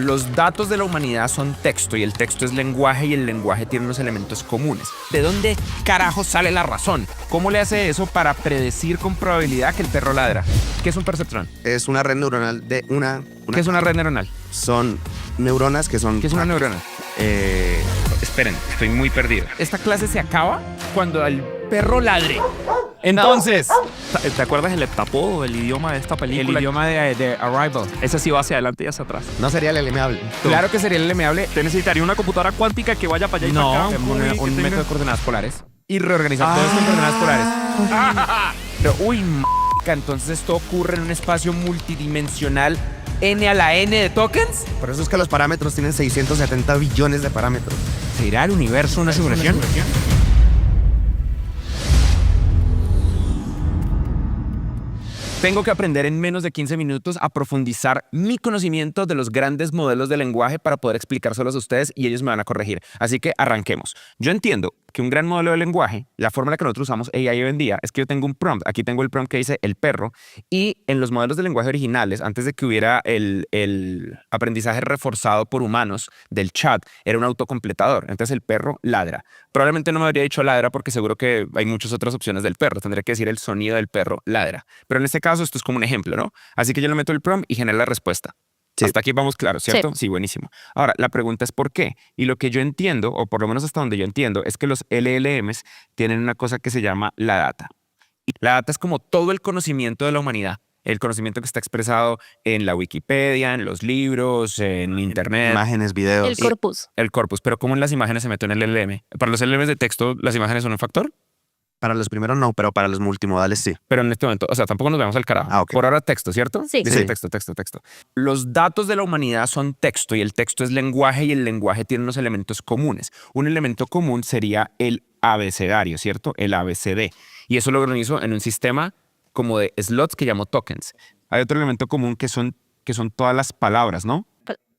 Los datos de la humanidad son texto y el texto es lenguaje y el lenguaje tiene unos elementos comunes. ¿De dónde carajo sale la razón? ¿Cómo le hace eso para predecir con probabilidad que el perro ladra? ¿Qué es un perceptrón? Es una red neuronal de una... ¿Qué es una red neuronal? Son neuronas que son... ¿Qué es una neurona? Esperen, estoy muy perdido. Esta clase se acaba cuando el perro ladre. Entonces, ¿Te acuerdas el heptapodo, el idioma de esta el película? idioma de Arrival. Ese sí va hacia adelante y hacia atrás. No sería el elemeable. Claro que sería el lemeable. Te necesitaría una computadora cuántica que vaya para allá y No, para acá. un método de coordenadas polares. Y reorganizar todo esto en coordenadas polares. Pero, entonces esto ocurre en un espacio multidimensional n a la n de tokens. Por eso es que los parámetros tienen 670 billones de parámetros. ¿Será el universo una simulación? Tengo que aprender en menos de 15 minutos a profundizar mi conocimiento de los grandes modelos de lenguaje para poder explicárselos a ustedes y ellos me van a corregir. Así que arranquemos. Yo entiendo que un gran modelo de lenguaje, la forma en la que nosotros usamos AI hoy en día, es que yo tengo un prompt. Aquí tengo el prompt que dice el perro. Y en los modelos de lenguaje originales, antes de que hubiera el aprendizaje reforzado por humanos del chat, era un autocompletador. Entonces el perro ladra. Probablemente no me habría dicho ladra porque seguro que hay muchas otras opciones del perro. Tendría que decir el sonido del perro ladra. Pero en este caso esto es como un ejemplo, ¿no? Así que yo le meto el prompt y genera la respuesta. Sí. Hasta aquí vamos claro, ¿cierto? Sí, buenísimo. Ahora, la pregunta es ¿por qué? Y lo que yo entiendo, o por lo menos hasta donde yo entiendo, es que los LLMs tienen una cosa que se llama la data. Y la data es como todo el conocimiento de la humanidad. El conocimiento que está expresado en la Wikipedia, en los libros, en Internet. Imágenes, videos. El corpus. El corpus. Pero ¿cómo en las imágenes se mete en el LLM? Para los LLMs de texto, ¿las imágenes son un factor? Para los primeros no, pero para los multimodales sí. Pero en este momento, o sea, tampoco nos vemos al carajo. Ah, ok. Por ahora texto, ¿cierto? Sí. Dice Sí. texto. Los datos de la humanidad son texto y el texto es lenguaje y el lenguaje tiene unos elementos comunes. Un elemento común sería el abecedario, ¿cierto? El ABCD. Y eso lo organizo en un sistema como de slots que llamo tokens. Hay otro elemento común que son todas las palabras, ¿no?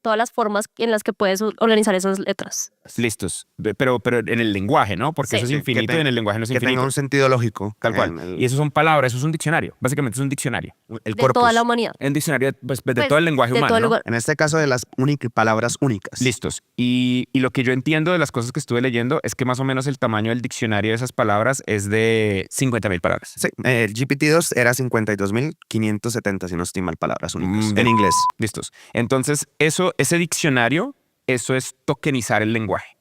Todas las formas en las que puedes organizar esas letras. Listos. Pero en el lenguaje, ¿no? Porque Sí. eso es infinito Que y en el lenguaje no es Que infinito. tenga un sentido lógico. Tal cual. Y eso son palabras, eso es un diccionario. Básicamente es un diccionario. El De corpus. toda la humanidad. Un diccionario pues, de Pues, todo el lenguaje de humano, todo el ¿no? lugar. En este caso de las palabras únicas. Listos. Y lo que yo entiendo de las cosas que estuve leyendo es que más o menos el tamaño del diccionario de esas palabras es de 50.000 palabras. Sí, el GPT-2 era 52.570, si no estoy mal, palabras únicas. Bien. En inglés. Listos. Entonces, ese diccionario, eso es tokenizar el lenguaje.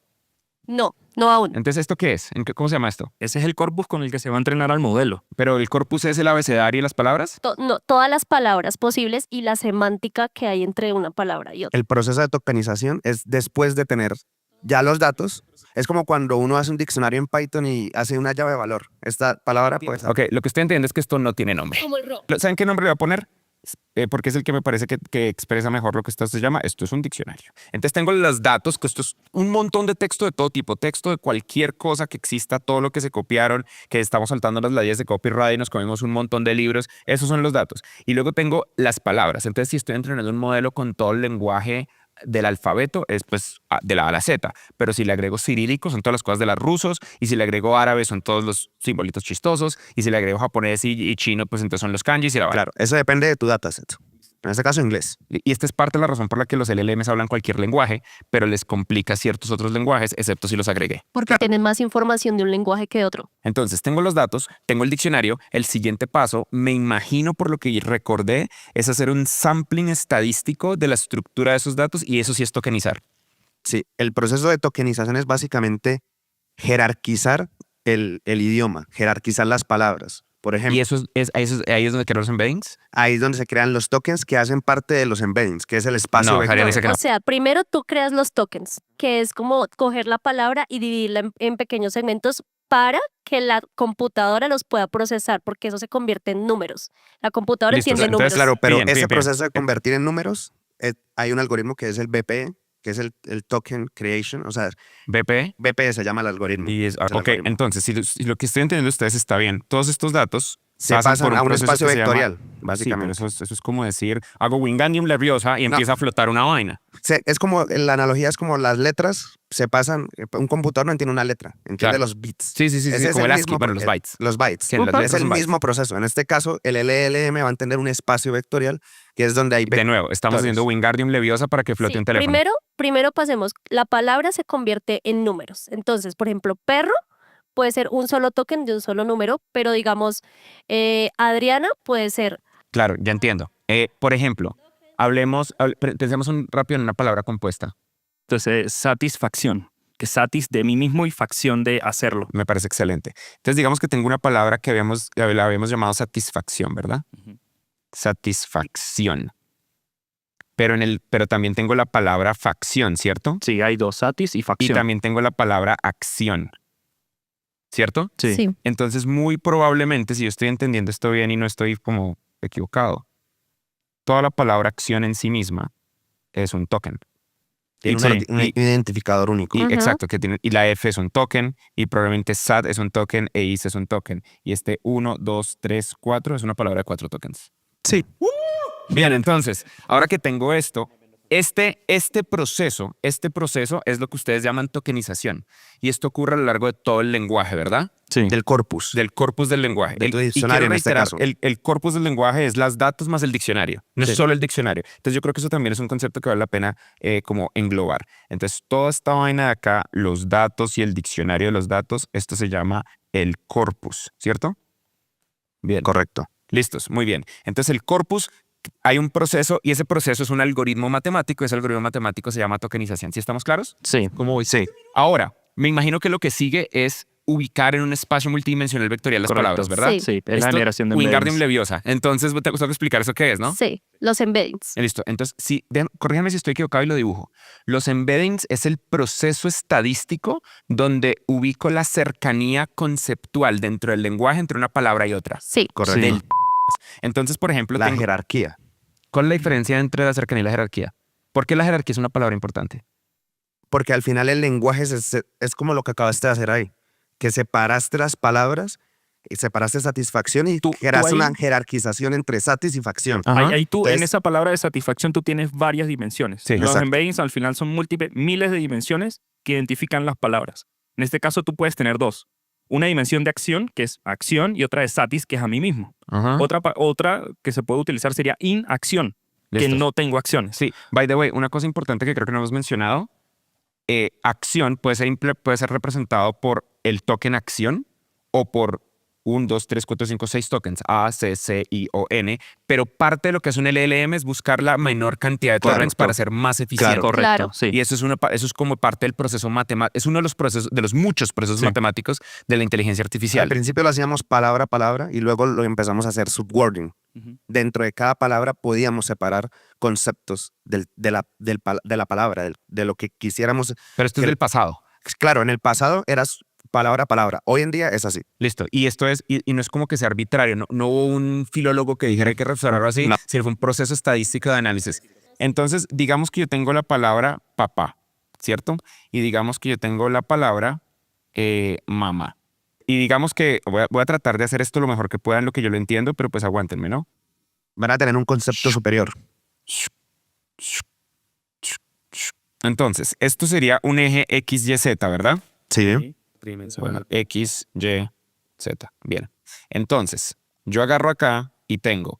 No aún. Entonces, ¿esto qué es? ¿Cómo se llama esto? Ese es el corpus con el que se va a entrenar al modelo. Pero el corpus es el abecedario y las palabras. No, todas las palabras posibles y la semántica que hay entre una palabra y otra. El proceso de tokenización es después de tener ya los datos. Es como cuando uno hace un diccionario en Python y hace una llave de valor. Esta palabra, pues... Ok, lo que estoy entendiendo es que esto no tiene nombre. Como el rock. ¿Saben qué nombre le voy a poner? Porque es el que me parece que expresa mejor lo que esto se llama. Esto es un diccionario. Entonces tengo los datos, que esto es un montón de texto de todo tipo, texto de cualquier cosa que exista, todo lo que se copiaron, que estamos saltando las leyes de copyright y nos comimos un montón de libros. Esos son los datos. Y luego tengo las palabras. Entonces si estoy entrenando un modelo con todo el lenguaje del alfabeto es pues de la A a la Z, pero si le agrego cirílico son todas las cosas de los rusos, y si le agrego árabe son todos los simbolitos chistosos, y si le agrego japonés y chino pues entonces son los kanjis y la Claro, eso depende de tu dataset. En este caso, inglés. Y esta es parte de la razón por la que los LLMs hablan cualquier lenguaje, pero les complica ciertos otros lenguajes, excepto si los agregué. Porque tienen más información de un lenguaje que de otro. Entonces, tengo los datos, tengo el diccionario. El siguiente paso, me imagino por lo que recordé, es hacer un sampling estadístico de la estructura de esos datos, y eso sí es tokenizar. Sí, el proceso de tokenización es básicamente jerarquizar el idioma, jerarquizar las palabras. Por ejemplo, Y ahí es donde crean los embeddings. ahí es donde se crean los tokens que hacen parte de los embeddings, que es el espacio No, vector. Javier dice que no. O sea, primero tú creas los tokens, que es como coger la palabra y dividirla en pequeños segmentos para que la computadora los pueda procesar, porque eso se convierte en números. La computadora Listo, entiende entonces, números. Claro, pero Bien, ese bien, bien. proceso de convertir en números, hay un algoritmo que es el BPE, que es el Token Creation, o sea, BP. BPE se llama el algoritmo. Y es, Es el ok, algoritmo. entonces, si lo que estoy entendiendo de ustedes está bien, todos estos datos se Pasan pasan por un a un proceso espacio que se llama- vectorial, Sí, pero básicamente. eso es como decir, hago Wingardium Leviosa y No. empieza a flotar una vaina. Es como, la analogía es como las letras se pasan, un computador no entiende una letra, entiende Claro. los bits. Sí, sí, sí, Ese sí, es como el el ASCII, mismo bueno, los bytes. Los bytes. Que las Ujú. letras Es el son bytes. mismo proceso. En este caso, el LLM va a entender un espacio vectorial, que es donde hay De nuevo, estamos vectores. haciendo Wingardium Leviosa para que flote Sí, un teléfono. primero pasemos, la palabra se convierte en números. Entonces, por ejemplo, perro puede ser un solo token de un solo número, pero digamos, Adriana puede ser, Claro, ya entiendo. Por ejemplo, pensemos rápido en una palabra compuesta. Entonces, satisfacción. Que satis de mí mismo y facción de hacerlo. Me parece excelente. Entonces, digamos que tengo una palabra que la habíamos llamado satisfacción, ¿verdad? Ujú. Satisfacción. Pero también tengo la palabra facción, ¿cierto? Sí, hay dos, satis y Y facción. también tengo la palabra acción, ¿cierto? Sí. Entonces, muy probablemente, si yo estoy entendiendo esto bien y no estoy como equivocado, toda la palabra acción en sí misma es un token. Tiene Sí. un identificador único. Y, Ujú. exacto, y la F es un token, y probablemente SAT es un token, e IS es un token. Y este 1, 2, 3, 4 es una palabra de 4 tokens. Sí. Bien, entonces, ahora que tengo esto, este proceso es lo que ustedes llaman tokenización. Y esto ocurre a lo largo de todo el lenguaje, ¿verdad? Sí. Del corpus. Del corpus del lenguaje. De tu Y diccionario quiero en este reiterar, caso. el corpus del lenguaje es las datos más el diccionario, no es Sí. solo el diccionario. Entonces yo creo que eso también es un concepto que vale la pena como englobar. Entonces toda esta vaina de acá, los datos y el diccionario de los datos, esto se llama el corpus, ¿cierto? Bien. Correcto. Listos, muy bien. Entonces el corpus, hay un proceso y ese proceso es un algoritmo matemático. Ese algoritmo matemático se llama tokenización. ¿Sí estamos claros? Sí. ¿Cómo voy? Sí. Ahora, me imagino que lo que sigue es ubicar en un espacio multidimensional vectorial las Correcto. palabras, ¿verdad? Sí. Sí, es la Esto, generación de Wingardium embeddings. Leviosa. Entonces, tengo que explicar eso qué es, ¿no? sí, los embeddings. Listo. Entonces, corríganme si estoy equivocado y lo dibujo. Los embeddings es el proceso estadístico donde ubico la cercanía conceptual dentro del lenguaje entre una palabra y otra. Sí, Correcto. Del Entonces, por ejemplo, La tengo- jerarquía. ¿cuál es la diferencia entre la cercanía y la jerarquía? ¿Por qué la jerarquía es una palabra importante? Porque al final el lenguaje es como lo que acabaste de hacer ahí. Que separaste las palabras, y separaste satisfacción y Tú creaste ahí- una jerarquización entre satisfacción. Ajá. Ahí tú, en Entonces- esa palabra de satisfacción, tú tienes varias dimensiones. Sí, Los exacto. embeddings al final son múltiples, miles de dimensiones que identifican las palabras. En este caso, tú puedes tener dos. Una dimensión de acción, que es acción, y otra de satis, que es a mí mismo. Ajá. Otra que se puede utilizar sería inacción, que Listos. no tengo acciones. Sí, by the way, una cosa importante que creo que no hemos mencionado, acción puede ser representado por el token acción o por 1, 2, 3, 4, 5, 6 tokens, A, C, C, I o N, pero parte de lo que hace un LLM es buscar la menor cantidad de tokens Correcto. para ser más eficiente. Claro. Correcto, Claro. sí. Y eso es como parte del proceso matemático, es uno de los procesos, de los muchos procesos Sí. matemáticos de la inteligencia Al artificial. principio lo hacíamos palabra a palabra y luego lo empezamos a hacer subwording. Ujú. Dentro de cada palabra podíamos separar conceptos de la palabra, de lo que quisiéramos. Pero esto es del pasado. Claro, en el pasado eras palabra a palabra. Hoy en día es así. Listo. Y esto es, y no es como que sea arbitrario, no hubo un filólogo que dijera que restaurarlo así, No. sino fue un proceso estadístico de análisis. Entonces, digamos que yo tengo la palabra papá, ¿cierto? Y digamos que yo tengo la palabra mamá. Y digamos que voy a tratar de hacer esto lo mejor que pueda en lo que yo lo entiendo, pero pues aguántenme, ¿no? Van a tener un concepto superior. Entonces, esto sería un eje X, Y, Z, ¿verdad? Sí. Bueno, X, Y, Z. Bien. Entonces, yo agarro acá y tengo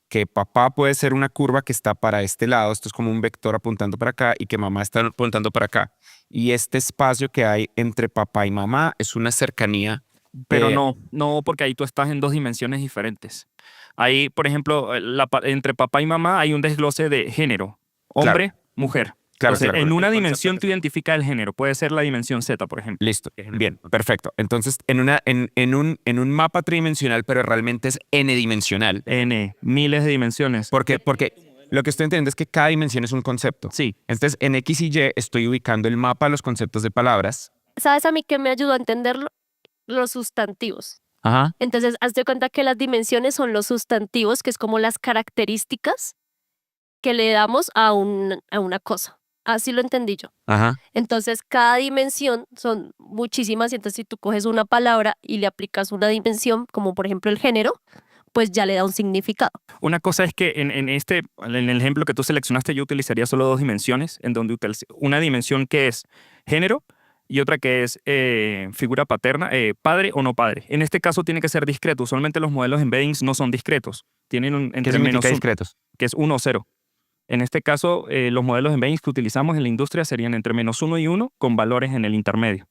que papá puede ser una curva que está para este lado, esto es como un vector apuntando para acá, y que mamá está apuntando para acá. Y este espacio que hay entre papá y mamá es una cercanía. Pero no, porque ahí tú estás en dos dimensiones diferentes. Ahí, por ejemplo, entre papá y mamá hay un desglose de género. Hombre, mujer. Claro, Entonces, claro. en una dimensión tú identificas el género. Puede ser la dimensión Z, por ejemplo. Listo. Bien, perfecto. Entonces, en un mapa tridimensional, pero realmente es n-dimensional. N, miles de dimensiones. Porque lo que estoy entendiendo es que cada dimensión es un concepto. Sí. Entonces, en X y Y estoy ubicando el mapa de los conceptos de palabras. ¿sabes a mí qué me ayudó a entenderlo? Los sustantivos. Ajá. Entonces, haz de cuenta que las dimensiones son los sustantivos, que es como las características que le damos a una cosa. Así lo entendí yo. Ajá. Entonces, cada dimensión son muchísimas. Y entonces, si tú coges una palabra y le aplicas una dimensión, como por ejemplo el género, pues ya le da un significado. Una cosa es que en el ejemplo que tú seleccionaste, yo utilizaría solo 2 dimensiones, en donde una dimensión que es género y otra que es figura paterna, padre o no padre. En este caso tiene que ser discreto. Usualmente los modelos embeddings no son discretos. Tienen ¿Qué entre significa menos 1, discretos? que es 1 o 0. En este caso, los modelos embeddings que utilizamos en la industria serían entre -1 y 1 con valores en el intermedio.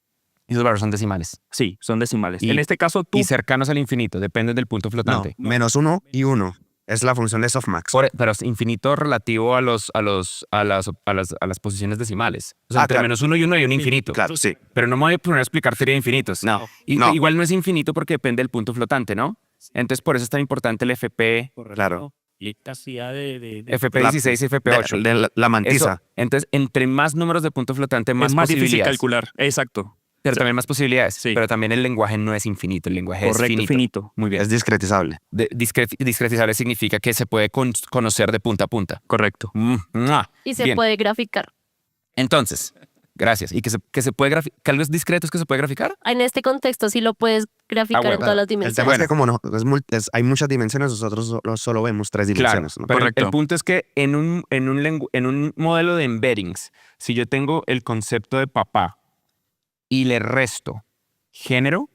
Y esos valores son decimales. Sí, son decimales. Y- en este caso, tú... Y cercanos al infinito, dependen del punto No, flotante. -1 y 1. Es la función de softmax. Pero es infinito relativo a las posiciones decimales. O sea, entre claro. -1 y 1 hay un infinito. Claro, sí. Pero no me voy a poner a explicar teoría de infinitos. No, Y, no. Igual no es infinito porque depende del punto flotante, ¿no? Entonces, por eso es tan importante el FP, Claro. Y capacidad de FP16 y FP8. La mantiza. Eso, entonces, entre más números de punto flotante, más es más difícil posibilidades. calcular. Exacto. Pero también más posibilidades. Sí. Pero también el lenguaje no es infinito, el lenguaje Correcto, es finito. finito. Muy bien. Es discretizable. Discretizable significa que se puede conocer de punta a punta. Correcto. ¡Mua! Y se Bien. puede graficar. Entonces, gracias. ¿Y que se puede graficar? ¿Algo es discreto es que se puede graficar? En este contexto sí lo puedes graficar bueno, en todas las El dimensiones. tema es que como no, hay muchas dimensiones, nosotros solo vemos 3 dimensiones. ¿no? Pero Correcto. el punto es que en un modelo de embeddings, si yo tengo el concepto de papá y le resto género,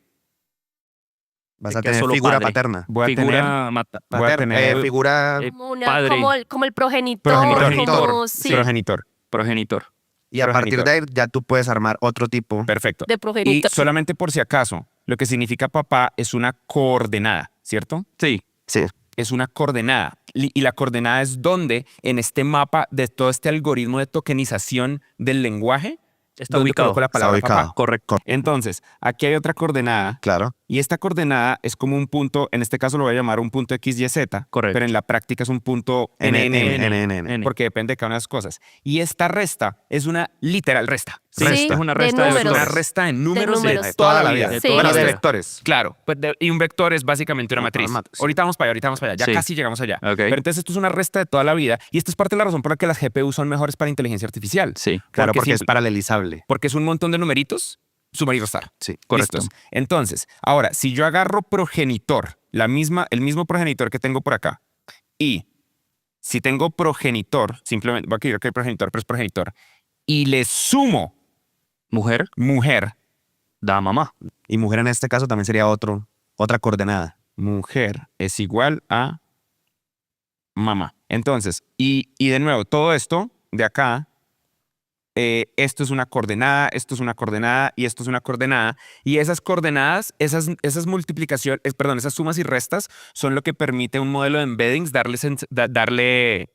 Vas Te a queda tener solo figura padre. paterna. voy a tener... Figura voy a tener figura eh, Como, padre. como el progenitor. Progenitor. Como, sí, progenitor. progenitor. y a partir de ahí ya tú puedes armar otro tipo. Perfecto. de Y progenitor. solamente por si acaso, lo que significa papá es una coordenada, ¿cierto? Sí. Sí. Es una coordenada. Y la coordenada es donde en este mapa de todo este algoritmo de tokenización del lenguaje, Está donde ubicado. coloco la palabra Está ubicado. papá. Correcto. Entonces, aquí hay otra coordenada Claro. y esta coordenada es como un punto, en este caso lo voy a llamar un punto XYZ, Correcto. pero en la práctica es un punto NNN, NNN. porque depende de cada una de las cosas. Y esta resta es una literal resta. Sí, Resta. Es una de resta de Es números. una vectores. resta de números de, números. toda la vida. De Sí. toda la Bueno, vida. vectores. Claro, pues y un vector es básicamente una Una matriz. matriz. Ahorita vamos para allá, ya Sí. casi llegamos allá. Ok. Pero entonces esto es una resta de toda la vida y esto es parte de la razón por la que las GPU son mejores para inteligencia artificial. Sí. Claro, porque es simple- paralelizable. porque es un montón de numeritos, sumar y restar. Sí. Correcto. ¿Listos? Entonces, ahora, si yo agarro progenitor, el mismo progenitor que tengo por acá, y si tengo progenitor, simplemente, voy a escribir que hay progenitor, pero es progenitor, y le sumo Mujer mujer, da mamá. Y mujer en este caso también sería otra coordenada. mujer es igual a mamá. Entonces, y de nuevo, todo esto de acá, esto es una coordenada, esto es una coordenada y esto es una coordenada. Y esas coordenadas, esas multiplicaciones, perdón, esas sumas y restas son lo que permite a un modelo de embeddings darle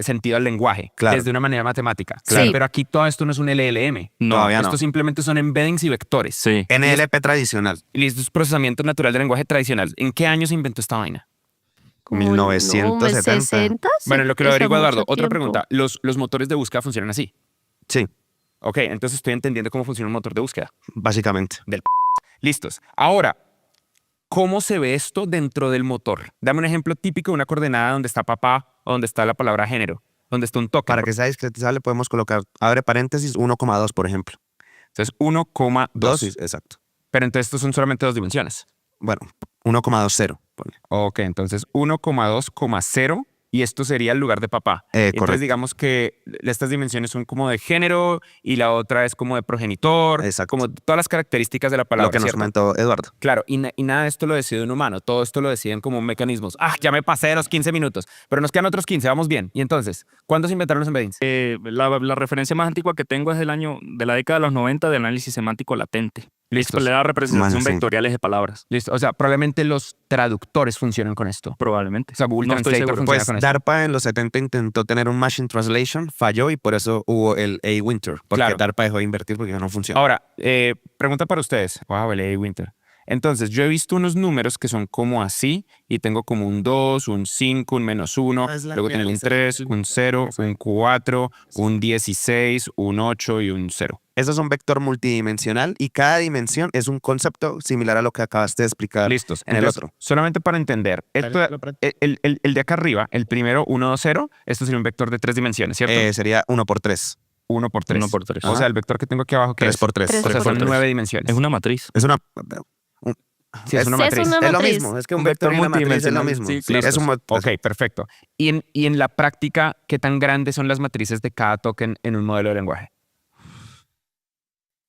sentido al lenguaje Claro. desde una manera matemática. Claro. Pero aquí todo esto no es un LLM. No, Todavía Esto no. simplemente son embeddings y vectores. Sí. NLP tradicional. Y esto es procesamiento natural del lenguaje tradicional. ¿En qué año se inventó esta vaina? Como 1970. 60, sí, Bueno, lo que lo hace averigua mucho Eduardo. Otra tiempo. pregunta. Los motores de búsqueda funcionan así. Sí, Ok, entonces estoy entendiendo cómo funciona un motor de búsqueda. básicamente. Listos. Ahora, ¿cómo se ve esto dentro del motor? Dame un ejemplo típico de una coordenada donde está papá o donde está la palabra género, donde está un token. Para que sea discretizable podemos colocar, abre paréntesis, 1,2, por ejemplo. Entonces, 1,2. 2, exacto. Pero entonces estos son solamente 2 dimensiones. Bueno, 1,20. ponle. Ok, entonces 1,2,0 y esto sería el lugar de papá. Entonces Correcto. digamos que estas dimensiones son como de género y la otra es como de progenitor, Exacto. como todas las características de la palabra. Lo que nos ¿cierto? comentó Eduardo. Claro, y nada de esto lo decide un humano, todo esto lo deciden como mecanismos. Ya me pasé de los 15 minutos, pero nos quedan otros 15, vamos bien. Y entonces, ¿cuándo se inventaron los embeddings? La referencia más antigua que tengo es de la década de los 90 de análisis semántico latente. Listos. La representación Bueno, sí. vectoriales de palabras. Listo, o sea, probablemente los traductores funcionan con esto. Probablemente. O sea, Google No estoy Translator seguro. funciona Pues con esto. DARPA en los 70 intentó tener un Machine Translation, falló y por eso hubo el A-Winter. Porque Claro. DARPA dejó de invertir porque no funciona. Ahora, pregunta para ustedes. Wow, el Winter. Entonces, yo he visto unos números que son como así y tengo como un 2, un 5, un -1, luego tengo un 3, un 0, un 4, un 16, un 8 y un 0. Eso es un vector multidimensional y cada dimensión es un concepto similar a lo que acabaste de explicar Listos. en el Entonces, otro. solamente para entender, esto, el de acá arriba, el primero 1, 2, 0, esto sería un vector de 3 dimensiones, ¿cierto? Sería 1 por 3. 1 por 3. 1 por 3. O sea, el vector que tengo aquí abajo, ¿qué 3 es? por 3. Tres O sea, por son tres. 9 dimensiones. Es una matriz. Es una... Sí, es una Sí, es matriz. una Es lo matriz. mismo, es que un Un vector y vector una matriz es lo multidimensional. mismo. Sí, claro. Es un Ok, perfecto. Y en la práctica, ¿qué tan grandes son las matrices de cada token en un modelo de lenguaje?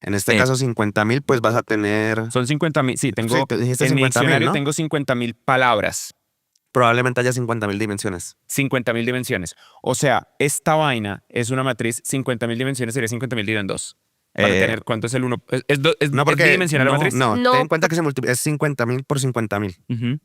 En este caso 50.000, pues vas a tener, Son 50.000. Sí, tengo Sí, dijiste en mi 50.000, diccionario ¿no? tengo 50.000 palabras, probablemente haya 50.000 dimensiones. 50.000 dimensiones. O sea, esta vaina es una matriz, 50.000 dimensiones sería 50.000 dividido en 2. Para Eh, tener, ¿cuánto es el 1? No, ¿Es porque bidimensional la matriz? no, No. ten en cuenta que es 50.000 por 50.000. Ujú.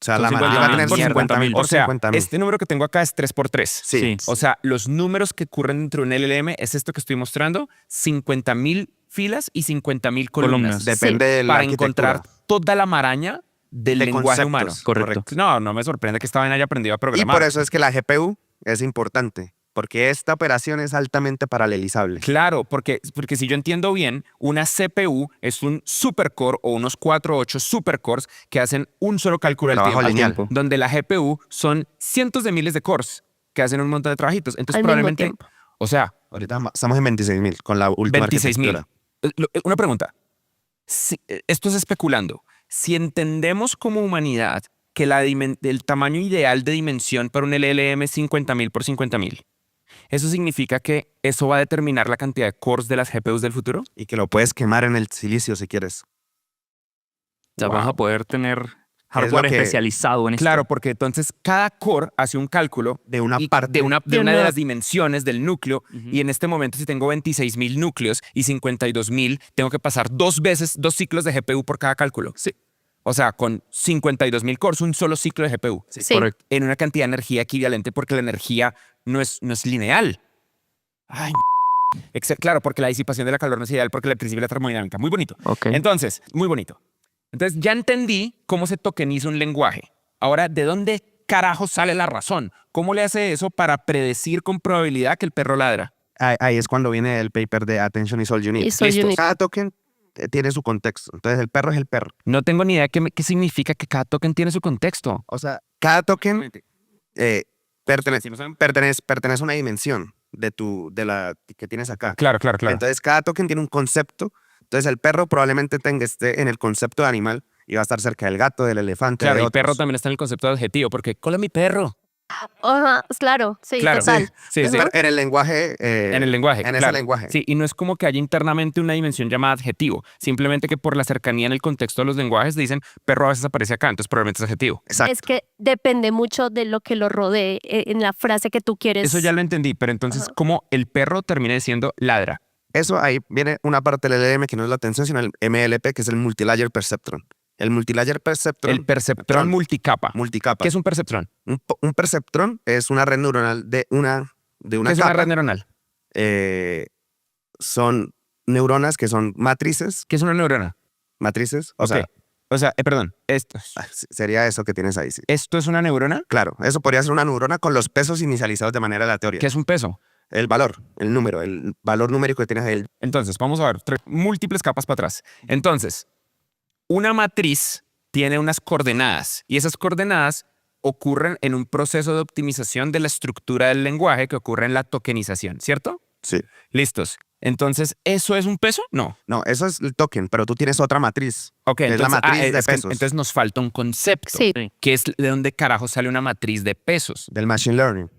O sea, Son la matriz va a 50.000 tener por 50.000 50.000. por O sea, 50.000. este número que tengo acá es 3 por 3. Sí. O sea, los números que ocurren dentro de un LLM es esto que estoy mostrando, 50.000 filas y 50.000 columnas. Columnas. Depende de la Para arquitectura. encontrar toda la maraña del De lenguaje conceptos, humano. correcto. No, no me sorprende que esta vaina haya aprendido a Y programar. por eso es que la GPU es importante, porque esta operación es altamente paralelizable. Claro, porque si yo entiendo bien, una CPU es un supercore o unos 4 o 8 supercores que hacen un solo cálculo al Trabajo tiempo. lineal. tiempo. Donde la GPU son cientos de miles de cores que hacen un montón de trabajitos. Entonces, Al mismo probablemente, tiempo. o sea, Ahorita estamos en 26.000 con la última 26.000. arquitectura. Una pregunta. Esto es especulando. Si entendemos como humanidad que el tamaño ideal de dimensión para un LLM es 50.000 por 50.000, ¿eso significa que eso va a determinar la cantidad de cores de las GPUs del futuro? Y que lo puedes quemar en el silicio si quieres. Ya Wow. vas a poder tener lo hardware que- especializado en esto. Claro, porque entonces cada core hace un cálculo De una y parte. de una De de una- las dimensiones del núcleo. Ujú. Y en este momento, si tengo 26.000 núcleos y 52.000, tengo que pasar 2 ciclos de GPU por cada cálculo. Sí. O sea, con 52.000 cores, un solo ciclo de GPU. Sí. Correcto. En una cantidad de energía equivalente, porque la energía no es lineal. Ay, claro, porque la disipación de la calor no es ideal, porque la electricidad y la termodinámica. Muy bonito. Ok. Entonces, muy bonito. Entonces, ya entendí cómo se tokeniza un lenguaje. Ahora, ¿de dónde carajo sale la razón? ¿Cómo le hace eso para predecir con probabilidad que el perro ladra? Ahí es cuando viene el paper de Attention is all you need. Is all you Listo. need. Cada token tiene su contexto. Entonces, el perro es el perro. No tengo ni idea qué significa que cada token tiene su contexto. O sea, cada token pertenece a una dimensión de la que tienes acá. Claro, claro, claro. Entonces, cada token tiene un concepto. Entonces, el perro probablemente esté en el concepto de animal y va a estar cerca del gato, del elefante. Claro, de el otros. perro también está en el concepto de adjetivo, porque cola mi perro. Ajá, claro, sí, Claro, total. Sí, sí. Pero en el lenguaje. En el lenguaje. En ese claro. lenguaje. Sí, y no es como que haya internamente una dimensión llamada adjetivo. Simplemente que por la cercanía en el contexto de los lenguajes dicen perro a veces aparece acá, entonces probablemente es adjetivo. Exacto. Es que depende mucho de lo que lo rodee en la frase que tú quieres. Eso ya lo entendí, pero entonces, ¿cómo el perro termina diciendo ladra? Eso ahí viene una parte del LLM que no es la atención, sino el MLP, que es el Multilayer Perceptron. El Multilayer Perceptron. El perceptrón multicapa. multicapa. ¿Qué es un perceptrón? Un perceptrón es una red neuronal de una ¿Qué es capa. una red neuronal? Son neuronas que son matrices. ¿Qué es una neurona? Matrices. Ok. O sea, perdón, Sería eso que tienes ahí, sí. ¿esto es una neurona? Claro, eso podría ser una neurona con los pesos inicializados de manera aleatoria. ¿Qué es un peso? El valor, el número, el valor numérico que tienes ahí. Entonces, vamos a ver múltiples capas para atrás. Entonces, una matriz tiene unas coordenadas y esas coordenadas ocurren en un proceso de optimización de la estructura del lenguaje que ocurre en la tokenización, ¿cierto? Sí. Listos. Entonces, ¿eso es un peso? No. No, eso es el token, pero tú tienes otra matriz. Ok, Es la entonces, matriz de es que pesos. entonces nos falta un concepto, Sí. que es de dónde carajo sale una matriz de pesos. Del Machine Learning.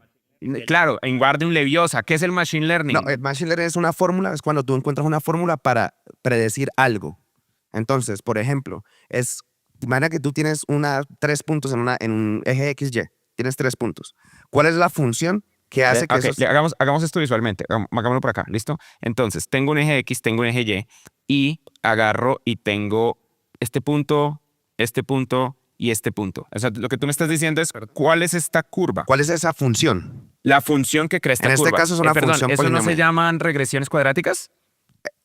Claro, en Guardian Leviosa, ¿qué es el Machine Learning? No, el Machine Learning es una fórmula, es cuando tú encuentras una fórmula para predecir algo. Entonces, por ejemplo, imagina que tú tienes 3 puntos en un eje XY, tienes 3 puntos. ¿Cuál es la función que hace que Ok, esos... hagamos esto visualmente. Hagámoslo por acá, ¿listo? Entonces, tengo un eje X, tengo un eje Y, y agarro y tengo este punto y este punto. O sea, lo que tú me estás diciendo es, ¿cuál es esta curva? ¿Cuál es esa función? La función que crea esta En curva. este caso es una Perdón, función ¿eso no se polinomial. llaman regresiones cuadráticas?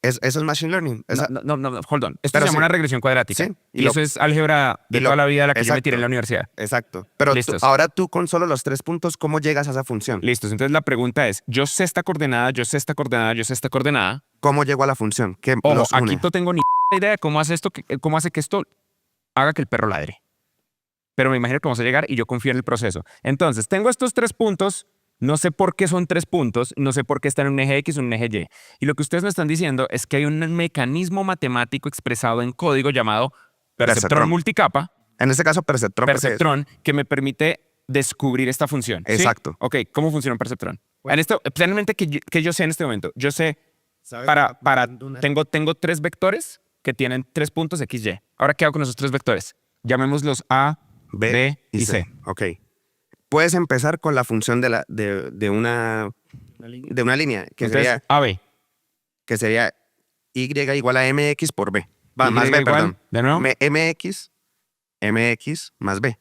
Eso es Machine Learning. No, hold on. Esto Pero se llama sí. una regresión cuadrática. Sí, Y eso es álgebra de y toda lo- la vida a la que yo me exacto. tiré en la universidad. Exacto. Pero Listos. ahora tú con solo los 3 puntos, ¿cómo llegas a esa función? Listos. Entonces la pregunta es, yo sé esta coordenada, yo sé esta coordenada, yo sé esta coordenada. ¿Cómo llego a la función? ¿Qué Ojo, los une? aquí no tengo ni idea de cómo hace esto, cómo hace que esto haga que el perro ladre. Pero me imagino que vamos a llegar y yo confío en el proceso. Entonces, tengo estos 3 puntos, no sé por qué son 3 puntos, no sé por qué están en un eje X o un eje Y. Y lo que ustedes me están diciendo es que hay un mecanismo matemático expresado en código llamado Perceptrón multicapa, En este caso, perceptrón. porque- perceptrón, que me permite descubrir esta función. ¿sí? Exacto. Ok, ¿cómo funciona un perceptrón? En esto, plenamente que yo sé en este momento, yo sé tengo 3 vectores que tienen 3 puntos XY. Ahora, ¿qué hago con esos 3 vectores? Llamémoslos A, B y C. Ok. Puedes empezar con la función de una línea, que Entonces, sería AB. y igual a mx por b. Y Más b, igual, perdón. ¿de nuevo? mx más b.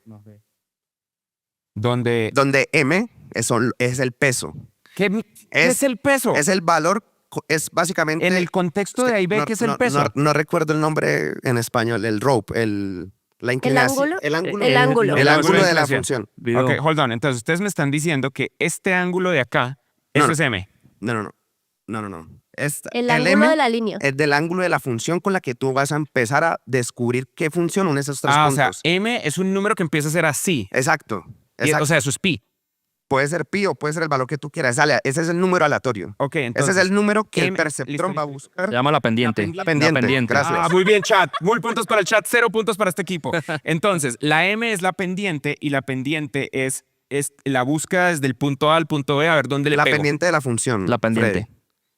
Donde... Donde m es el peso. ¿Qué es el peso? Es el valor, es básicamente... En el contexto de ahí ve que es el peso. No recuerdo el nombre en español, el rope, la inclinación. ángulo? El ángulo. El ángulo. El No, ángulo es de la inclinación. función. Ok, hold on. Entonces, ustedes me están diciendo que este ángulo de acá, No, eso no. es M. No. El ángulo de la línea. Es del ángulo de la función con la que tú vas a empezar a descubrir qué función unen esos 3 O sea, puntos. M es un número que empieza a ser así. Exacto. Y, o sea, eso es pi. Puede ser pi o puede ser el valor que tú quieras. Ese es el número aleatorio. Ok, entonces... Ese es el número que el M, perceptrón listo, va a listo. buscar. Se llama la pendiente. La pendiente. Gracias. Ah, muy bien, chat. Muy puntos para el chat, 0 puntos para este equipo. Entonces, la M es la pendiente y la pendiente es la búsqueda desde el punto A al punto B a ver dónde le La pego. pendiente de la función. La pendiente. Freddy.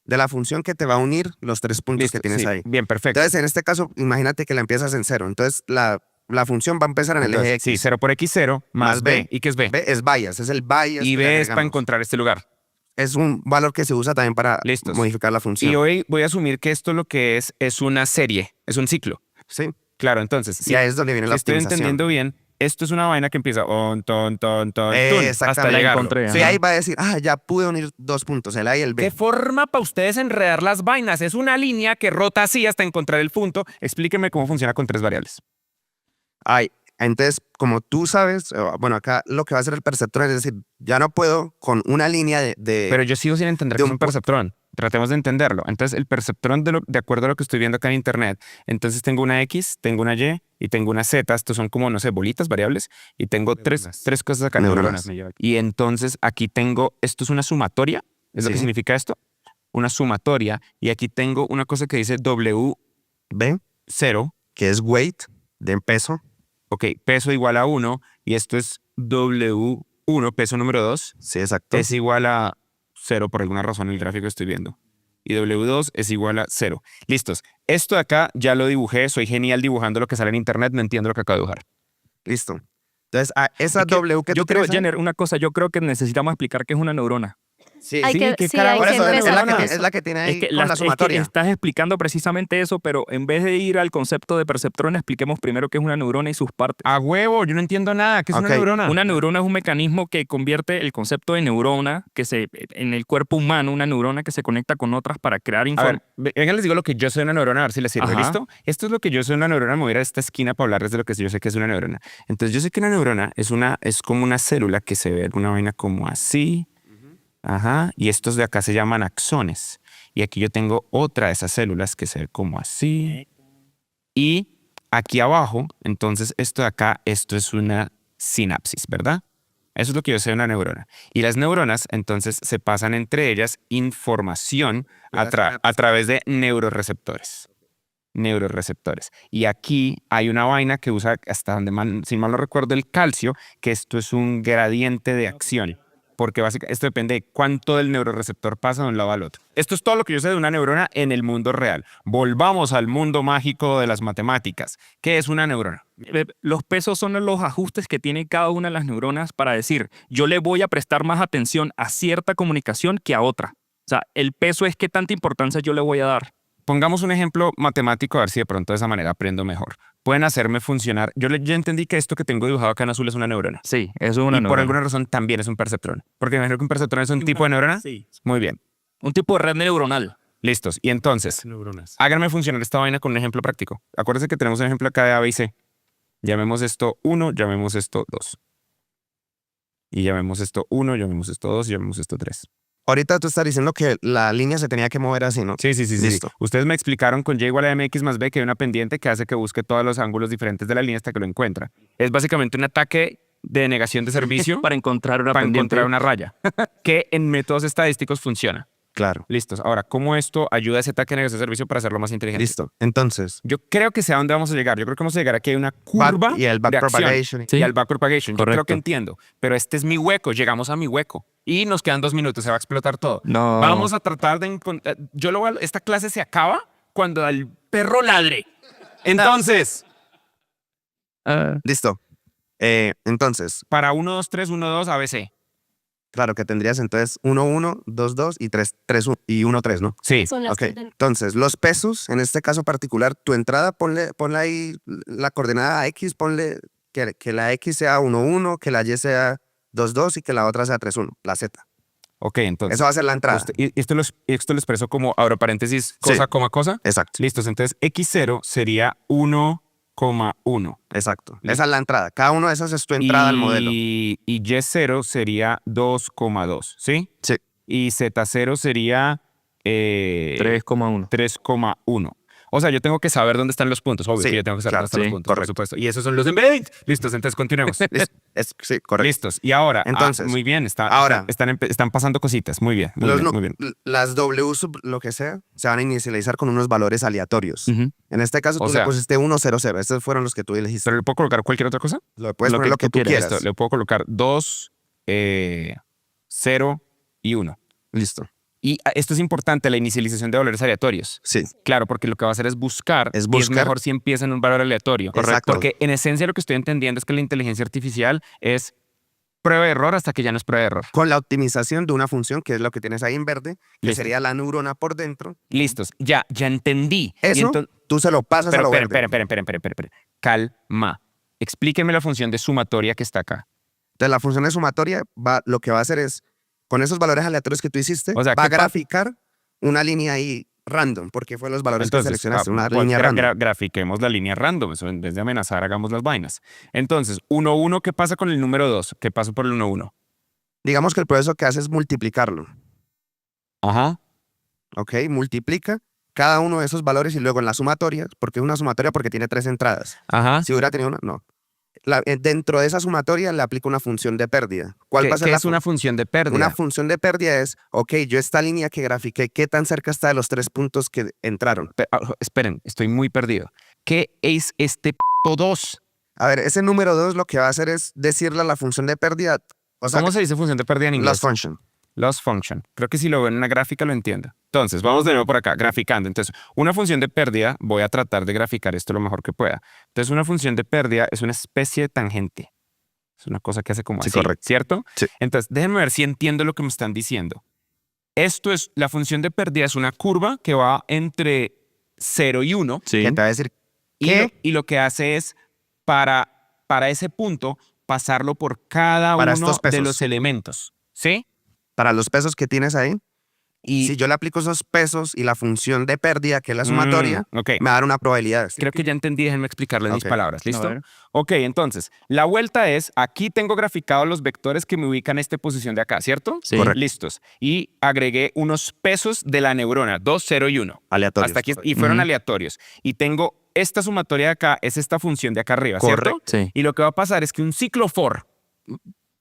De la función que te va a unir los 3 puntos Listo, que tienes sí. ahí. Bien, perfecto. Entonces, en este caso, imagínate que la empiezas en 0. Entonces, la función va a empezar en el eje Entonces, sí, X. 0 por X0 más Más B. B. ¿Y qué es B? B es bias, es el bias. Y que le B es para agregamos. encontrar este lugar. Es un valor que se usa también para Listos. modificar la función. Y hoy voy a asumir que esto lo que es una serie, es un ciclo. Sí. Claro, entonces, si, Ya es donde viene si la estoy optimización. entendiendo bien, esto es una vaina que empieza on, ton, ton, ton, tun, hasta Exactamente. llegar. encontré. Sí, Ajá. ahí va a decir, ya pude unir 2 puntos, el A y el B. ¿Qué forma para ustedes enredar las vainas? Es una línea que rota así hasta encontrar el punto. Explíqueme cómo funciona con 3 variables. Entonces, como tú sabes, bueno, acá lo que va a hacer el perceptrón es decir, ya no puedo con una línea de Pero yo sigo sin entender de qué es un un perceptrón. Tratemos de entenderlo. Entonces, el perceptrón, de acuerdo a lo que estoy viendo acá en internet, entonces tengo una X, tengo una Y y tengo una Z. Estos son como, no sé, bolitas, variables. Y tengo tres cosas acá. Neuronas. Y entonces aquí tengo, esto es una sumatoria. ¿Es lo que Sí. significa esto? Una sumatoria. Y aquí tengo una cosa que dice W0. B, que es weight, de peso. Ok, peso igual a 1. Y esto es W1, peso número 2. Sí, exacto. Es igual a 0 por alguna razón en el gráfico que estoy viendo. Y W2 es igual a 0. Listos. Esto de acá ya lo dibujé. Soy genial dibujando lo que sale en internet. No entiendo lo que acabo de dibujar. Listo. Entonces, esa Es que W que yo tú creo, tienes ahí- Jenner, una cosa, yo creo que necesitamos explicar qué es una neurona. Sí, Hay Sí, que, ¿qué sí, carajo? hay por que eso empezar con es eso. la que tiene ahí Es que, con la sumatoria. estás explicando precisamente eso, pero en vez de ir al concepto de perceptrón, expliquemos primero qué es una neurona y sus partes. A huevo, yo no entiendo nada. ¿Qué es Ok. una neurona? Una neurona es un mecanismo que convierte el concepto de neurona en el cuerpo humano, una neurona que se conecta con otras para crear A ver, información. vengan, les digo lo que yo soy una neurona, a ver si les sirve. Ajá. ¿Listo? Esto es lo que yo soy una neurona. Me voy a ir a esta esquina para hablarles de lo que yo sé que es una neurona. Entonces, yo sé que una neurona es como una célula que se ve una vaina como así. Ajá. Y estos de acá se llaman axones. Y aquí yo tengo otra de esas células que se ve como así. Y aquí abajo, entonces, esto de acá, esto es una sinapsis, ¿verdad? Eso es lo que yo sé de una neurona. Y las neuronas, entonces, se pasan entre ellas información a través de neuroreceptores. Neuroreceptores. Y aquí hay una vaina que usa, hasta donde si mal no recuerdo, el calcio, que esto es un gradiente de acción. Porque básicamente esto depende de cuánto del neuroreceptor pasa de un lado al otro. Esto es todo lo que yo sé de una neurona en el mundo real. Volvamos al mundo mágico de las matemáticas. ¿Qué es una neurona? Los pesos son los ajustes que tiene cada una de las neuronas para decir, yo le voy a prestar más atención a cierta comunicación que a otra. O sea, el peso es qué tanta importancia yo le voy a dar. Pongamos un ejemplo matemático a ver si de pronto de esa manera aprendo mejor. Pueden hacerme funcionar. Yo ya entendí que esto que tengo dibujado acá en azul es una neurona. Sí, eso es una Y por neurona. alguna razón también es un perceptrón. Porque me imagino que un perceptrón es un tipo de neurona. Sí, Muy bien. Un tipo de red neuronal. Listos. Y entonces, neuronas. háganme funcionar esta vaina con un ejemplo práctico. Acuérdense que tenemos un ejemplo acá de A, B y C. Llamemos esto 1, llamemos esto 2. Y llamemos esto 1, llamemos esto 2 y llamemos esto 3. Ahorita tú estás diciendo que la línea se tenía que mover así, ¿no? Sí. Listo. Ustedes me explicaron con Y igual a MX más B que hay una pendiente que hace que busque todos los ángulos diferentes de la línea hasta que lo encuentra. Es básicamente un ataque de negación de servicio Para encontrar una para pendiente. encontrar una raya, que en métodos estadísticos funciona. Claro. Listos. Ahora, ¿cómo esto ayuda a ese ataque de negociación de servicio para hacerlo más inteligente? Listo. Entonces, Yo creo que sé a dónde vamos a llegar. Yo creo que vamos a llegar aquí. Hay una curva y el de acción backpropagation. Sí. y al backpropagation. Yo creo Correcto. que entiendo. Pero este es mi hueco. Llegamos a mi hueco. Y nos quedan 2 minutos. Se va a explotar todo. No. Vamos a tratar de encontrar... Esta clase se acaba cuando el perro ladre. Entonces, Listo. Entonces, para 1, 2, 3, 1, 2, ABC. claro que tendrías entonces 1, 1, 2, 2 y 3, 3, 1 y 1, 3, ¿no? Sí. Son las Ok. que- Entonces, los pesos, en este caso particular, tu entrada, ponle ahí la coordenada X, ponle que la X sea 1, 1, que la Y sea 2, 2 y que la otra sea 3, 1, la Z. Ok, entonces. Eso va a ser la entrada. Y esto lo expreso como, abro paréntesis, cosa, Sí. coma, cosa. Exacto. Listos. Entonces, X0 sería 1,1. Exacto. Listo. Esa es la entrada. Cada uno de esos es tu entrada al modelo. Y Y0 sería 2,2, ¿sí? Sí. Y Z0 sería 3,1. 3,1. O sea, yo tengo que saber dónde están los puntos. Obvio Sí, que yo tengo que saber claro, dónde están los sí, puntos, por correcto. supuesto. Y esos son los embedded. Listos, entonces continuemos. Sí, correcto. Listos. Y ahora, Entonces, muy bien, ahora- están pasando cositas. Muy bien, muy Los bien, nu- muy bien. Las W sub lo que sea se van a inicializar con unos valores aleatorios. Ujú. En este caso O tú sea- le pusiste 1, 0, 0. Estos fueron los que tú elegiste. ¿Pero le puedo colocar cualquier otra cosa? Lo puedes poner lo que tú quieras. Listo, le puedo colocar 2, 0 y 1. Listo. Y esto es importante, la inicialización de valores aleatorios. Sí. Claro, porque lo que va a hacer es buscar. Es Y es buscar. mejor si empieza en un valor aleatorio. Correcto. Porque en esencia lo que estoy entendiendo es que la inteligencia artificial es prueba de error hasta que ya no es prueba de error. Con la optimización de una función, que es lo que tienes ahí en verde, que Listo. sería la neurona por dentro. Listos, ya entendí. Y Eso tú se lo pasas a pero lo verde. espera. Calma. Explíqueme la función de sumatoria que está acá. Entonces la función de sumatoria lo que va a hacer es, con esos valores aleatorios que tú hiciste, O sea, va a ¿qué graficar una línea ahí random, porque fue los valores que seleccionaste, una pues, línea random. grafiquemos la línea random. Eso, en vez de amenazar, hagamos las vainas. Entonces, 1, 1, ¿qué pasa con el número 2? ¿Qué pasa por el 1, 1? Digamos que el proceso que hace es multiplicarlo. Ajá. ¿Ok? Multiplica cada uno de esos valores y luego en la sumatoria, porque es una sumatoria porque tiene 3 entradas. Ajá. Si hubiera tenido una, no. Dentro de esa sumatoria le aplica una función de pérdida. ¿Cuál va a ser ¿Qué la es una función de pérdida? Una función de pérdida es, ok, yo esta línea que grafiqué, ¿qué tan cerca está de los 3 puntos que entraron? Esperen, estoy muy perdido. ¿Qué es este 2? A ver, ese número 2 lo que va a hacer es decirle a la función de pérdida, o sea, ¿Cómo se dice función de pérdida en inglés? loss function. Loss function. Creo que si lo veo en una gráfica lo entiendo. Entonces, vamos de nuevo por acá, graficando. Entonces, una función de pérdida, voy a tratar de graficar esto lo mejor que pueda. Entonces, una función de pérdida es una especie de tangente. Es una cosa que hace como Sí, así, correcto. ¿cierto? Sí. Entonces, déjenme ver si entiendo lo que me están diciendo. Esto es, la función de pérdida es una curva que va entre 0 y 1. Sí. Que te va a decir, Y ¿qué? y lo que hace es, para ese punto, pasarlo por cada Para uno estos pesos. de los elementos. ¿Sí? Para los pesos que tienes ahí, Y si yo le aplico esos pesos y la función de pérdida, que es la sumatoria, ok. me va a dar una probabilidad. Creo que ya entendí, déjenme explicarle en mis Ok. palabras, ¿listo? A ver. Ok, entonces, la vuelta es, aquí tengo graficados los vectores que me ubican en esta posición de acá, ¿cierto? Sí. Correcto. Listos. Y agregué unos pesos de la neurona, 2, 0 y 1. Aleatorio. Hasta aquí, y fueron Ujú. aleatorios. Y tengo esta sumatoria de acá, es esta función de acá arriba, ¿cierto? Correcto. Sí. Y lo que va a pasar es que un ciclo for,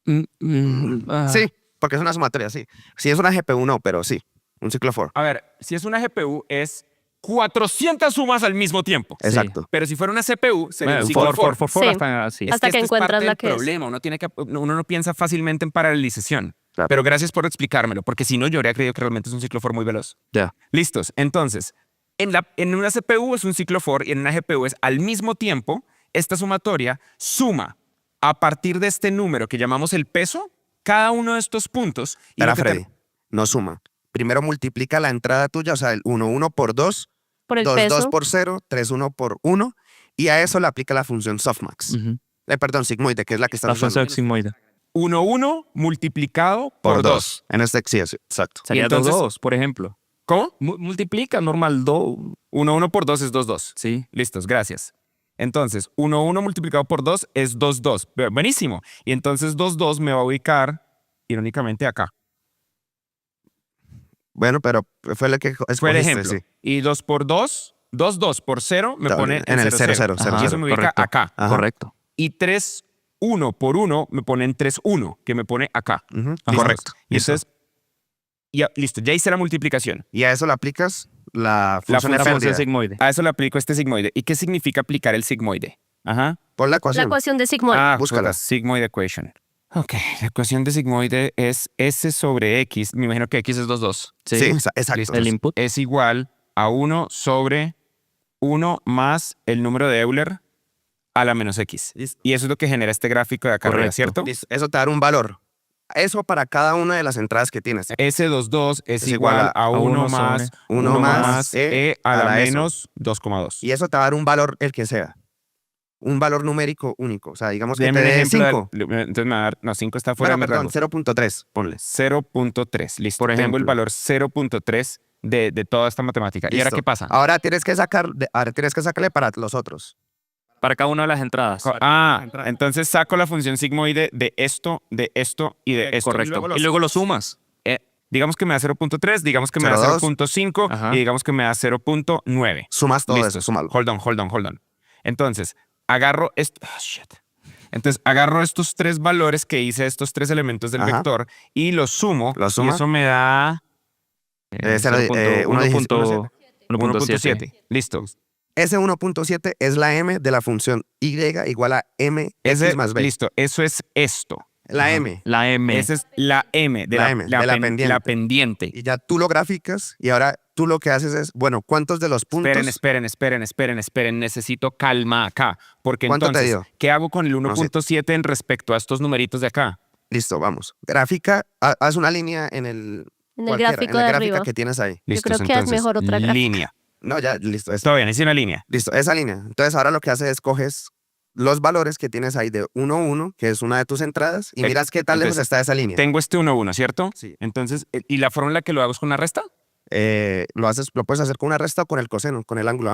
Sí, porque es una sumatoria, sí. Si es una GPU, no, pero sí. Un ciclo for. a ver, si es una GPU, es 400 sumas al mismo tiempo. Exacto. Pero si fuera una CPU, sería un ciclo For, for. Sí. hasta así. Es Hasta que esto es parte encuentras la del que es. problema. Uno no piensa fácilmente en paralelización. Claro. Pero gracias por explicármelo, porque si no, yo habría creído que realmente es un ciclo for muy veloz. Ya. Listos. Entonces, en una CPU es un ciclo for y en una GPU es al mismo tiempo, esta sumatoria suma a partir de este número que llamamos el peso, cada uno de estos puntos. Y Espera, lo que te- Freddy, no suma. Primero multiplica la entrada tuya, o sea, el 1, 1 por 2, Por el 2, peso. 2 por 0, 3, 1 por 1, y a eso le aplica la función softmax. Ujú. Perdón, sigmoide, que es la que La estás función usando. sigmoide. 1, 1 multiplicado por 2. En este sí, exacto. Sería entonces- 2, por ejemplo. ¿Cómo? Multiplica normal 2. 1, 1 por 2 es 2, 2. Sí. Listos, gracias. Entonces, 1, 1 multiplicado por 2 es 2, 2. Buenísimo. Y entonces 2, 2 me va a ubicar, irónicamente, acá. Bueno, pero fue lo que escogiste, Fue el ejemplo. sí. Y 2 por 2, 2, 2 por 0 me Está pone bien. En el 0, 0, Ajá, Y eso me ubica correcto. acá. Ajá. Correcto. Y 3, 1 por 1 me pone en 3, 1, que me pone acá. Ujú, ¿Listos? correcto. Y Listo. entonces, listo, ya hice la multiplicación. Y a eso le aplicas la función de La función pérdida. sigmoide. A eso le aplico este sigmoide. ¿Y qué significa aplicar el sigmoide? Ajá. Pon la La ecuación. ecuación de sigmoide. búscala. puta, sigmoid equation. Ok, la ecuación de sigmoide es S sobre X. Me imagino que X es 2. Sí, exacto. Listo. El input. Es igual a 1 sobre 1 más el número de Euler a la menos X. Listo. Y eso es lo que genera este gráfico de acá arriba, Correcto. ¿cierto? Listo. Eso te dará un valor. Eso para cada una de las entradas que tienes. S22 es Es igual igual a 1 1 más sobre 1 más E a la eso. menos 2,2. Y eso te va a dar un valor el que sea. Un valor numérico único. O sea, digamos que Deme te un dé ejemplo. 5. Entonces me va a dar, no, 5 está fuera Bueno, de mi perdón, rango. 0.3, ponle. 0.3, listo. Por Tengo el ejemplo. valor 0.3 de toda esta matemática. ¿Y ahora Listo. qué pasa? Ahora tienes que sacarle para los otros. Para cada una de las entradas. Entonces saco la función sigmoide de esto y de esto. Correcto. Y luego lo sumas. Digamos que me da 0.3, digamos que me da 0.2. 0.5 Ajá. y digamos que me da 0.9. Sumas todo Listo. eso, súmalo. Hold on. Entonces, agarro esto. Entonces, agarro estos tres valores que hice, estos tres elementos del Ajá. vector, y los sumo. ¿Los Y sumas? eso me da 1.7. 1.7. Listo. Ese 1.7 es la m de la función y igual a m x más b. Listo. Eso es esto. La m. La M. Esa es la M de La la, M, de la pendiente. la pendiente. Y ya tú lo graficas y ahora tú lo que haces es, bueno, ¿cuántos de los puntos? Esperen. Necesito calma acá. Porque ¿Cuánto te entonces, dio? ¿qué hago con el No sé. 1.7 en respecto a estos numeritos de acá? Listo, vamos. Grafica, haz una línea en el En el cualquiera, gráfico en la de gráfica arriba. que tienes ahí. Listos, creo que haz entonces, mejor otra gráfica. línea. No, ya, listo. Todo bien, hice una línea. Listo, esa línea. Entonces ahora lo que haces es coges los valores que tienes ahí de 1, 1, que es una de tus entradas, y miras qué tan lejos Entonces, está esa línea. Tengo este 1, ¿cierto? Sí. Entonces, ¿y la fórmula que lo hago es con una resta? Lo puedes hacer con una resta o con el coseno, con el ángulo.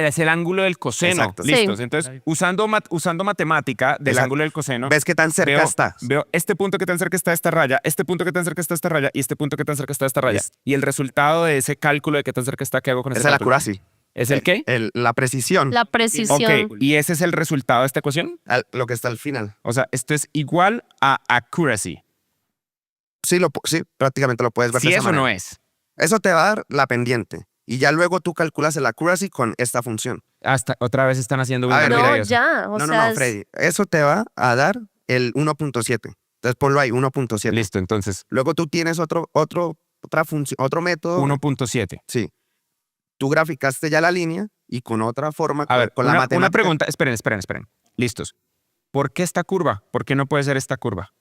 Es el ángulo del coseno. Exacto. Listos. Sí. Entonces, usando matemática del Exacto. ángulo del coseno, ¿Ves qué tan cerca está? veo este punto que tan cerca está de esta raya, este punto que tan cerca está de esta raya y este punto que tan cerca está de esta raya. Listo. Y el resultado de ese cálculo de qué tan cerca está, ¿qué hago con Esa ese es la cálculo? accuracy. ¿Es el qué? La precisión. La precisión. Ok, ¿y ese es el resultado de esta ecuación? Lo que está al final. O sea, esto es igual a accuracy. Sí, prácticamente lo puedes ver Si de esa eso manera. no es. Eso te va a dar la pendiente. Y ya luego tú calculas el accuracy con esta función. Hasta otra vez están haciendo A ver, Wingardium No, Leviosa. ya. O sea, No, Freddy. Eso te va a dar el 1.7. Entonces ponlo ahí, 1.7. Listo, entonces, Luego tú tienes otra función, otro método. 1.7. Sí. Tú graficaste ya la línea y con otra forma, A ver, con la una matemática. pregunta. Esperen. Listos. ¿Por qué esta curva? ¿Por qué no puede ser esta curva?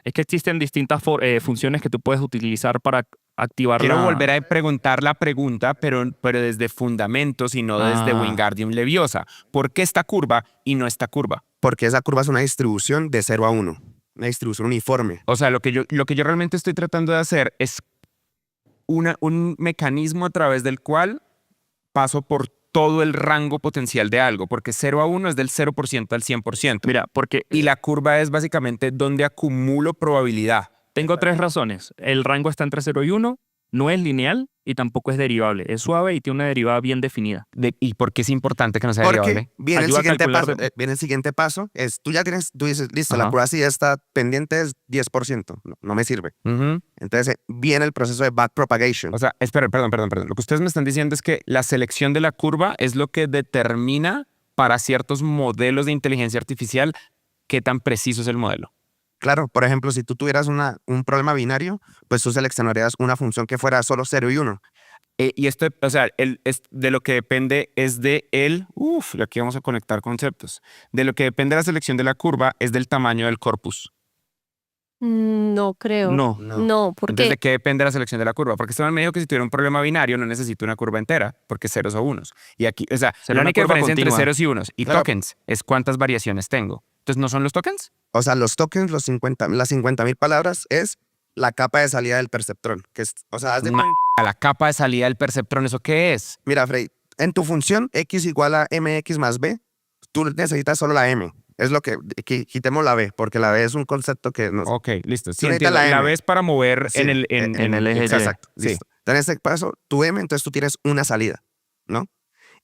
Es que existen distintas funciones que tú puedes utilizar para activar Quiero la... volver a preguntar la pregunta, pero desde fundamentos y no desde Ah. Wingardium Leviosa. ¿Por qué esta curva y no esta curva? Porque esa curva es una distribución de 0 a 1. Una distribución uniforme. O sea, lo que yo realmente estoy tratando de hacer es un mecanismo a través del cual paso por todo el rango potencial de algo, porque 0 a 1 es del 0% al 100%. Mira, porque Y la curva es básicamente donde acumulo probabilidad. tengo tres razones. El rango está entre 0 y 1, no es lineal y tampoco es derivable. Es suave y tiene una derivada bien definida. ¿Y por qué es importante que no sea Porque derivable? viene el Ayuda a siguiente calcular paso. de- Viene el siguiente paso. Tú dices, listo, la Ajá. accuracy está pendiente es 10%. No me sirve. Ujú. Entonces viene el proceso de backpropagation. O sea, espera, perdón. Lo que ustedes me están diciendo es que la selección de la curva es lo que determina para ciertos modelos de inteligencia artificial qué tan preciso es el modelo. Claro, por ejemplo, si tú tuvieras un problema binario, pues tú seleccionarías una función que fuera solo 0 y 1. Y esto, o sea, de lo que depende es de aquí vamos a conectar conceptos. De lo que depende la selección de la curva es del tamaño del corpus. no creo. No. No. No, Entonces, porque ¿de qué depende la selección de la curva? Porque Esteban me dijo que si tuviera un problema binario no necesito una curva entera, porque ceros o unos. Y aquí, o sea, Será la una única curva diferencia entre continua. ceros y unos y Claro. tokens es cuántas variaciones tengo. Entonces, ¿no son los tokens? O sea, los tokens, las 50.000 palabras, es la capa de salida del perceptrón. O sea, haz de Ma- cuenta- A la capa de salida del perceptrón, ¿eso qué es? Mira, Frey, en tu función x igual a mx más b, tú necesitas solo la m. Es lo que quitemos la b, porque la b es un concepto que nos... Ok, listo. Sí, Tú necesitas entiendo. la La M. ves para mover Sí, en el eje Y. Exacto, Sí. listo. Entonces, en este caso, tu m, entonces tú tienes una salida, ¿no?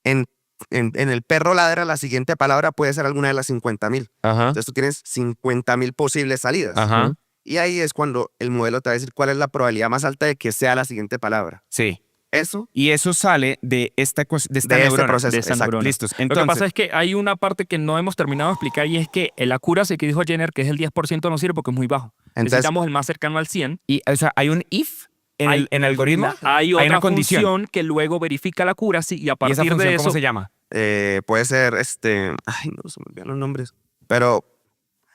En el perro ladra, la siguiente palabra puede ser alguna de las 50.000. Ajá. Entonces tú tienes 50.000 posibles salidas. Ajá. Y ahí es cuando el modelo te va a decir cuál es la probabilidad más alta de que sea la siguiente palabra. Sí. Eso Y eso sale de esta, de esta de este neurona. proceso. de esa Exacto. neurona. Listos. Lo que Entonces, pasa es que hay una parte que no hemos terminado de explicar y es que el accuracy que dijo Jenner, que es el 10%, no sirve porque es muy bajo. Entonces, Necesitamos el más cercano al 100. y, o sea, hay un if en Hay- el algoritmo. Hay otra una condición. función que luego verifica la accuracy y a ¿Y esa partir función de cómo eso... se llama? puede ser, ay, no se me olvidan los nombres, pero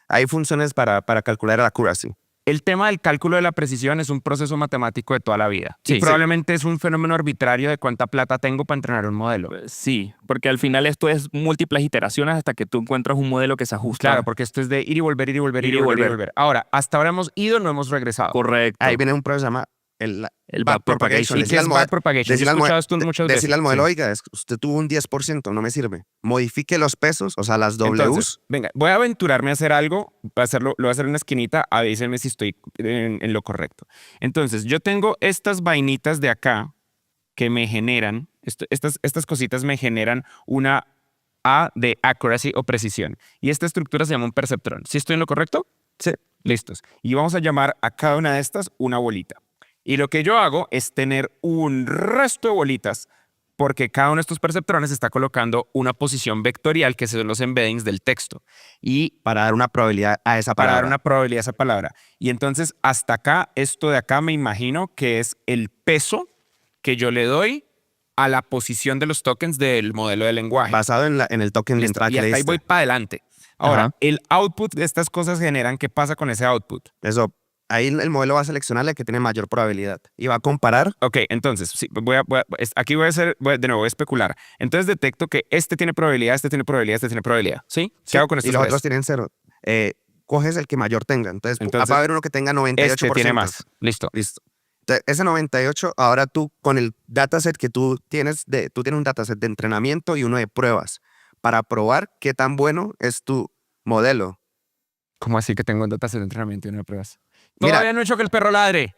hay funciones para calcular la accuracy. El tema del cálculo de la precisión es un proceso matemático de toda la vida. Sí. Y probablemente es un fenómeno arbitrario de cuánta plata tengo para entrenar un modelo. Sí, porque al final esto es múltiples iteraciones hasta que tú encuentras un modelo que se ajusta. Claro, porque esto es de ir y volver, ir y volver, Ir ir y y volver, ir y volver. volver. Ahora, hasta ahora hemos ido, no hemos regresado. Correcto. Ahí viene un proceso que se llama el backpropagation. ¿Y Decirle qué es al modelo- backpropagation? Yo he decirle al escuchado esto modelo- muchas veces. decirle al modelo, Sí. oiga, usted tuvo un 10%, no me sirve. Modifique los pesos, o sea, las Ws. Entonces, venga, voy a aventurarme a hacer algo, lo voy a hacer en una esquinita, avísenme si estoy en lo correcto. Entonces, yo tengo estas vainitas de acá que me generan, estas cositas me generan una A de accuracy o precisión. Y esta estructura se llama un perceptrón. ¿Sí estoy en lo correcto? Sí. Listos. Y vamos a llamar a cada una de estas una bolita. Y lo que yo hago es tener un resto de bolitas porque cada uno de estos perceptrones está colocando una posición vectorial que son los embeddings del texto. Y Para dar una probabilidad a esa para palabra. dar una probabilidad a esa palabra. Y entonces hasta acá, esto de acá me imagino que es el peso que yo le doy a la posición de los tokens del modelo de lenguaje. Basado en el token de Listo. entrada Y que le hasta ahí diste. voy para adelante. Ahora, Ajá. el output de estas cosas generan, ¿qué pasa con ese output? Eso, ahí el modelo va a seleccionar la que tiene mayor probabilidad y va a comparar. Ok, entonces, sí, aquí voy a hacer, de nuevo, voy a especular. Entonces detecto que este tiene probabilidad, este tiene probabilidad, este tiene probabilidad. ¿Sí? ¿Qué Sí, hago con y estos los tres? otros tienen 0. Coges el que mayor tenga. Entonces, Entonces, va a haber uno que tenga 98%. Este tiene más. Listo. Listo. Entonces, ese 98, ahora tú con el dataset que tú tienes un dataset de entrenamiento y uno de pruebas para probar qué tan bueno es tu modelo. ¿Cómo así que tengo un dataset de entrenamiento y no de pruebas? Mira, Todavía no he hecho que el perro ladre.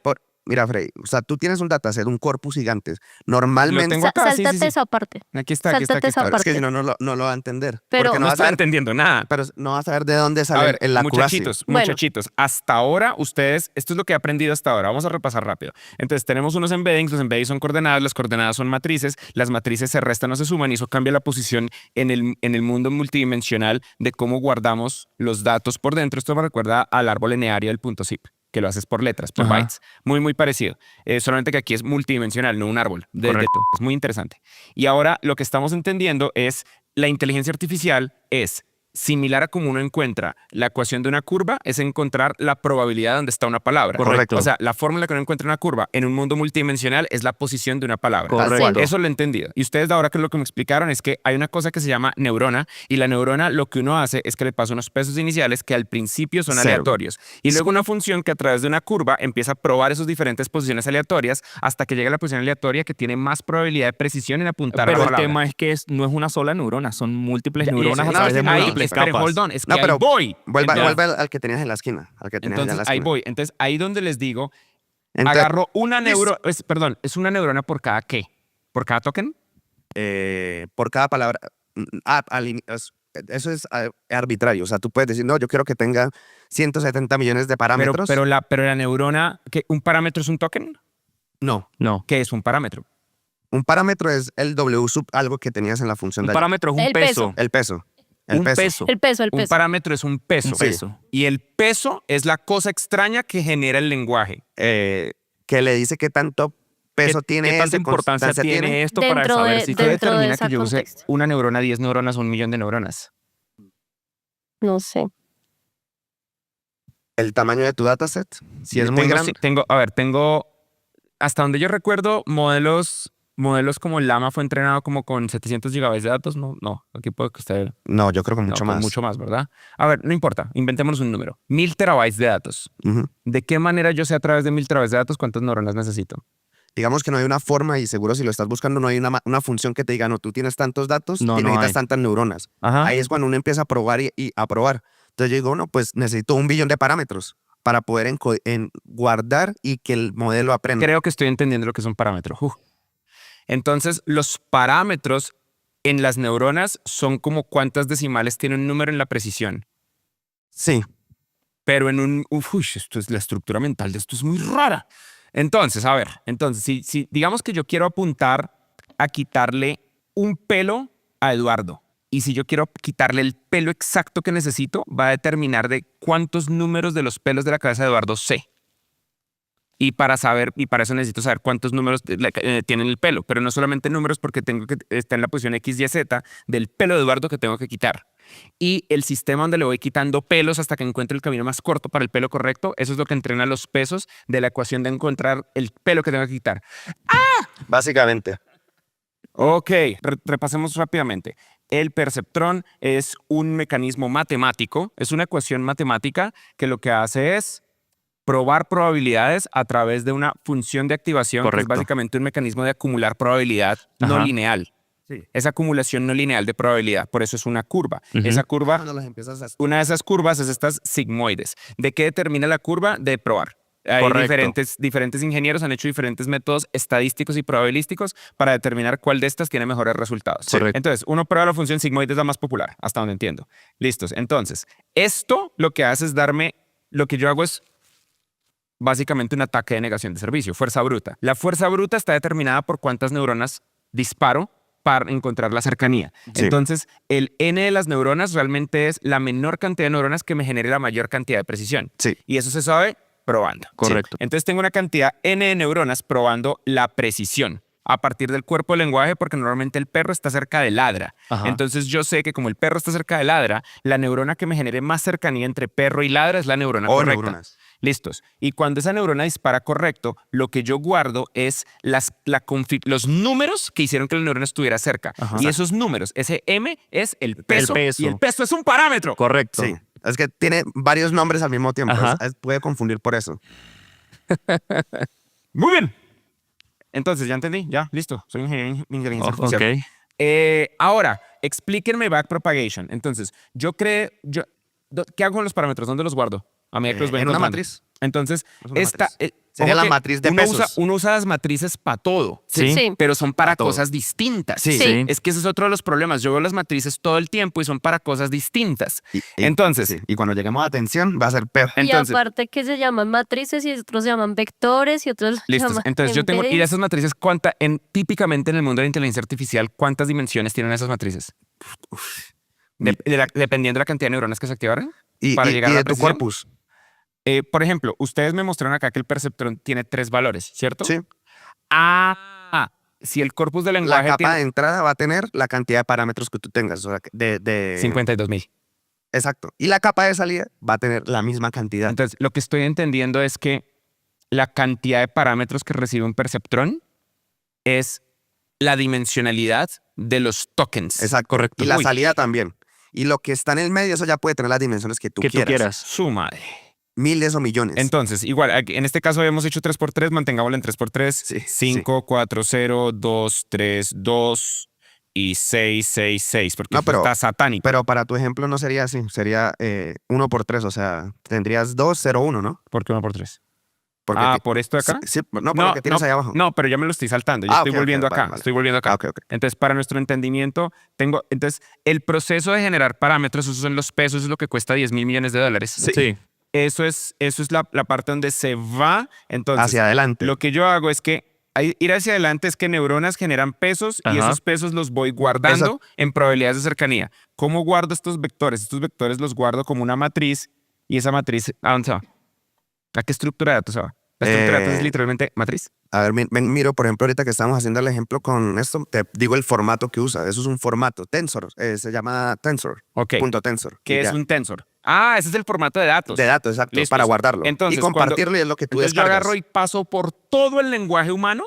Mira, Frey, o sea, tú tienes un dataset, un corpus gigante. Lo Normalmente, tengo acá, sí, Sáltate sí, sí. esa parte. Aquí está, aquí está, aquí Sáltate esa está. pero es que parte. si no, no lo va a entender. Pero- porque No vas a estoy ver, entendiendo nada. pero no vas a ver de dónde A sale ver, el accuracy. Bueno. muchachitos, hasta ahora ustedes, esto es lo que he aprendido hasta ahora, vamos a repasar rápido. Entonces tenemos unos embeddings, los embeddings son coordenadas, las coordenadas son matrices, las matrices se restan o se suman y eso cambia la posición en el mundo multidimensional de cómo guardamos los datos por dentro. Esto me recuerda al árbol lineario del punto zip, que lo haces por letras, por Ajá. bytes. Muy, muy parecido. Solamente que aquí es multidimensional, no un árbol. Correcto. Es muy interesante. Y ahora lo que estamos entendiendo es la inteligencia artificial es similar a como uno encuentra la ecuación de una curva, es encontrar la probabilidad donde está una palabra. Correcto. O sea, la fórmula que uno encuentra una curva en un mundo multidimensional es la posición de una palabra. Correcto. Eso lo he entendido. Y ustedes ahora que lo que me explicaron es que hay una cosa que se llama neurona y la neurona lo que uno hace es que le pasa unos pesos iniciales que al principio son Cero. aleatorios y luego una función que a través de una curva empieza a probar esas diferentes posiciones aleatorias hasta que llega a la posición aleatoria que tiene más probabilidad de precisión en apuntar Pero a la el palabra. tema es que no es una sola neurona, son múltiples Ya, y neuronas eso- a través de ahí, múltiples esperen, capas. hold on, es que No, ahí pero voy. Vuelve Entonces- al que tenías en la esquina. Al que tenías allá en la Entonces, ahí esquina. voy. Entonces, ahí donde les digo, Entonces, agarro una neurona, perdón, ¿es una neurona por cada qué? ¿Por cada token? por cada palabra. Eso es arbitrario. O sea, tú puedes decir, no, yo quiero que tenga 170 millones de Pero, parámetros. pero la neurona, ¿un parámetro es un token? no. No. ¿Qué es un parámetro? Un parámetro es el W sub algo que tenías en la función Un de parámetro es un El peso. el peso. El Un peso. El peso, el Un peso. parámetro es un peso. Un peso. Y el peso es la cosa extraña que genera el lenguaje. Que le dice qué tanto peso tiene ¿Qué tanta ese, importancia constancia tiene esto para Dentro saber de- si ¿Qué dentro de determina ese que yo use contexto. una neurona, 10 neuronas o 1.000.000 de neuronas? No sé. el tamaño de tu dataset. Si es Yo muy tengo, grande. tengo, hasta donde yo recuerdo, modelos como Llama fue entrenado como con 700 gigabytes de datos. No, aquí puede que esté No, yo creo que mucho con más. mucho más, ¿verdad? A ver, no importa, inventémonos un número. 1000 terabytes de datos. Ujú. ¿De qué manera yo sé a través de 1000 terabytes de datos cuántas neuronas necesito? Digamos que no hay una forma, y seguro si lo estás buscando, no hay una función que te diga, no, tú tienes tantos datos No, y no necesitas hay. tantas neuronas. Ajá. Ahí es cuando uno empieza a probar y a probar. Entonces yo digo, no, pues necesito 1 billón de parámetros para poder guardar y que el modelo aprenda. Creo que estoy entendiendo lo que es un parámetro. Entonces, los parámetros en las neuronas son como cuántas decimales tiene un número en la precisión. Sí. pero en un... esto es la estructura mental de esto es muy rara. Entonces, a ver, si digamos que yo quiero apuntar a quitarle un pelo a Eduardo, y si yo quiero quitarle el pelo exacto que necesito, va a determinar de cuántos números de los pelos de la cabeza de Eduardo sé. Y para eso necesito saber cuántos números tienen el pelo, pero no solamente números porque tengo que estar en la posición X, Y, Z del pelo de Eduardo que tengo que quitar. Y el sistema donde le voy quitando pelos hasta que encuentre el camino más corto para el pelo correcto, eso es lo que entrena los pesos de la ecuación de encontrar el pelo que tengo que quitar. Básicamente. Ok, repasemos rápidamente. El perceptrón es un mecanismo matemático, es una ecuación matemática que lo que hace es probar probabilidades a través de una función de activación, que es Correcto. básicamente un mecanismo de acumular probabilidad no Ajá. lineal. Sí. Es acumulación no lineal de probabilidad, por eso es una curva. Ujú. Esa curva, Cuando los empiezas a... una de esas curvas es estas sigmoides. ¿De qué determina la curva? De probar. Hay Correcto. diferentes ingenieros han hecho diferentes métodos estadísticos y probabilísticos para determinar cuál de estas tiene mejores resultados. Correcto. Entonces, uno prueba la función sigmoide, es la más popular, hasta donde entiendo. Listos. Entonces, esto lo que hace es lo que yo hago es básicamente un ataque de negación de servicio, fuerza bruta. La fuerza bruta está determinada por cuántas neuronas disparo para encontrar la cercanía. Sí. Entonces, el N de las neuronas realmente es la menor cantidad de neuronas que me genere la mayor cantidad de precisión. Sí. Y eso se sabe probando. Correcto. Entonces, tengo una cantidad N de neuronas probando la precisión a partir del cuerpo del lenguaje, porque normalmente el perro está cerca de ladra. Ajá. Entonces, yo sé que como el perro está cerca de ladra, la neurona que me genere más cercanía entre perro y ladra es la neurona O correcta. neuronas. Listos. Y cuando esa neurona dispara correcto, lo que yo guardo es los números que hicieron que la neurona estuviera cerca. Ajá. Y esos números, ese M es el peso, peso. y el peso es un parámetro. Correcto. Sí. Es que tiene varios nombres al mismo tiempo. Ajá. Puede confundir por eso. Muy bien. Entonces, ya entendí, ya, listo. Soy ingeniero en inteligencia Oh, artificial. ok. Ahora, explíquenme backpropagation. Entonces, ¿qué hago con los parámetros? ¿Dónde los guardo? A medida que los voy en una encontrando. matriz. Entonces, Es una esta matriz. Sería la que matriz de uno pesos. uno usa las matrices para todo. Sí. Sí. Pero son para todo. cosas distintas. Sí. Sí. Es que ese es otro de los problemas. Yo veo las matrices todo el tiempo y son para cosas distintas. Entonces, sí. Y cuando lleguemos a atención, va a ser peor. entonces, y aparte que se llaman matrices y otros se llaman vectores y otros listos. llaman Entonces, yo tengo, y de embeddings. esas matrices, típicamente en el mundo de la inteligencia artificial, ¿cuántas dimensiones tienen esas matrices? Dependiendo de la cantidad de neuronas que se activaron. Y, para y- llegar y a la de tu precisión. corpus. Por ejemplo, ustedes me mostraron acá que el perceptrón tiene 3 valores, ¿cierto? Sí. Si el corpus de La lenguaje capa tiene de entrada va a tener la cantidad de parámetros que tú tengas. O sea, de 52.000. Exacto. Y la capa de salida va a tener la misma cantidad. Entonces, lo que estoy entendiendo es que la cantidad de parámetros que recibe un perceptrón es la dimensionalidad de los tokens. Exacto. correcto. Y la Uy. salida también. Y lo que está en el medio, eso ya puede tener las dimensiones que tú Que tú quieras. Su madre. Miles o millones. Entonces, igual, en este caso habíamos hecho 3x3, mantengámoslo en 3x3. Sí, 5, 4, 0, 2, 3, 2 y 6, 6, 6, porque No, esto pero- está satánico. Pero para tu ejemplo no sería así. Sería 1 por 3. O sea, tendrías 2, 0, 1, ¿no? ¿Por qué 1x3? Porque ¿por esto de acá? Sí, no, por lo que tienes ahí abajo. No, pero ya me lo estoy saltando. Yo Ah, estoy ok, ok, volviendo vale, acá. vale. Estoy volviendo acá. Ok, ok. Entonces, para nuestro entendimiento, entonces, el proceso de generar parámetros, esos son los pesos, es lo que cuesta $10,000 millones. Sí. Eso es la parte donde se va. Entonces, Hacia adelante. lo que yo hago es que ir hacia adelante es que neuronas generan pesos y Ajá. esos pesos los voy guardando en probabilidades de cercanía. ¿Cómo guardo estos vectores? Estos vectores los guardo como una matriz y esa matriz, ¿a dónde se va? ¿A qué estructura de datos se va? La estructura de datos es literalmente matriz. A ver, miro, por ejemplo, ahorita que estamos haciendo el ejemplo con esto, te digo el formato que usa. Eso es un formato. Tensor. Se llama Tensor. Ok. Punto Tensor. ¿Qué Y es ya. un tensor? Ese es el formato de datos. De datos, exacto. Listos. Para guardarlo. Entonces, y compartirlo y es lo que tú Entonces yo descargas. agarro y paso por todo el lenguaje humano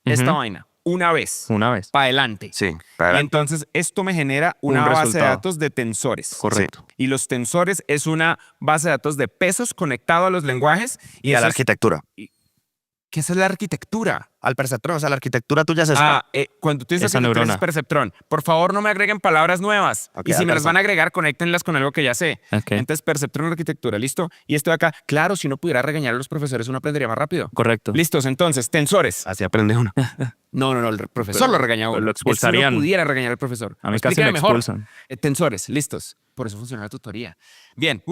esta Ujú. vaina. Una vez. Una vez. Para adelante. Sí. Y entonces esto me genera una Un base de resultado. datos de tensores. Correcto. Y los tensores es una base de datos de pesos conectado a los lenguajes. Y a eso la es- arquitectura. ¿Qué es la arquitectura? Al perceptrón, o sea, la arquitectura tuya es esta. Cuando tú dices Esa arquitectura neurona. es perceptrón. Por favor, no me agreguen palabras nuevas. Ok, y si me las Alberto. van a agregar, conéctenlas con algo que ya sé. Ok. Entonces, perceptrón, arquitectura, ¿listo? Y esto de acá, claro, si uno pudiera regañar a los profesores, uno aprendería más rápido. Correcto. Listos, entonces, tensores. Así aprende uno. No, el profesor lo regaña a uno. lo Es si uno expulsarían. pudiera regañar al profesor. A mí casi me Explíqueme mejor. expulsan. Tensores, listos. Por eso funciona la tutoría. Bien.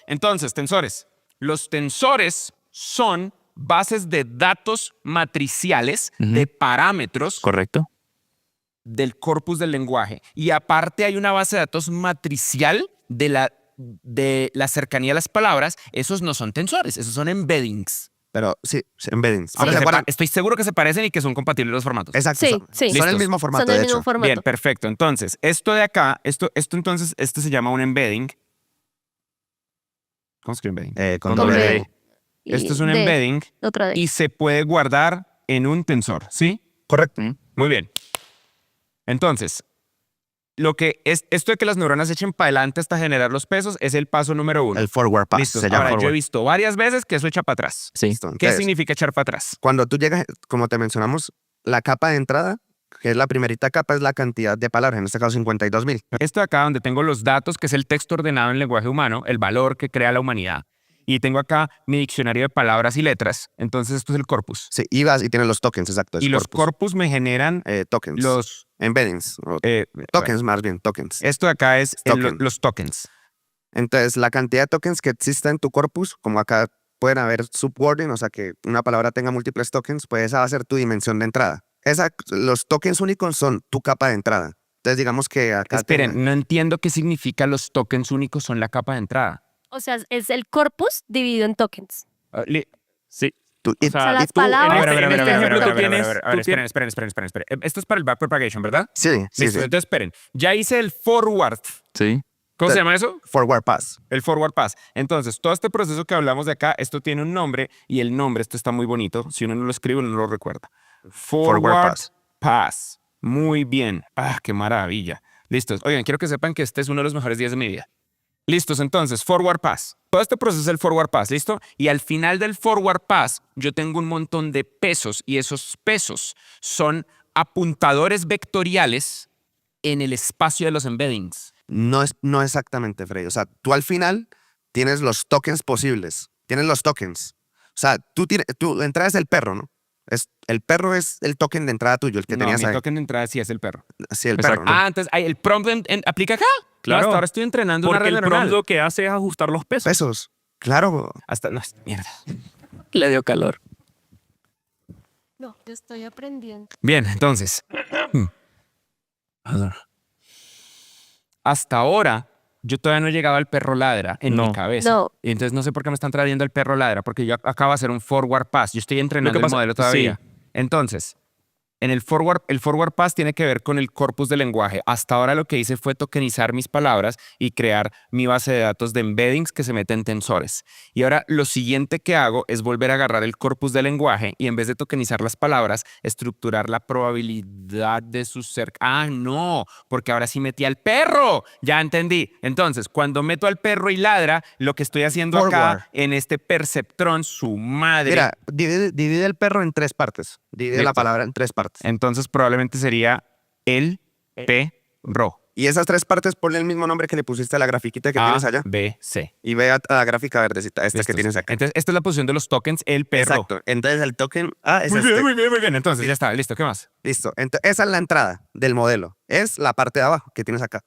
Entonces, tensores. Los tensores son bases de datos matriciales de parámetros Correcto. del corpus del lenguaje. Y aparte hay una base de datos matricial de la cercanía a las palabras. Esos no son tensores, esos son embeddings. Pero sí, embeddings. Ahora, ¿Se acuerdan? estoy seguro que se parecen y que son compatibles los formatos. Exacto. Sí, son, sí. son el Listos. mismo formato, Son del de mismo hecho. formato. Bien, perfecto. Entonces, esto de acá, esto entonces, esto se llama un embedding. ¿Cómo se escribe embedding? Con Con doble doble D. D. Y Esto es un D, embedding Otra D. y se puede guardar en un tensor, ¿sí? Correcto. Muy bien. Entonces, lo que es esto de que las neuronas echen para adelante hasta generar los pesos es el paso número 1. El forward pass Listo. se llama. Ahora, yo he forward. visto varias veces que eso echa para atrás. Sí. Listo, ¿Qué entonces, significa echar para atrás? Cuando tú llegas, como te mencionamos, la capa de entrada, que es la primerita capa, es la cantidad de palabras, en este caso 52.000. Esto de acá donde tengo los datos, que es el texto ordenado en lenguaje humano, el valor que crea la humanidad. Y tengo acá mi diccionario de palabras y letras. Entonces, esto es el corpus. Sí, y vas y tienes los tokens, exacto. es Y los corpus. corpus me generan Tokens. los... Embeddings. o tokens, más bien, tokens. Esto de acá es Token. los tokens. Entonces, la cantidad de tokens que exista en tu corpus, como acá pueden haber subwording, o sea, que una palabra tenga múltiples tokens, pues esa va a ser tu dimensión de entrada. Los tokens únicos son tu capa de entrada. Entonces, digamos que acá... Esperen, no entiendo qué significa los tokens únicos son la capa de entrada. O sea, es el corpus dividido en tokens. Sí. tú- O sea, las y tú, palabras- en este ejemplo tú tienes... Esperen. Esto es para el back propagation, ¿verdad? sí, sí, Listo, sí. entonces esperen. Ya hice el forward. Sí. ¿Cómo se llama eso? Forward pass. El forward pass. Entonces, todo este proceso que hablamos de acá, esto tiene un nombre y el nombre, esto está muy bonito. Si uno no lo escribe, uno no lo recuerda. Forward pass. pass. Muy bien. Ah, qué maravilla. Listos. Oigan, quiero que sepan que este es uno de los mejores días de mi vida. Listos, entonces, forward pass. Todo este proceso es el forward pass, ¿listo? Y al final del forward pass, yo tengo un montón de pesos y esos pesos son apuntadores vectoriales en el espacio de los embeddings. No exactamente, Freddy. O sea, tú al final tienes los tokens posibles. Tienes los tokens. O sea, tu entrada es el perro, ¿no? El perro es el token de entrada tuyo, el que No, tenías mi ahí. token de entrada sí es el perro. Sí, el Exacto. perro, ¿no? Ah, entonces, el prompt aplica acá. Claro. No, hasta ahora estoy entrenando una Porque red el neuronal. prompt lo que hace es ajustar los pesos. Pesos. Claro. Hasta, no, mierda. Le dio calor. No, yo estoy aprendiendo. Bien, entonces. Hasta ahora, yo todavía no he llegado al perro ladra en No. mi cabeza. No. Y entonces no sé por qué me están trayendo el perro ladra, porque yo acabo de hacer un forward pass. Yo estoy entrenando el pasa- modelo todavía. sí. Entonces, el forward pass tiene que ver con el corpus del lenguaje. Hasta ahora lo que hice fue tokenizar mis palabras y crear mi base de datos de embeddings que se meten en tensores. Y ahora lo siguiente que hago es volver a agarrar el corpus del lenguaje y en vez de tokenizar las palabras, estructurar la probabilidad de su ser. Ah, no, porque ahora sí metí al perro. Ya entendí. Entonces, cuando meto al perro y ladra, lo que estoy haciendo Forward. acá en este perceptrón, su madre. Mira, divide el perro en 3 partes. Divide la Listo. palabra en 3 partes. Entonces probablemente sería el perro. Y esas 3 partes ponle el mismo nombre que le pusiste a la grafiquita que tienes allá. B, C. Y ve a la gráfica verdecita, esta que Listos. tienes acá. Entonces, esta es la posición de los tokens, el perro. Exacto. Entonces el token es Muy este. bien, muy bien, muy bien. Entonces, ya está, listo. ¿Qué más? Listo. Entonces, esa es la entrada del modelo. Es la parte de abajo que tienes acá.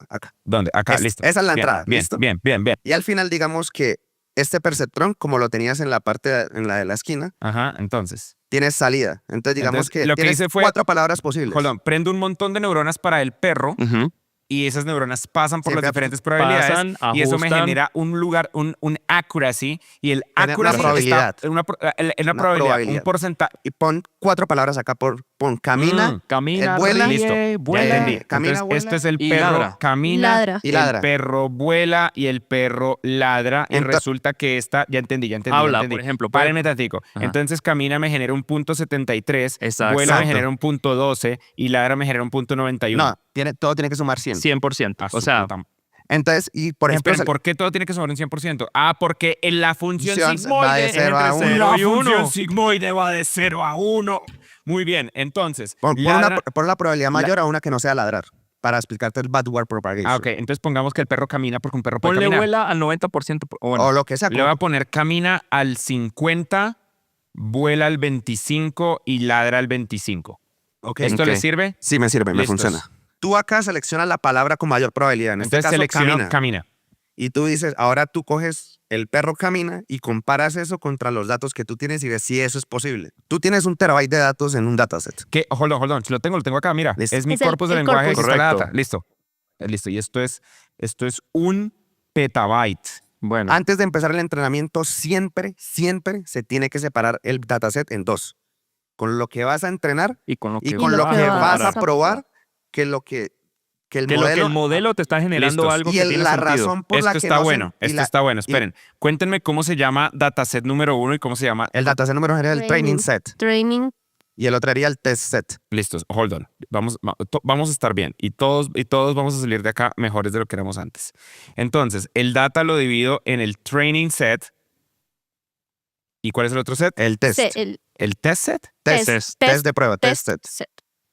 ¿Dónde? Acá, listo. Esa es la Bien, entrada. Bien, ¿Listo? bien. Y al final, digamos que este perceptrón, como lo tenías en la parte en la de la esquina, Ajá, entonces. tienes salida. Entonces, digamos Entonces, que lo que tienes hice fue- 4 palabras posibles. Perdón, prendo un montón de neuronas para el perro Ujú. y esas neuronas pasan por Sí, las pero diferentes probabilidades pasan, y eso me ajustan. genera un lugar, un accuracy y el Una accuracy probabilidad. está una Una probabilidad, probabilidad. un porcentaje. Y pon 4 palabras acá. Pon camina, Camina, vuela, ríe, listo. vuela. Ya entendí. camina, Entonces, vuela esto es el y perro ladra. camina, Ladra. Y ladra. el perro vuela y el perro ladra. Y Ento- resulta que esta, ya entendí. Habla, ya entendí. por ejemplo, puede- Párenme tantico. Ajá. Entonces camina me genera un punto 73, Exacto. vuela me Exacto. genera un punto 12 y ladra me genera un punto 91. No, todo tiene que sumar 100. 100%. A O su sea, puta- Entonces, y por ejemplo, Esperen, ¿por qué todo tiene que ser un 100%? Ah, porque en la función va de sigmoide, 0 a entre 1. cero la y uno. función sigmoide va de 0 a 1. Muy bien, entonces, Por la probabilidad mayor a una que no sea ladrar, para explicarte el bad word propagation. ok, entonces pongamos que el perro camina porque un perro puede Ponle caminar. vuela al 90%. Bueno, O lo que sea. Le voy a poner camina al 50, vuela al 25 y ladra al 25. Ok. ¿Esto le Ok. sirve? Sí, me sirve, me Listos. funciona. Tú acá seleccionas la palabra con mayor probabilidad. En este Entonces caso, selecciono camina. Y tú dices, ahora tú coges el perro camina y comparas eso contra los datos que tú tienes y ves si eso es posible. Tú tienes 1 terabyte de datos en un dataset. ¿Qué? Hold on. Si lo tengo acá, mira. Listo. Es mi Es el- corpus de el lenguaje. corpus. Aquí está la Correcto. data. Listo. Listo. Y esto es 1 petabyte. bueno. Antes de empezar el entrenamiento, siempre se tiene que separar el dataset en 2. Con lo que vas a entrenar Y con lo que, y con lo lo que que vas vas a a probar que el que modelo... el modelo te está generando Listos. algo y que tiene la sentido. razón por la Esto que está no se- bueno. y Esto la- está bueno. y- Esperen. Cuéntenme cómo se llama dataset número 1 y cómo se llama. El dataset número uno era el training set Training. y el otro sería el test set. Listos. Hold on. Vamos a estar bien. Y todos vamos a salir de acá mejores de lo que éramos antes. Entonces, el data lo divido en el training set. ¿Y cuál es el otro set? El test. El test set. Test de prueba, test set. set.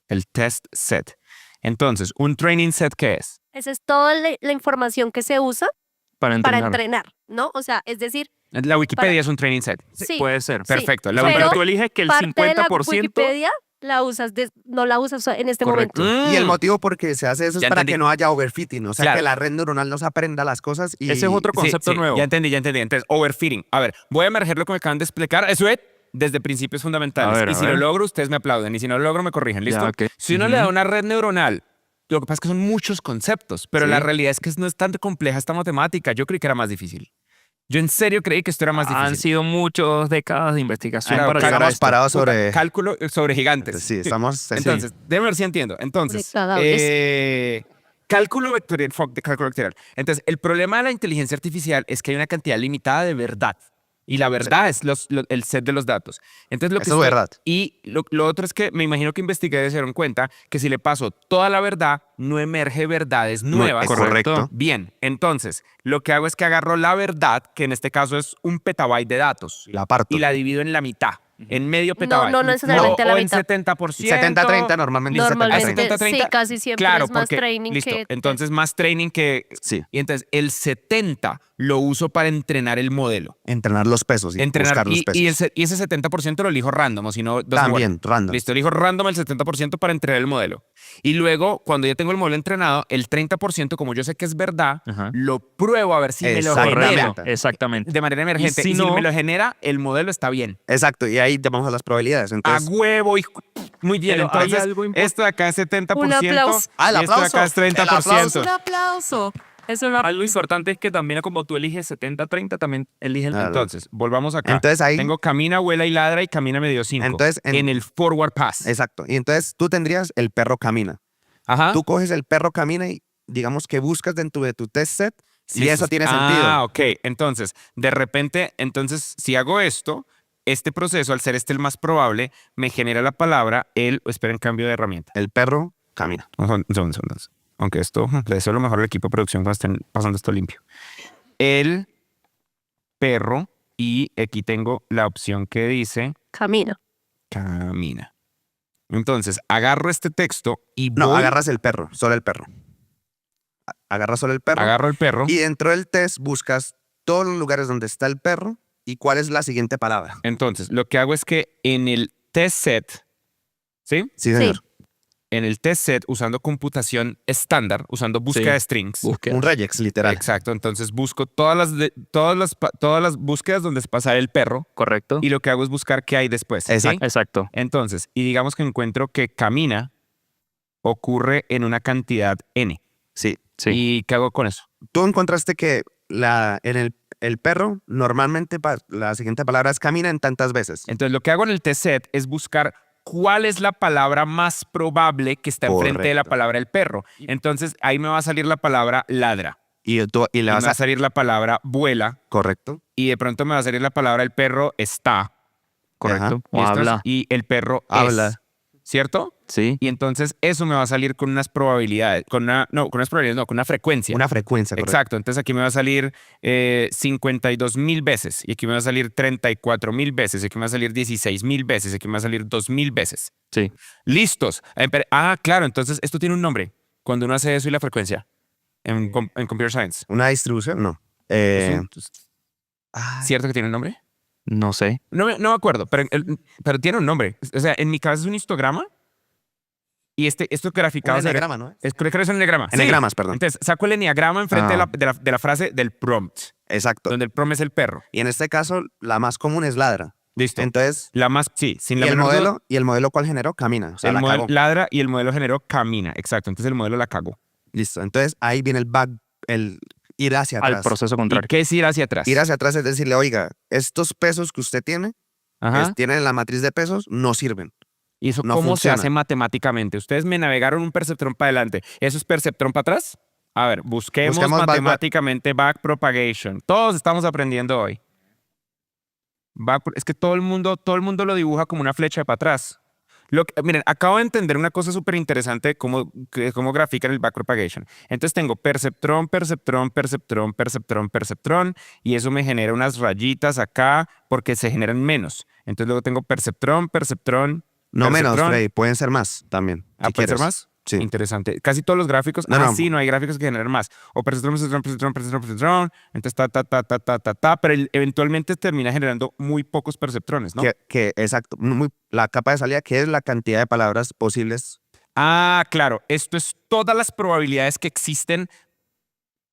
El test set. Entonces, ¿un training set qué es? Esa es toda la información que se usa Para para entrenar. entrenar, ¿no? O sea, es decir, La Wikipedia es un training set. sí, Puede ser. sí, Perfecto. La Pero pero tú eliges que el parte de la 50%. Wikipedia la usas no la usas en este Correcto. momento. Y el motivo por qué se hace eso es Ya para entendí. que no haya overfitting, o sea, Claro. que la red neuronal no se aprenda las cosas y... Ese es otro concepto nuevo. Ya entendí. Entonces, overfitting. A ver, voy a emerger lo que me acaban de explicar. Eso es desde principios fundamentales. A ver, y a si ver. lo logro, ustedes me aplauden. Y si no lo logro, me corrigen. ¿Listo? Ya, ok. Si uno le da Ujú. una red neuronal, lo que pasa es que son muchos conceptos, pero Sí. la realidad es que no es tan compleja esta matemática. Yo creí que era más difícil. Yo en serio creí que esto era más Han difícil. sido muchas décadas de investigación Claro, para claro, llegar a estamos esto. parados Puta, sobre... cálculo sobre gigantes. Sí, estamos... sí. Entonces, déjame ver si entiendo. Entonces, Recladables. cálculo vectorial, de cálculo vectorial. Entonces, el problema de la inteligencia artificial es que hay una cantidad limitada de verdad. Y la verdad es el set de los datos. Entonces, lo que Eso es verdad. Y lo otro es que me imagino que investigué y se dieron cuenta que si le paso toda la verdad, no emerge verdades nuevas. correcto. Bien, entonces, lo que hago es que agarro la verdad, que en este caso es 1 petabyte de datos, La parto. y la divido en la mitad, en medio petabyte. no necesariamente a la o en mitad. 70%. 70-30 normalmente. Normalmente, 70-30. sí, casi siempre Claro, es más porque, training listo, que... entonces más training que... Sí, Y entonces el 70 lo uso para entrenar el modelo. entrenar los pesos y buscar los pesos. Y ese 70% lo elijo random, o si no... doesn't También, work. random. Listo, elijo random el 70% para entrenar el modelo. Y luego, cuando ya tengo el modelo entrenado, el 30%, como yo sé que es verdad, Ajá. lo pruebo a ver si me lo Exactamente. genera Correcto. Exactamente. de manera emergente. si Y si no- me lo genera, el modelo está bien. Exacto, y ahí te vamos a las probabilidades. A Entonces, huevo y muy bien. Pero hay Entonces, algo esto de acá es 70%. Un aplauso. Ah, el y esto de aplauso. acá es El 30%. Un aplauso. Es una... Algo importante es que también como tú eliges 70-30, también eliges el... Claro. Entonces, volvamos acá. Entonces ahí- Tengo camina, vuela y ladra y camina medio 5. Entonces, en el forward pass. exacto. Y entonces tú tendrías el perro camina. Ajá. Tú coges el perro camina y digamos que buscas dentro de tu test set si Listo. eso tiene sentido. Ah, ok. Entonces, de repente, si hago esto, este proceso, al ser este el más probable, me genera la palabra esperen, cambio de herramienta. El perro camina. Un segundo. Aunque esto, le deseo lo mejor al equipo de producción cuando estén pasando esto limpio. El perro, y aquí tengo la opción que dice Camina. camina. Entonces, agarro este texto y No, voy, agarras el perro, solo el perro. Agarras solo el perro. agarro el perro. Y dentro del test buscas todos los lugares donde está el perro y cuál es la siguiente palabra. Entonces, lo que hago es que en el test set, ¿sí? Sí, señor. En el test set, usando computación estándar, usando búsqueda Sí. de strings. Búsqueda. Un regex, literal. Exacto. Entonces, busco todas las búsquedas donde se pasa el perro Correcto. y lo que hago es buscar qué hay después. ¿sí? Exacto. Exacto. Entonces, y digamos que encuentro que camina ocurre en una cantidad n. Sí. Sí. ¿Y qué hago con eso? Tú encontraste que el perro normalmente la siguiente palabra es camina en tantas veces. Entonces, lo que hago en el test set es buscar cuál es la palabra más probable que está enfrente de la Correcto. palabra el perro. Entonces, ahí me va a salir la palabra ladra. Y Y le me vas va a a... salir la palabra vuela. Correcto. Y de pronto me va a salir la palabra el perro está. Correcto. O ¿Listos? habla. Y el perro Habla. es. ¿Cierto? Sí. Y entonces eso me va a salir con unas probabilidades, con una frecuencia. Una frecuencia, correcto. Exacto, entonces aquí me va a salir 52.000 veces, y aquí me va a salir 34.000 veces, y aquí me va a salir 16.000 veces, y aquí me va a salir 2.000 veces. Sí. Listos. Claro, entonces esto tiene un nombre. Cuando uno hace eso y la frecuencia en Computer Science. ¿Una distribución? No. ¿Cierto que tiene un nombre? No sé. No me acuerdo, pero tiene un nombre. O sea, en mi cabeza es un histograma y esto graficado... Un eneagrama, ¿no? Creo que es un eneagrama. Sí. Eneagramas, perdón. Entonces, saco el eneagrama enfrente de la frase del prompt, Exacto. donde el prompt es el perro. Y en este caso, la más común es ladra. Listo. Entonces, La más, sí, sin la ¿y el menor duda, modelo? ¿Y el modelo cuál generó? Camina. O sea, el la modelo cagó. ladra y el modelo generó camina. Exacto. Entonces el modelo la cagó. Listo. Entonces, ahí viene el ir hacia Al atrás. proceso ¿Y contrario. qué es ir hacia atrás? Ir hacia atrás es decirle, oiga, estos pesos que usted tiene, Ajá. tienen la matriz de pesos, no sirven. ¿Y eso no cómo funciona. se hace matemáticamente? Ustedes me navegaron un perceptrón para adelante. ¿Eso es perceptrón para atrás? A ver, busquemos Busquemos matemáticamente backpropagation. Todos estamos aprendiendo hoy. Es que todo el mundo lo dibuja como una flecha para atrás. Miren, acabo de entender una cosa súper interesante de cómo grafican el backpropagation. Entonces tengo perceptrón, perceptrón, perceptrón, perceptrón, perceptrón, y eso me genera unas rayitas acá porque se generan menos. Entonces luego tengo perceptrón, perceptrón, No menos, perceptrón. Freddy. Pueden ser más también. si ¿Puede ser quieres. más? Sí. Interesante. Casi todos los gráficos. No, no. Sí, no hay gráficos que generan más. O perceptrón, perceptrón, perceptrón, perceptrón, perceptrón. Entonces, pero eventualmente termina generando muy pocos perceptrones, ¿no? Exacto. La capa de salida, que es la cantidad de palabras posibles. Claro. Esto es todas las probabilidades que existen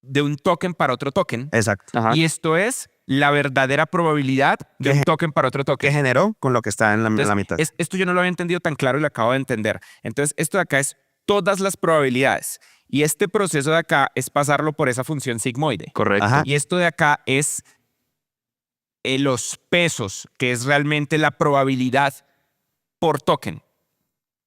de un token para otro token. Exacto. Ajá. Y esto es la verdadera probabilidad de un token para otro token. ¿Qué generó con lo que está en la Entonces, mitad? Esto yo no lo había entendido tan claro y lo acabo de entender. Entonces, esto de acá es todas las probabilidades. Y este proceso de acá es pasarlo por esa función sigmoide. Correcto. Ajá. Y esto de acá es los pesos, que es realmente la probabilidad por token.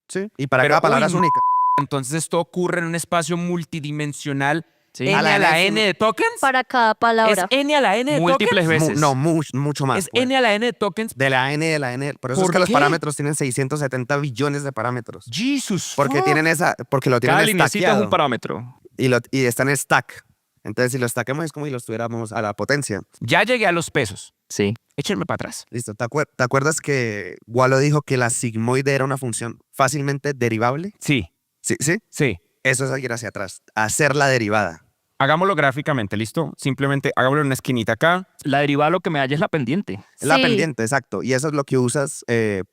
Sí. Y para Pero, cada palabra uy, es única. Entonces, esto ocurre en un espacio multidimensional. Sí. N A la a la N N de tokens. Para cada palabra. ¿Es N a la N de Múltiples tokens? veces. No, mucho más. Es pues. N a la N de tokens. De la N. Por eso es ¿Por que los qué? parámetros tienen 670 billones de parámetros. Jesus. Porque fuck. porque lo Cada tienen lineacita es stackeado. un parámetro. Y está en stack. Entonces, si lo stackemos es como si lo estuviéramos a la potencia. Ya llegué a los pesos. Sí. Échenme para atrás. Listo. ¿Te acuerdas que Wallo dijo que la sigmoide era una función fácilmente derivable? Sí, Sí, sí. sí. Eso es ir hacia atrás. Hacer la derivada. Hagámoslo gráficamente, ¿listo? Simplemente hagámoslo en una esquinita acá. La derivada lo que me da es la pendiente. Es la Sí. pendiente, exacto. Y eso es lo que usas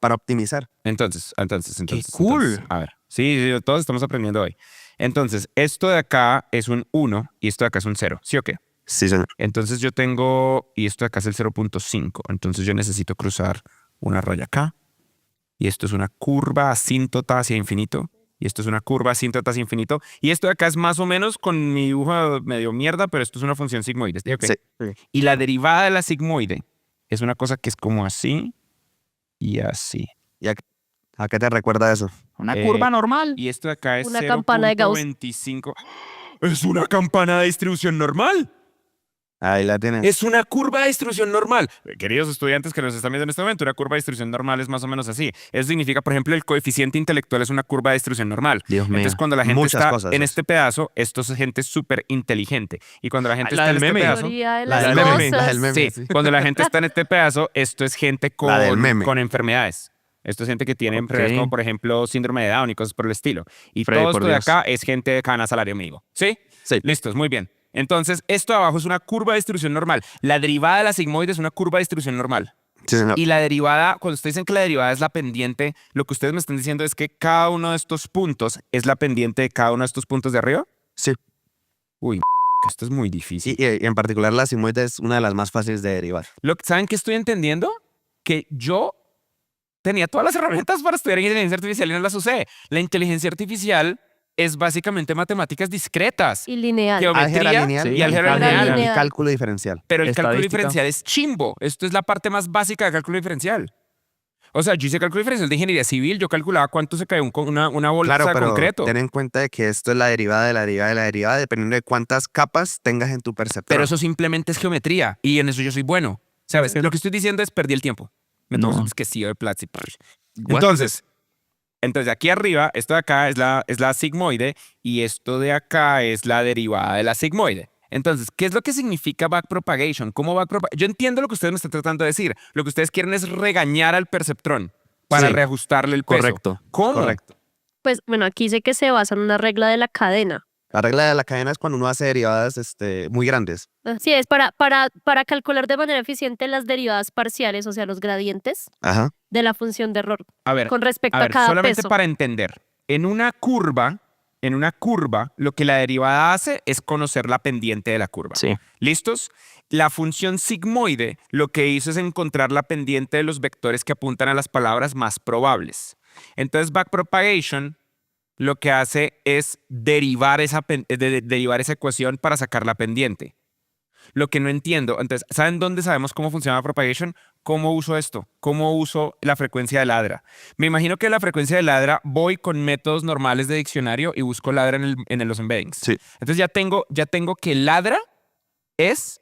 para optimizar. Entonces. cool. Entonces, a ver. Sí, todos estamos aprendiendo hoy. Entonces, esto de acá es un 1 y esto de acá es un 0. ¿Sí o qué? Sí, señor. Entonces yo tengo, y esto de acá es el 0.5. Entonces yo necesito cruzar una raya acá. Y esto es una curva asíntota hacia infinito. Y esto es una curva asíntota hacia infinito. Y esto de acá es más o menos con mi dibujo medio mierda, pero esto es una función sigmoide. ¿Sí o qué? Sí. Y la derivada de la sigmoide es una cosa que es como así y así. ¿Y a qué te recuerda eso? Una Eh, curva normal. Y esto de acá es Una campana de Gauss. 0.25. ¡Es una campana de distribución normal! Ahí la tienes. Es una curva de distribución normal. Queridos estudiantes que nos están viendo en este momento, una curva de distribución normal es más o menos así. Eso significa, por ejemplo, el coeficiente intelectual es una curva de distribución normal. Dios mío. Entonces, cuando la gente Muchas está cosas, en eso. este pedazo, esto es gente súper inteligente. Y cuando la gente La está en del este meme. pedazo... Teoría de La las del meme, cosas. la del meme. Sí, sí. cuando la gente está en este pedazo, esto es gente La del meme. con enfermedades. Esto es gente que tiene Ok. enfermedades como, por ejemplo, síndrome de Down y cosas por el estilo. Y Freddy, todo por esto de Dios. acá es gente de cana salario amigo. ¿Sí? Sí. Listos, muy bien. Entonces, esto de abajo es una curva de distribución normal. La derivada de la sigmoide es una curva de distribución normal. Sí, señor. Y la derivada, cuando ustedes dicen que la derivada es la pendiente, lo que ustedes me están diciendo es que cada uno de estos puntos es la pendiente de cada uno de estos puntos de arriba. Sí. Uy, esto es muy difícil. Y en particular la sigmoide es una de las más fáciles de derivar. ¿Saben qué estoy entendiendo? Que yo tenía todas las herramientas para estudiar inteligencia artificial y no las usé. La inteligencia artificial es básicamente matemáticas discretas. Y lineal. Álgebra Geometría lineal sí, y álgebra álgebra lineal. lineal. y cálculo diferencial. Pero el cálculo Estadística. diferencial es chimbo. Esto es la parte más básica de cálculo diferencial. O sea, yo hice cálculo diferencial de ingeniería civil. Yo calculaba cuánto se cae una bolsa Claro, de pero concreto. ten en cuenta de que esto es la derivada de la derivada de la derivada, dependiendo de cuántas capas tengas en tu perceptrón. Pero eso simplemente es geometría. Y en eso yo soy bueno. ¿Sabes? Lo que estoy diciendo es perdí el tiempo. Me No. tomo que sí de Platzi. Entonces, Entonces aquí arriba, esto de acá es la sigmoide y esto de acá es la derivada de la sigmoide. Entonces, ¿qué es lo que significa backpropagation? ¿Cómo backpropagation? Yo entiendo lo que ustedes me están tratando de decir. Lo que ustedes quieren es regañar al perceptrón para Sí. reajustarle el peso. Correcto. ¿Cómo? Correcto. Pues bueno, aquí sé que se basa en una regla de la cadena. La regla de la cadena es cuando uno hace derivadas muy grandes. Sí, es para calcular de manera eficiente las derivadas parciales, o sea, los gradientes Ajá. de la función de error A ver, con respecto a, cada solamente peso. para entender. En una curva, lo que la derivada hace es conocer la pendiente de la curva. Sí. ¿Listos? La función sigmoide lo que hizo es encontrar la pendiente de los vectores que apuntan a las palabras más probables. Entonces, backpropagation lo que hace es derivar derivar esa ecuación para sacar la pendiente. Lo que no entiendo, entonces, ¿saben dónde sabemos cómo funciona la propagation? ¿Cómo uso esto? ¿Cómo uso la frecuencia de ladra? Me imagino que la frecuencia de ladra voy con métodos normales de diccionario y busco ladra en los embeddings. Sí. Entonces ya tengo que ladra es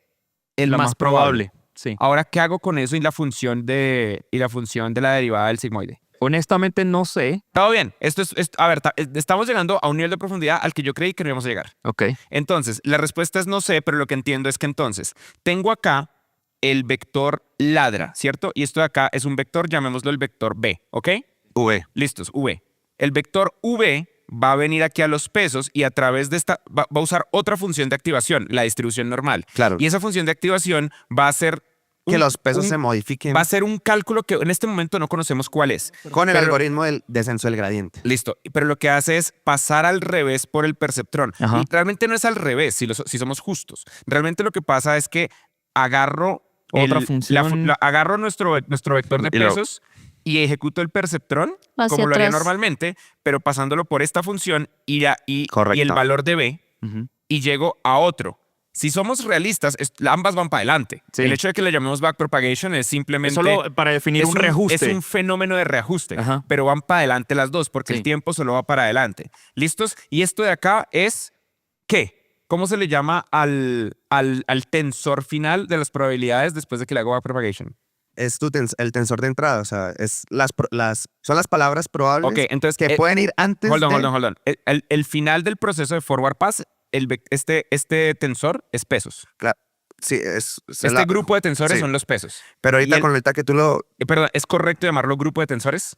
el La más probable. Sí. Ahora, ¿qué hago con eso y la función de la derivada del sigmoide? Honestamente no sé. Todo bien. A ver, estamos llegando a un nivel de profundidad al que yo creí que no íbamos a llegar. Ok. Entonces, la respuesta es no sé, pero lo que entiendo es que entonces tengo acá el vector ladra, ¿cierto? Y esto de acá es un vector, llamémoslo el vector B, ¿ok? V. Listos, V. El vector V va a venir aquí a los pesos y a través de esta va a usar otra función de activación, la distribución normal. Claro. Y esa función de activación va a ser Que los pesos se modifiquen va a ser un cálculo que en este momento no conocemos cuál es. con el pero- algoritmo del descenso del gradiente. Listo, pero lo que hace es pasar al revés por el perceptrón. Ajá. Y realmente no es al revés, si somos justos. Realmente lo que pasa es que agarro Otra función. agarro nuestro vector de Y lo- pesos y ejecuto el perceptrón Hacia como lo haría atrás. normalmente, pero pasándolo por esta función y el Correcto. valor de B Ujú. y llego a otro. Si somos realistas, ambas van para adelante. Sí. El hecho de que le llamemos backpropagation es simplemente... Es solo para definir un reajuste. Es un fenómeno de reajuste, Ajá. pero van para adelante las dos porque Sí. el tiempo solo va para adelante. ¿Listos? Y esto de acá es ¿qué? ¿Cómo se le llama al tensor final de las probabilidades después de que le hago backpropagation? Es el tensor de entrada, o sea, son las palabras probables Ok, entonces... que pueden ir antes Hold de... on. El final del proceso de forward pass, este tensor es pesos. Claro, sí, es Este grupo de tensores sí. son los pesos. Pero ahorita y con ahorita que tú lo... Perdón, ¿es correcto llamarlo grupo de tensores?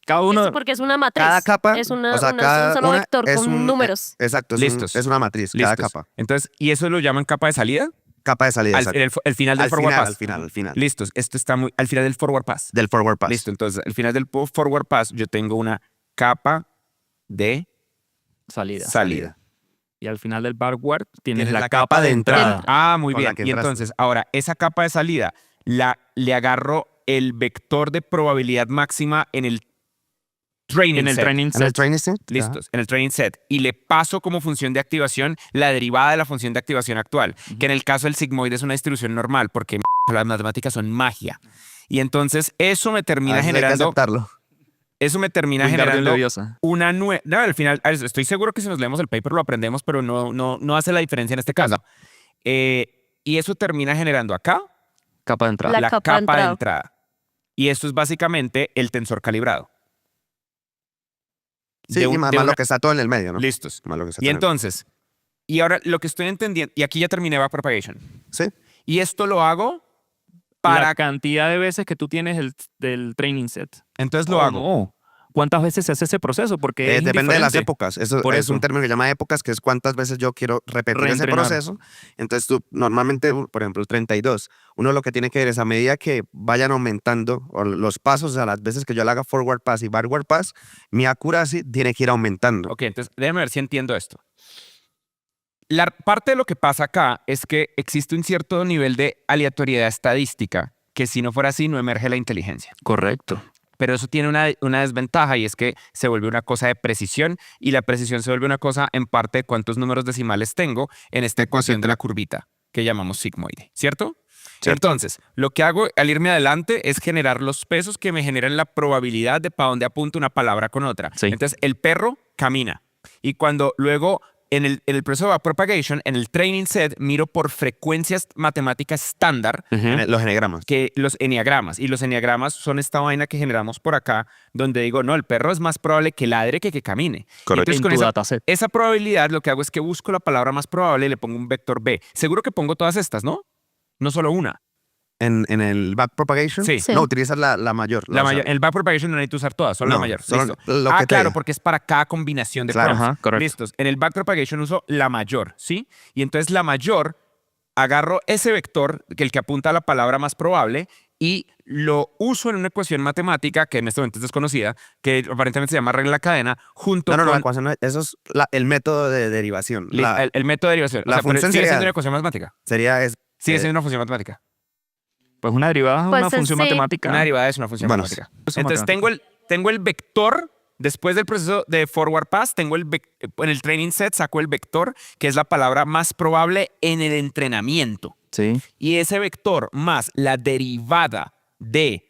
Cada uno. Porque es una matriz. Cada capa, Es, o sea, es cada un solo una vector es con números. Exacto, Listos. es una matriz, cada Listos. capa. Entonces, ¿y eso lo llaman capa de salida? Capa de salida, exacto. El final del forward pass. Al final. Listos. Esto está al final del forward pass. Del forward pass. Listo. Entonces, al final del forward pass, yo tengo una capa de salida. Y al final del backward tienes Tienes la la capa de entrada. Ah, muy Con la bien. que Y entraste. entonces, ahora, esa capa de salida, le agarro el vector de probabilidad máxima en el training En el set. training En el set. training set. Listos, en el training set. Y le paso como función de activación la derivada de la función de activación actual, que en el caso del sigmoide es una distribución normal, porque las matemáticas son magia. Y entonces eso me termina Hay que generando, aceptarlo. Wingardium Leviosa. una nueva... No, al final, estoy seguro que si nos leemos el paper lo aprendemos, pero no hace la diferencia en este caso. Y eso termina generando acá Capa de entrada. La capa de entrada. Y esto es básicamente el tensor calibrado. Sí, De y un- más de lo una- que está todo en el medio, ¿no? Listos. Más lo que está Y todo en el- entonces, y ahora lo que estoy entendiendo, y aquí ya terminé backpropagation. Sí. Y esto lo hago para... La cantidad de veces que tú tienes del training set. Entonces lo Oh, hago. no. ¿Cuántas veces se hace ese proceso? Porque es Depende de las indiferente. épocas. Eso Por es eso. un término que se llama épocas, que es cuántas veces yo quiero repetir ese Reentrenar. proceso. Entonces tú, normalmente, por ejemplo, el 32, uno lo que tiene que ver es a medida que vayan aumentando o los pasos, o sea, las veces que yo le haga forward pass y backward pass, mi accuracy tiene que ir aumentando. Ok, entonces déjame ver si entiendo esto. La parte de lo que pasa acá es que existe un cierto nivel de aleatoriedad estadística que si no fuera así no emerge la inteligencia. Correcto. Pero eso tiene una desventaja y es que se vuelve una cosa de precisión y la precisión se vuelve una cosa en parte de cuántos números decimales tengo en esta ecuación de la curvita que llamamos sigmoide, ¿cierto? Entonces, lo que hago al irme adelante es generar los pesos que me generan la probabilidad de para dónde apunta una palabra con otra. Sí. Entonces, el perro camina y cuando luego en el proceso de backpropagation, en el training set, miro por frecuencias matemáticas estándar Los eneagramas. que los enneagramas. Y los enneagramas son esta vaina que generamos por acá, donde digo, no, el perro es más probable que ladre que camine. Correcto. Entonces, En con tu esa, dataset. esa probabilidad, lo que hago es que busco la palabra más probable y le pongo un vector B. Seguro que pongo todas estas, ¿no? No solo una. En el backpropagation, Sí. Sí. no, utilizas la mayor. La o sea, mayor, en el backpropagation no necesito usar todas, solo la No, mayor. solo Listo. lo que te claro, diga. porque es para cada combinación de Claro. prompts. Ajá, correcto. Listos. En el backpropagation uso la mayor, ¿sí? Y entonces la mayor, agarro ese vector, que el que apunta a la palabra más probable, y lo uso en una ecuación matemática que en este momento es desconocida, que aparentemente se llama regla de la cadena, junto No, con la ecuación no- eso es el método de derivación. el método de derivación. la pero función sigue sería- siendo una ecuación matemática. Sería Sigue eh, siendo una función matemática. Pues una derivada es Pues una función sí. matemática. Una derivada es una función Bueno, matemática. sí. Entonces tengo el vector, después del proceso de forward pass, en el training set saco el vector, que es la palabra más probable en el entrenamiento. Sí. Y ese vector más la derivada de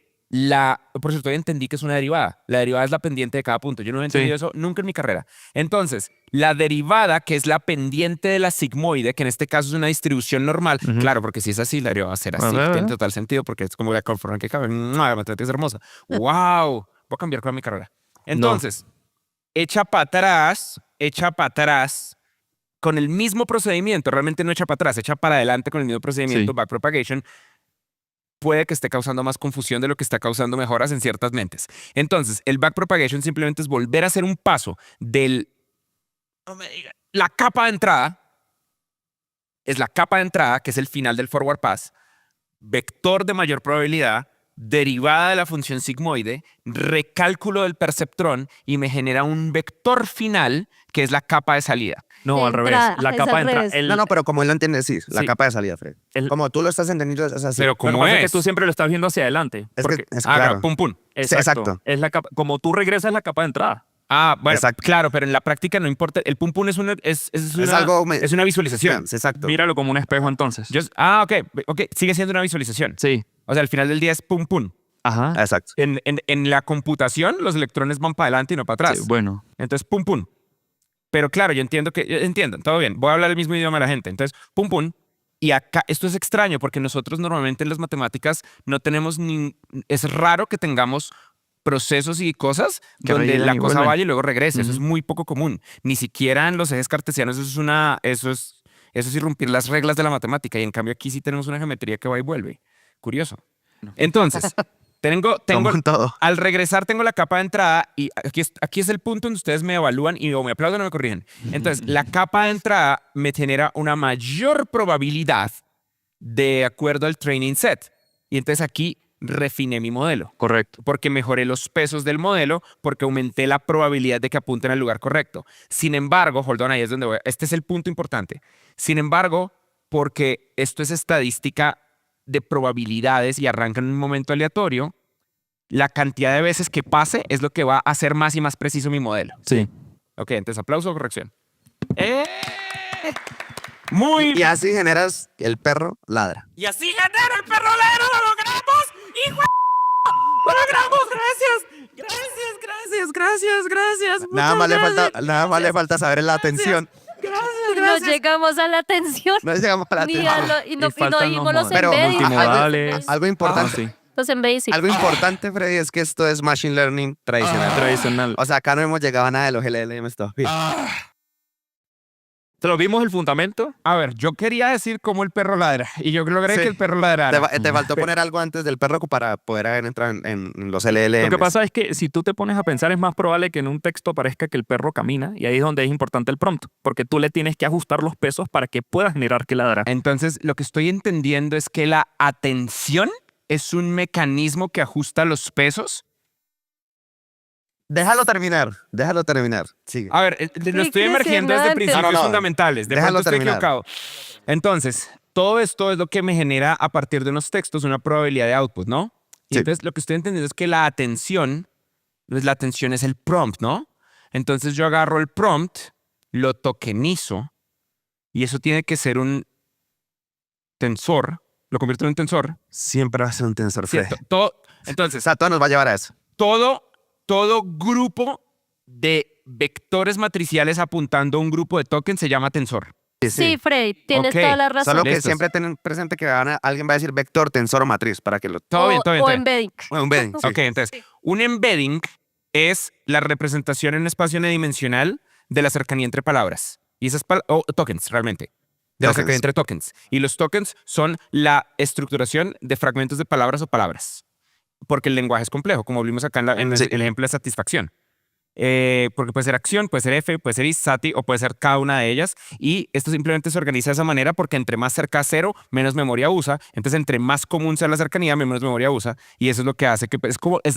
por cierto, hoy entendí que es una derivada. La derivada es la pendiente de cada punto. Yo no he entendido eso nunca en mi carrera. Entonces, la derivada, que es la pendiente de la sigmoide, que en este caso es una distribución normal, claro, porque si es así, la derivada va a ser así. Ajá. Tiene total sentido porque es como la conforme que cabe. La matemática es hermosa. ¡Wow! Voy a cambiar con mi carrera. Entonces, echa para atrás, con el mismo procedimiento, realmente no echa para atrás, echa para adelante con el mismo procedimiento, Sí. backpropagation, puede que esté causando más confusión de lo que está causando mejoras en ciertas mentes. Entonces, el backpropagation simplemente es volver a hacer un paso la capa de entrada, es la capa de entrada, que es el final del forward pass, vector de mayor probabilidad, derivada de la función sigmoide, recálculo del perceptrón y me genera un vector final que es la capa de salida. No, De al revés. entrada, La es capa al de entrada. revés. No, pero como él lo entiende, sí, la Sí. capa de salida, Fred. Como tú lo estás entendiendo, es así. Pero Lo que ¿cómo pasa es que es? tú siempre lo estás viendo hacia adelante. Es porque- que, es Ah, claro. pum, pum. exacto. Es la capa, como tú regresas es la capa de entrada. Ah, bueno, Exacto. claro, pero en la práctica no importa. El pum pum es una, es algo es una visualización. Exacto. Míralo como un espejo entonces. Ok, sigue siendo una visualización. Sí. O sea, al final del día es pum pum. Ajá. Exacto. En la computación, los electrones van para adelante y no para atrás. Sí, bueno. Entonces, pum pum. Pero claro, yo entiendo, todo bien. Voy a hablar el mismo idioma de la gente. Entonces, pum pum. Y acá, esto es extraño porque nosotros normalmente en las matemáticas no tenemos es raro que tengamos procesos y cosas Que donde vayan la y cosa vuelven. vaya y luego regrese. Eso es Ujú. muy poco común. Ni siquiera en los ejes cartesianos eso es irrumpir las reglas de la matemática. Y en cambio aquí sí tenemos una geometría que va y vuelve. Curioso. Entonces, tengo Como en todo. al regresar tengo la capa de entrada y aquí es el punto donde ustedes me evalúan y o me aplauden o me corrigen. Entonces, la capa de entrada me genera una mayor probabilidad de acuerdo al training set. Y entonces aquí refiné mi modelo. Correcto. Porque mejoré los pesos del modelo, porque aumenté la probabilidad de que apunten al lugar correcto. Sin embargo, hold on, ahí es donde voy. Este es el punto importante. Sin embargo, porque esto es estadística de probabilidades y arranca en un momento aleatorio, la cantidad de veces que pase es lo que va a hacer más y más preciso mi modelo. Sí. Ok, entonces aplauso o corrección. Muy Y así generas el perro ladra. Y así genera el perro ladro, lo logramos, hijo. Lo logramos, gracias. Nada más, nada más le falta saber la atención. No llegamos a la atención. No llegamos a la Ni atención. a lo- y no faltan dijimos los los Pero embeddings. multimodales. Algo importante. sí. Los embeddings, sí. Algo importante, Freddy, es que esto es machine learning tradicional. Tradicional. O sea, acá no hemos llegado a nada de los LLMs todavía. ¿Te lo vimos el fundamento? A ver, yo quería decir cómo el perro ladra y yo logré Sí. que el perro ladrara. Te faltó poner algo antes del perro para poder entrar en los LLMs. Lo que pasa es que si tú te pones a pensar es más probable que en un texto parezca que el perro camina y ahí es donde es importante el prompt, porque tú le tienes que ajustar los pesos para que pueda generar que ladra. Entonces, lo que estoy entendiendo es que la atención es un mecanismo que ajusta los pesos. Déjalo terminar. Sigue. A ver, lo estoy emergiendo desde impresionante. principios No. fundamentales. De Déjalo pronto estoy terminar. equivocado. Entonces, todo esto es lo que me genera a partir de unos textos una probabilidad de output, ¿no? Y Sí. entonces lo que estoy entendiendo es que la atención es el prompt, ¿no? Entonces yo agarro el prompt, lo tokenizo y eso tiene que ser un tensor. Lo convierto en un tensor. Siempre va a ser un tensor, Fred. ¿Cierto? O Entonces, sea, todo nos va a llevar a eso. todo grupo de vectores matriciales apuntando a un grupo de tokens se llama tensor. Sí, Freddy, tienes Ok, toda la razón. Solo que Listos. siempre ten presente que alguien va a decir vector, tensor o matriz para que lo... Todo bien, todo bien. O todo bien. embedding. Bueno, un bedding, sí. Ok, entonces, un embedding es la representación en un espacio unidimensional de la cercanía entre palabras. Y esas o tokens, realmente. De la Tokens. cercanía entre tokens. Y los tokens son la estructuración de fragmentos de palabras o palabras. Porque el lenguaje es complejo, como vimos acá en Sí. el ejemplo de satisfacción. Porque puede ser acción, puede ser F, puede ser is, sati o puede ser cada una de ellas. Y esto simplemente se organiza de esa manera porque entre más cerca a cero, menos memoria usa. Entonces, entre más común sea la cercanía, menos memoria usa. Y eso es lo que hace que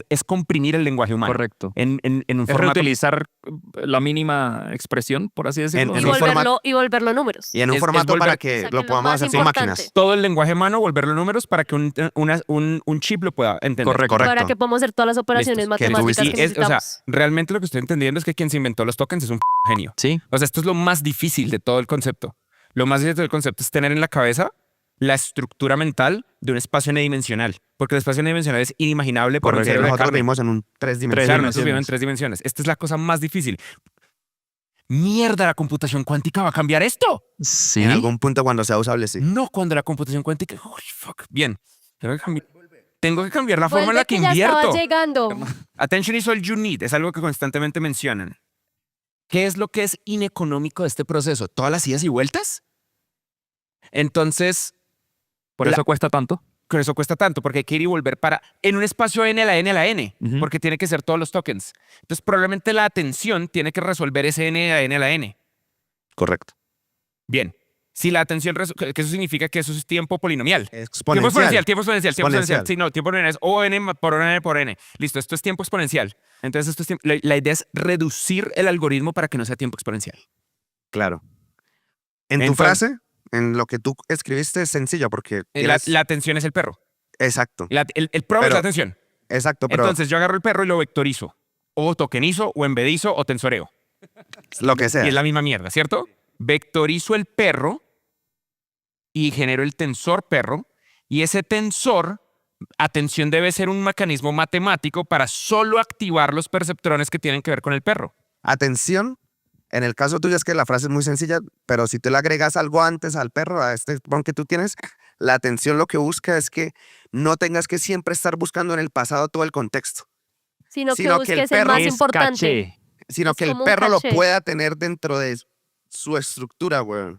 es comprimir el lenguaje humano. Correcto. En un Es formato. reutilizar la mínima expresión, por así decirlo. En Y un formato- volverlo números. Y en un Es formato volver- para O que sea, que lo lo podamos más hacer con importante. máquinas. Todo el lenguaje humano, volverlo números para que un chip lo pueda entender. Correcto. Para que podamos hacer todas las operaciones Listos. Que matemáticas Y que es, o sea, necesitamos. realmente lo que estoy entendiendo es que quien se inventó los tokens es un genio. Sí. O sea, esto es lo más difícil de todo el concepto. Lo más difícil del concepto es tener en la cabeza la estructura mental de un espacio unidimensional. Porque el espacio unidimensional es inimaginable por el Porque cerebro de nosotros carne. vivimos en un 3 Claro, dimensiones. nosotros vivimos en 3 dimensiones. Esta es la cosa más difícil. Mierda, la computación cuántica va a cambiar esto. Sí. En algún punto cuando sea usable, sí. No, cuando la computación cuántica. Uy, fuck. Bien. Tengo que cambiar la forma en la Vuelve que ya invierto. estaba llegando. Attention is all you need. Es algo que constantemente mencionan. ¿Qué es lo que es ineconómico de este proceso? ¿Todas las idas y vueltas? Entonces, Por eso cuesta tanto. con eso cuesta tanto, porque hay que ir y volver en un espacio n a la n a la n, Ujú. porque tiene que ser todos los tokens. Entonces, probablemente la atención tiene que resolver ese n a la n a la n. Correcto. Bien. Si la atención, que eso significa que eso es tiempo polinomial. Tiempo Exponencial. exponencial, tiempo exponencial, tiempo exponencial. Exponencial. Sí, no, tiempo polinomial es O n por n por n. Listo, esto es tiempo exponencial. Entonces, esto es la idea es reducir el algoritmo para que no sea tiempo exponencial. Claro. En tu Entonces- frase, en lo que tú escribiste es sencillo porque... La tienes- atención es el perro. Exacto. El prompt es Pero- la atención. Exacto, pero Entonces, yo agarro el perro y lo vectorizo. O tokenizo, o embedizo, o tensoreo. lo que sea. Y es la misma mierda, ¿cierto? Vectorizo el perro y genero el tensor perro. Y ese tensor, atención, debe ser un mecanismo matemático para solo activar los perceptrones que tienen que ver con el perro. Atención, en el caso tuyo es que la frase es muy sencilla, pero si tú le agregas algo antes al perro, a este prompt que tú tienes, la atención lo que busca es que no tengas que siempre estar buscando en el pasado todo el contexto, Sino Sino que que el busques el perro más Es importante. caché. sino Es que el como un perro lo caché. pueda tener dentro de su estructura, güey.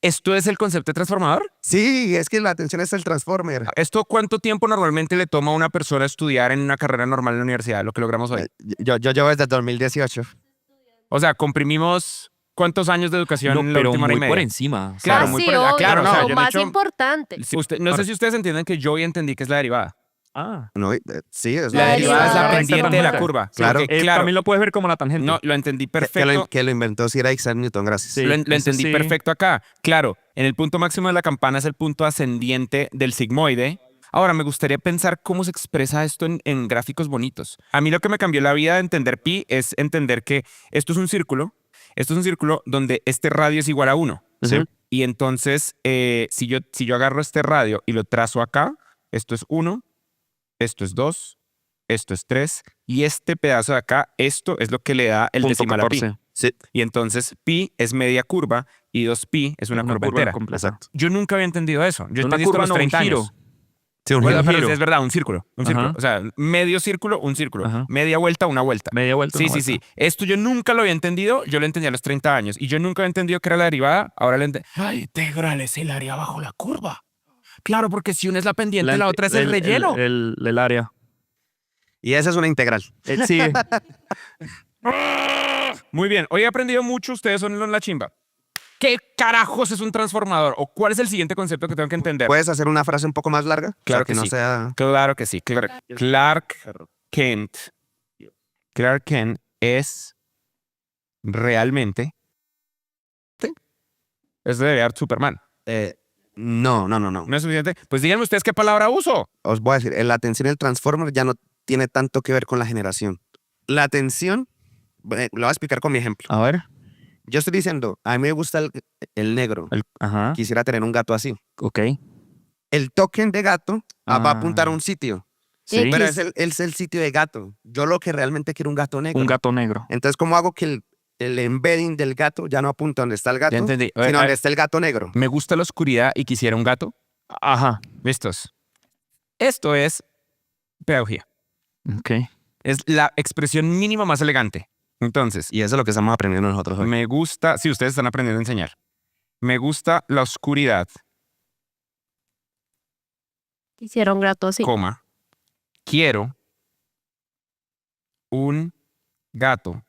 ¿Esto es el concepto de transformador? Sí, es que la atención es el transformer. ¿Esto cuánto tiempo normalmente le toma a una persona estudiar en una carrera normal en la universidad? Lo que logramos hoy. Yo llevo desde 2018. O sea, comprimimos ¿cuántos años de educación No, en la pero última hora y muy media? por encima. Claro, Ah, muy sí, por- obvio, claro, no, o sea, lo yo no he más hecho- importante. No sé si ustedes entienden que yo hoy entendí que es la derivada. Ah. No, sí, es La La derivada es la derivada. pendiente de la Exactamente. curva. Sí, Claro. porque, claro, También lo puedes ver como la tangente. no, lo entendí que perfecto. lo inventó Sir Isaac Newton, gracias. Sí. Lo eso entendí sí. perfecto acá. Claro, en el punto máximo de la campana es el punto ascendiente del sigmoide. Ahora, me gustaría pensar cómo se expresa esto en gráficos bonitos. A mí lo que me cambió la vida de entender pi es entender que esto es un círculo. Esto es un círculo donde este radio es igual a 1. Ujú. Y entonces, si yo agarro este radio y lo trazo acá, esto es 1, esto es 2, esto es 3, y este pedazo de acá, esto es lo que le da el Punto decimal a pi. 14. Sí, Y entonces pi es media curva y 2pi es una curva entera. completa. exacto. Yo nunca había entendido eso. Yo Una entendí esto a curva, los no, un 30 giro. años. Sí, un Bueno, giro. pero es verdad, un círculo. Un círculo. Ajá. O sea, medio círculo, un círculo. Ajá. Media vuelta, una vuelta. Media vuelta. Sí, una sí, sí. vuelta. Esto yo nunca lo había entendido. Yo lo entendí a los 30 años. Y yo nunca había entendido que era la derivada. Ahora lo entendí. ¡Ay, integral es el área bajo la curva! Claro, porque si una es la pendiente, la otra es el relleno. El área. Y esa es una integral. Sí. Muy bien. Hoy he aprendido mucho. Ustedes son la chimba. ¿Qué carajos es un transformador? ¿O cuál es el siguiente concepto que tengo que entender? ¿Puedes hacer una frase un poco más larga? Claro O sea, que no sí. sea... Claro que sí. Clark Kent. Clark Kent es realmente. Sí. Es de dar Superman. No. ¿No es suficiente? Pues díganme ustedes qué palabra uso. Os voy a decir, la atención del transformer ya no tiene tanto que ver con la generación. La atención, lo voy a explicar con mi ejemplo. A ver. Yo estoy diciendo, a mí me gusta el negro. Ajá. Quisiera tener un gato así. Ok. El token de gato va a apuntar a Ah. un sitio. Sí. Pero es el sitio de gato. Yo lo que realmente quiero un gato negro. Un gato negro. Entonces, ¿cómo hago que el embedding del gato ya no apunta donde está el gato, Ya entendí. sino donde está el gato negro? Me gusta la oscuridad y quisiera un gato. Ajá. ¿Listos? Esto es pedagogía. Ok. Es la expresión mínima más elegante. Entonces, Y eso es lo que estamos aprendiendo nosotros hoy. me gusta, sí, ustedes están aprendiendo a enseñar. Me gusta la oscuridad, Hicieron gato así. coma, quiero un gato.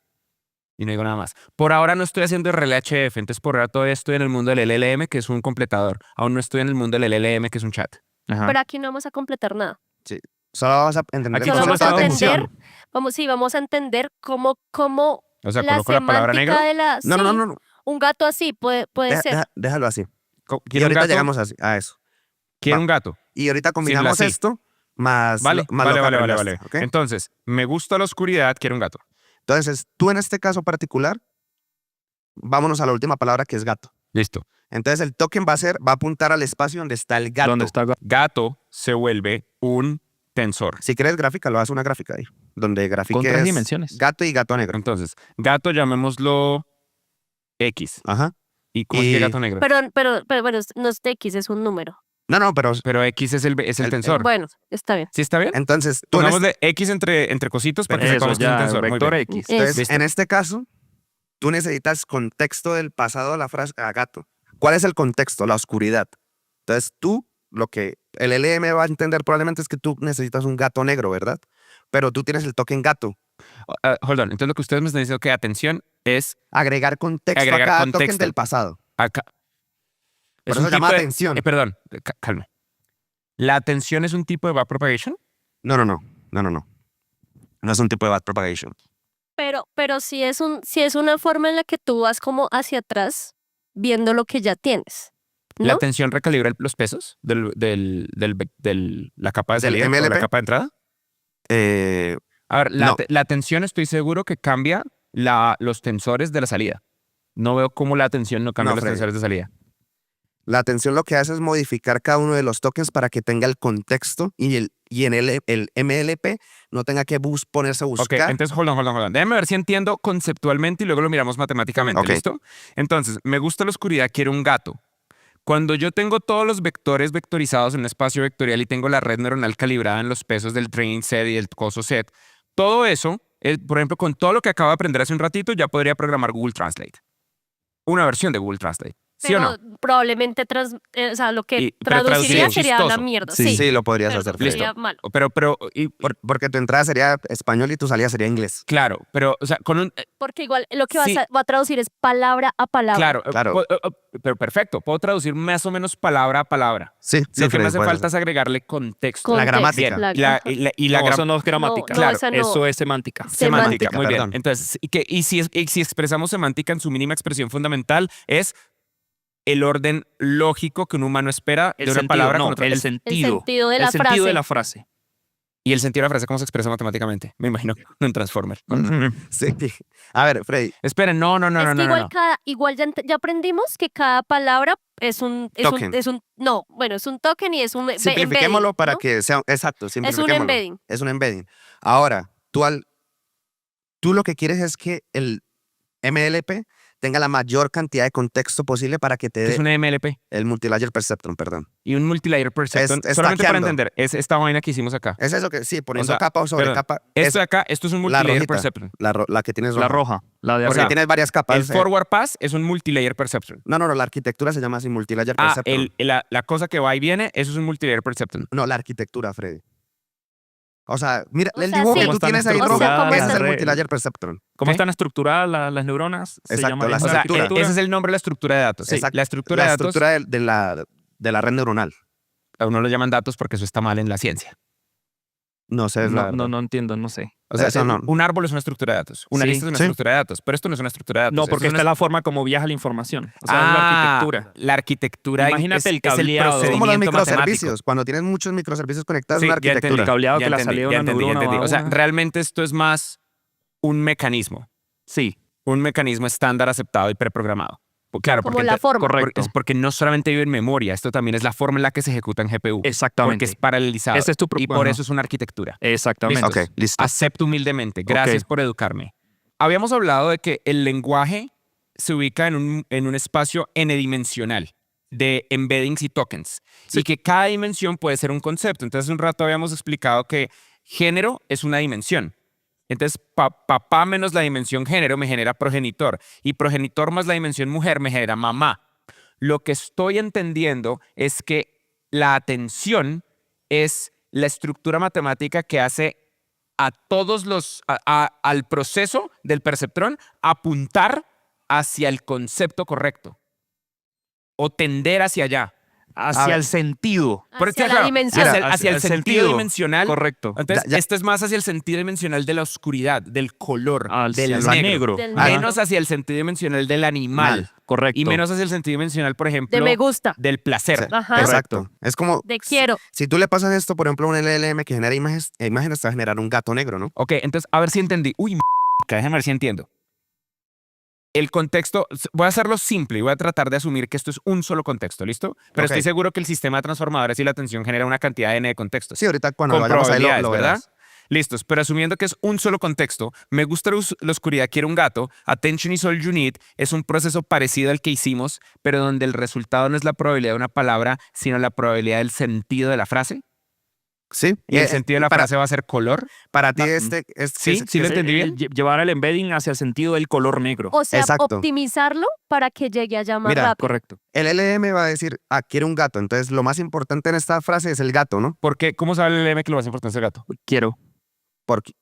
Y no digo nada más. Por ahora no estoy haciendo RLHF, entonces por ahora todavía estoy en el mundo del LLM, que es un completador. Aún no estoy en el mundo del LLM, que es un chat. Ajá. Pero aquí no vamos a completar nada. Solo vamos a entender Aquí el Solo solo vamos concepto a está de atención. entender, vamos a entender cómo O sea, la coloco la palabra negro. semántica de la... No, sí, no, no, no. Un gato así puede ser. Déjalo así. Y Quiero un ahorita gato. llegamos a eso. Quiero Va. un gato. Y ahorita combinamos sí. esto más, Vale, más vale, lo que vale, vale, aprendiste, vale. ¿ok? Entonces, me gusta la oscuridad, quiero un gato. Entonces, tú en este caso particular, vámonos a la última palabra que es gato. Listo. Entonces, el token va a apuntar al espacio donde está el gato. ¿Dónde está gato? Gato se vuelve un tensor. Si quieres gráfica, lo haces una gráfica ahí, donde Con 3 grafiques dimensiones. gato y gato negro. Entonces, gato llamémoslo X. Ajá. ¿Y cómo es que Y- gato negro? Pero bueno, no es de X, es un número. No, pero Pero X es el El- tensor. Bueno, está bien. ¿Sí está bien? entonces, tú en Pongámosle X entre cositos para que Eso, sepamos que es un ya, tensor. Muy vector bien. X. Entonces, Listo. en este caso, tú necesitas contexto del pasado de la frase a gato. ¿Cuál es el contexto? La oscuridad. Entonces, tú, lo que el LM va a entender probablemente es que tú necesitas un gato negro, ¿verdad? Pero tú tienes el token gato. Hold on. Entonces, lo que ustedes me están diciendo que atención es Agregar contexto Agregar a cada token contexto. del pasado. acá. Por Es eso un se llama tipo de- atención. Perdón, calma. ¿La atención es un tipo de backpropagation? No. No es un tipo de bad propagation. Pero si es una forma en la que tú vas como hacia atrás viendo lo que ya tienes. ¿La ¿No? atención recalibra los pesos de la capa de ¿Del salida o la MLP? capa de entrada? Eh, A ver, No. la atención estoy seguro que cambia los tensores de la salida. No veo cómo la atención no cambia No, los Freddy. tensores de salida. La atención lo que hace es modificar cada uno de los tokens para que tenga el contexto y en el MLP no tenga que ponerse a Ok, buscar. entonces, hold on. Déjame ver si entiendo conceptualmente y luego lo miramos matemáticamente, Ok. ¿listo? Entonces, me gusta la oscuridad, quiero un gato. Cuando yo tengo todos los vectores vectorizados en un espacio vectorial y tengo la red neuronal calibrada en los pesos del training set y el coso set, todo eso, por ejemplo, con todo lo que acabo de aprender hace un ratito, ya podría programar Google Translate. Una versión de Google Translate. ¿Sí o no? Pero probablemente o sea, lo que pero traduciría traduciría sería una chistoso. mierda. Sí, Sí, lo podrías pero hacer. sería Freddy. malo. Porque tu entrada sería español y tu salida sería inglés. Claro, pero, o sea, con un... Porque igual lo que Sí. va a traducir es palabra a palabra. Claro, Claro. pero perfecto. Puedo traducir más o menos palabra a palabra. Sí, Lo que me hace puedes falta hacer. es agregarle contexto. Contexto, gramática. Bien. la- Y la No, gram- eso no es gramática. No, esa no. Eso es semántica. semántica. Semántica, Muy bien. perdón. Entonces, y si expresamos semántica en su mínima expresión fundamental, es el orden lógico que un humano espera de una sentido, palabra no, con otra. el sentido. sentido de la el sentido frase. de la frase. Y el sentido de la frase, ¿cómo se expresa matemáticamente? Me imagino que en Transformer. Sí. A ver, Freddy, Esperen, no. Es que igual ya aprendimos que cada palabra es un Token. es un token y es un simplifiquémoslo embedding, para ¿no? que sea exacto. Es un Simplifiquémoslo. embedding. Es un embedding. Ahora, tú lo que quieres es que el MLP tenga la mayor cantidad de contexto posible para que te Es dé un MLP el multilayer perceptron, perdón. y un multilayer perceptron. Es Solamente para stackeando. entender, es esta vaina que hicimos acá. Es eso que sí, poniendo sea, capa sobre perdón, capa. Esto de acá, esto es un la multilayer rojita. perceptron. La que tienes La roja. roja, la de O Porque sea, arriba. tienes varias capas. El forward pass es un multilayer perceptron. No, la arquitectura se llama así multilayer Ah, perceptron. la cosa que va y viene, eso es un multilayer perceptron. No, la arquitectura, Freddy. O sea, mira, O el sea, dibujo sí. que ¿Cómo tú están tienes ahí estructuradas rojo, ese las es el redes? multilayer perceptron. ¿Cómo ¿Qué? están estructuradas las neuronas? Se Exacto, llama la esa O sea, estructura. ese es el nombre de la estructura de datos. Sí, Exacto. la estructura de datos, de la red neuronal. a uno lo llaman datos porque eso está mal en la ciencia. No sé, es la No entiendo, no sé. O sea, Eso no. un árbol es una estructura de datos. Una Sí, lista es una sí. estructura de datos. Pero esto no es una estructura de datos. No, esto porque es esta es una- la forma como viaja la información. O sea, es la arquitectura. La arquitectura Imagínate el es cableado. Es como los procedimiento microservicios. matemático. Cuando tienes muchos microservicios conectados, Sí, es una ya entendí. El arquitectura. cableado Ya que la entendí, salida de ya una entendí, ya neurona. entendí. O sea, va a una- realmente esto es más un mecanismo. Sí. Un mecanismo estándar aceptado y preprogramado Claro, Como porque, la forma. correcto. es porque no solamente vive en memoria, esto también es la forma en la que se ejecuta en GPU. Exactamente. Porque es paralelizado. Ese es tu y por ajá. eso es una arquitectura. Exactamente. Ok, listo. Acepto humildemente. Gracias por educarme. Habíamos hablado de que el lenguaje se ubica en un espacio n-dimensional de embeddings y tokens. Sí. Y que cada dimensión puede ser un concepto. Entonces, un rato habíamos explicado que género es una dimensión. Entonces, papá menos la dimensión género me genera progenitor. Y progenitor más la dimensión mujer me genera mamá. Lo que estoy entendiendo es que la atención es la estructura matemática que hace a todos al proceso del perceptrón apuntar hacia el concepto correcto o tender hacia allá. Hacia el sentido. Por Hacia eso, la claro, dimensión. hacia el sentido dimensional. Correcto. Entonces, Ya. esto es más hacia el sentido dimensional de la oscuridad, del color, Hacia del el negro. negro. Del Ajá. Menos hacia el sentido dimensional del animal. Correcto. Y menos hacia el sentido dimensional, por ejemplo, De me gusta. del placer. Sí, Ajá. Exacto. Es como De quiero. si tú le pasas esto, por ejemplo, a un LLM que genera imágenes, te va a generar un gato negro, ¿no? Ok, entonces, a ver si entendí. Uy, déjame ver si entiendo. El contexto, voy a hacerlo simple y voy a tratar de asumir que esto es un solo contexto, ¿listo? Pero Ok. estoy seguro que el sistema de transformadores y la atención genera una cantidad n de contextos. Sí, ahorita cuando Con vayamos ahí probabilidades, lo ¿verdad? verás. Listos, pero asumiendo que es un solo contexto, me gusta la oscuridad, quiero un gato, attention is all you need, es un proceso parecido al que hicimos, pero donde el resultado no es la probabilidad de una palabra, sino la probabilidad del sentido de la frase. Sí. Y el sentido de la para, frase va a ser color. para ti Sí, sí lo entendí bien. Llevar el embedding hacia el sentido del color negro. O sea, Exacto. optimizarlo para que llegue allá más Mira, rápido. Correcto. el LLM va a decir, quiero un gato. Entonces, lo más importante en esta frase es el gato, ¿no? Porque, ¿cómo sabe el LM que lo más importante es el gato? Quiero. Porque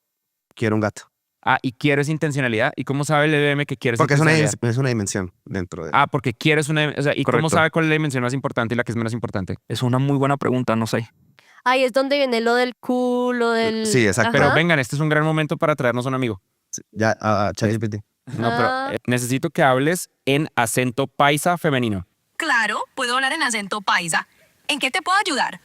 quiero un gato. Ah, y quiero es intencionalidad. ¿Y cómo sabe el LM que quiero es Porque intencionalidad? es una dimensión dentro de... Ah, porque quiero es una... O sea, ¿y cómo Correcto. sabe cuál es la dimensión más importante y la que es menos importante? Es una muy buena pregunta, no sé. Ahí es donde viene lo del culo, del... Sí, exacto. Pero Ajá. vengan, este es un gran momento para traernos a un amigo. Ya, ChatGPT. No, pero Ah. necesito que hables en acento paisa femenino. Claro, puedo hablar en acento paisa. ¿En qué te puedo ayudar?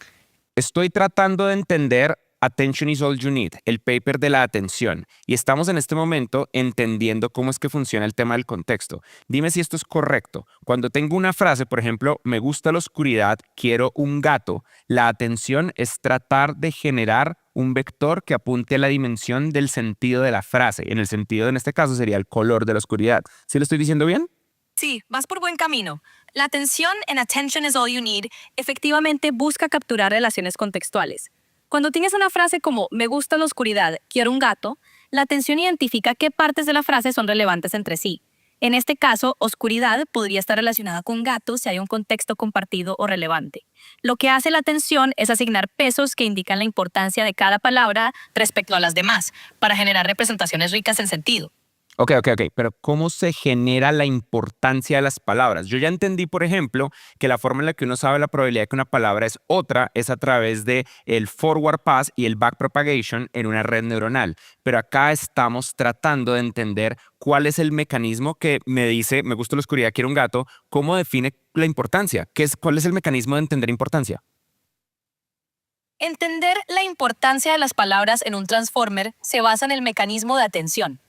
Estoy tratando de entender Attention is all you need, el paper de la atención. Y estamos en este momento entendiendo cómo es que funciona el tema del contexto. Dime si esto es correcto. Cuando tengo una frase, por ejemplo, me gusta la oscuridad, quiero un gato, la atención es tratar de generar un vector que apunte a la dimensión del sentido de la frase. En el sentido, en este caso, sería el color de la oscuridad. ¿Sí lo estoy diciendo bien? Sí, vas por buen camino. La atención en Attention is all you need efectivamente busca capturar relaciones contextuales. Cuando tienes una frase como me gusta la oscuridad, quiero un gato, la atención identifica qué partes de la frase son relevantes entre sí. En este caso, oscuridad podría estar relacionada con gato si hay un contexto compartido o relevante. Lo que hace la atención es asignar pesos que indican la importancia de cada palabra respecto a las demás, para generar representaciones ricas en sentido. Ok, pero ¿cómo se genera la importancia de las palabras? Yo ya entendí, por ejemplo, que la forma en la que uno sabe la probabilidad de que una palabra es otra es a través de el forward pass y el back propagation en una red neuronal. Pero acá estamos tratando de entender cuál es el mecanismo que me dice, me gusta la oscuridad, quiero un gato, ¿cómo define la importancia? ¿Cuál es el mecanismo de entender importancia? Entender la importancia de las palabras en un transformer se basa en el mecanismo de atención.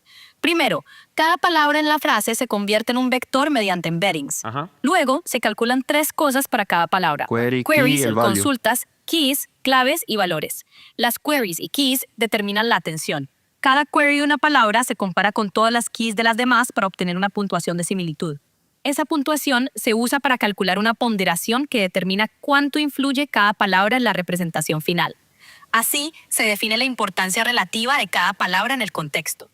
Primero, cada palabra en la frase se convierte en un vector mediante embeddings. Ajá. Luego, se calculan 3 cosas para cada palabra. Query, Queries, key, el value. consultas, keys, claves y valores. Las queries y keys determinan la atención. Cada query de una palabra se compara con todas las keys de las demás para obtener una puntuación de similitud. Esa puntuación se usa para calcular una ponderación que determina cuánto influye cada palabra en la representación final. Así, se define la importancia relativa de cada palabra en el contexto.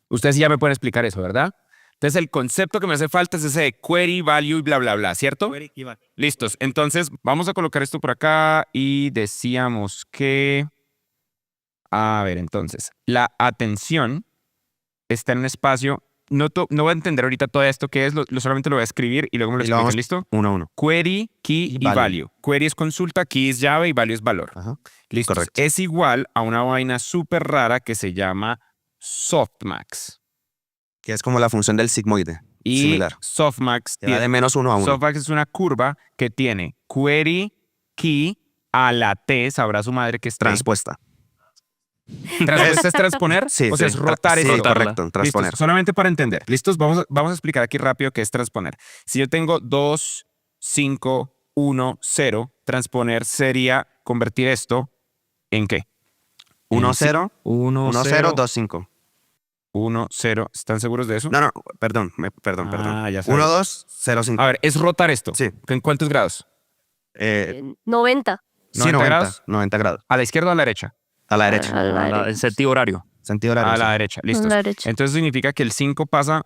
Ustedes ya me pueden explicar eso, ¿verdad? Entonces, el concepto que me hace falta es ese de query, value y bla, bla, bla, ¿cierto? Listos. Entonces, vamos a colocar esto por acá y decíamos que... A ver, entonces, la atención está en un espacio... No voy a entender ahorita todo esto que es, solamente lo voy a escribir y luego me lo Y lo explican, vamos ¿listo? uno a uno. Query, key y value. Query es consulta, key es llave y value es valor. Ajá. Listo. Correcto. Es igual a una vaina súper rara que se llama softmax. Que es como la función del sigmoide. Y Similar. softmax, Que va de menos 1 a 1. softmax es una curva que tiene query, key a la T, sabrá su madre que es T, Transpuesta. ¿Es transponer? Sí, O sea, sí, es rotar sí, esto. correcto, transponer. Listos, solamente para entender. ¿Listos? Vamos a explicar aquí rápido qué es transponer. Si yo tengo 2, 5, 1, 0, transponer sería convertir esto ¿en qué? 1-0, 1, 1-0, 2-5. 1, 0. ¿Están seguros de eso? No, perdón. Ah, ya sabes. 1-2, 0-5. A ver, es rotar esto. Sí. ¿En cuántos grados? 90. Sí, 90 90 grados. 90 grados. ¿A la izquierda o a la derecha? A la derecha. A la derecha. En sentido horario. Sentido horario. A la sí. derecha, listos. la derecha. Entonces significa que el 5 pasa,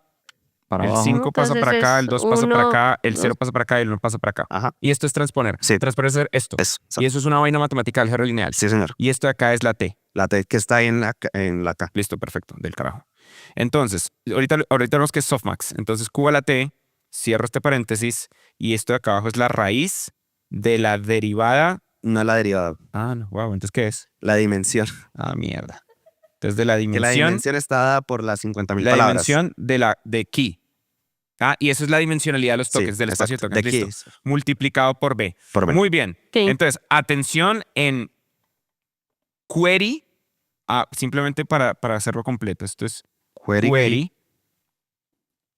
Para el abajo. 5 pasa Entonces para acá, es el 2 pasa para uno, acá, el 0 dos. pasa para acá y el 1 pasa para acá. Ajá. Y esto es transponer. Sí. Transponer es hacer esto. Eso. Y eso es una vaina matemática álgebra lineal. Sí, señor. Y esto de acá es la T. La T que está ahí en la K. Listo, perfecto, del carajo. Entonces, ahorita vemos que es softmax. Entonces, Q a la T, cierro este paréntesis y esto de acá abajo es la raíz de la derivada. No es la derivada. Ah, no, wow, entonces ¿qué es? La dimensión. Ah, mierda. Entonces, de la Que la dimensión, dimensión está dada por las 50.000 la palabras. dimensión de key. Ah, y eso es la dimensionalidad de los tokens, del espacio de exacto, tokens. de Listo. keys. Multiplicado por B. Por B. Muy bien. Sí. Entonces, atención en query, simplemente para hacerlo completo. Esto es query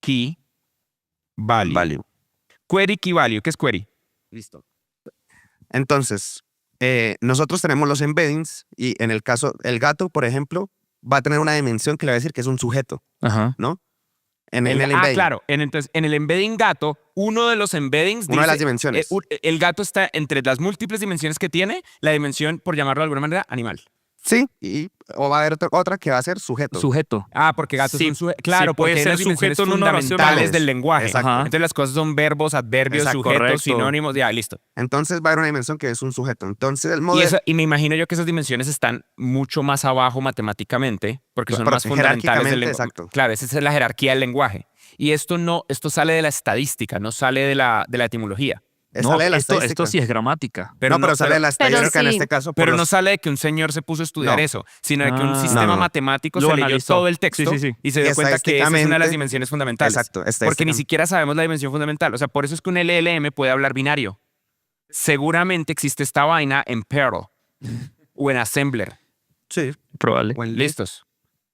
key value. value. Query key value. ¿Qué es query? Listo. Entonces, nosotros tenemos los embeddings y en el caso, el gato, por ejemplo, va a tener una dimensión que le va a decir que es un sujeto, Ajá. ¿no? En el embedding. Claro. Entonces, en el embedding gato, uno de los embeddings Una de las dice, dimensiones. el gato está entre las múltiples dimensiones que tiene, la dimensión, por llamarlo de alguna manera, animal. Sí, o va a haber otra que va a ser sujeto. Sujeto. Porque gato Sí, es un sujeto. Claro, sí, puede porque hay ser unas dimensiones sujeto en una oración fundamentales o del dos. lenguaje. Exacto. Ajá. Entonces las cosas son verbos, adverbios, Exacto. sujetos, Correcto. sinónimos, ya, listo. Entonces va a haber una dimensión que es un sujeto. Entonces el Y, modelo... y me imagino yo que esas dimensiones están mucho más abajo matemáticamente, porque son Pero más fundamentales del jerárquicamente, lenguaje. exacto. Claro, esa es la jerarquía del lenguaje. Y esto sale de la estadística, no sale de la etimología. No, sale de la esto estadística. sí es gramática. Pero pero sale de la pero estadística en sí. este caso. Pero por no los- sale de que un señor se puso a estudiar No. eso, sino de que un Ah. sistema No, no. matemático Lo se leyó analizó. todo el texto Sí, sí, sí. y se dio cuenta que esa es una de las Estadísticamente- dimensiones fundamentales. Exacto. Porque ni estadísticamente. siquiera sabemos la dimensión fundamental. O sea, por eso es que un LLM puede hablar binario. Seguramente existe esta vaina en Perl o en Assembler. Sí. Probable. o en- Listos.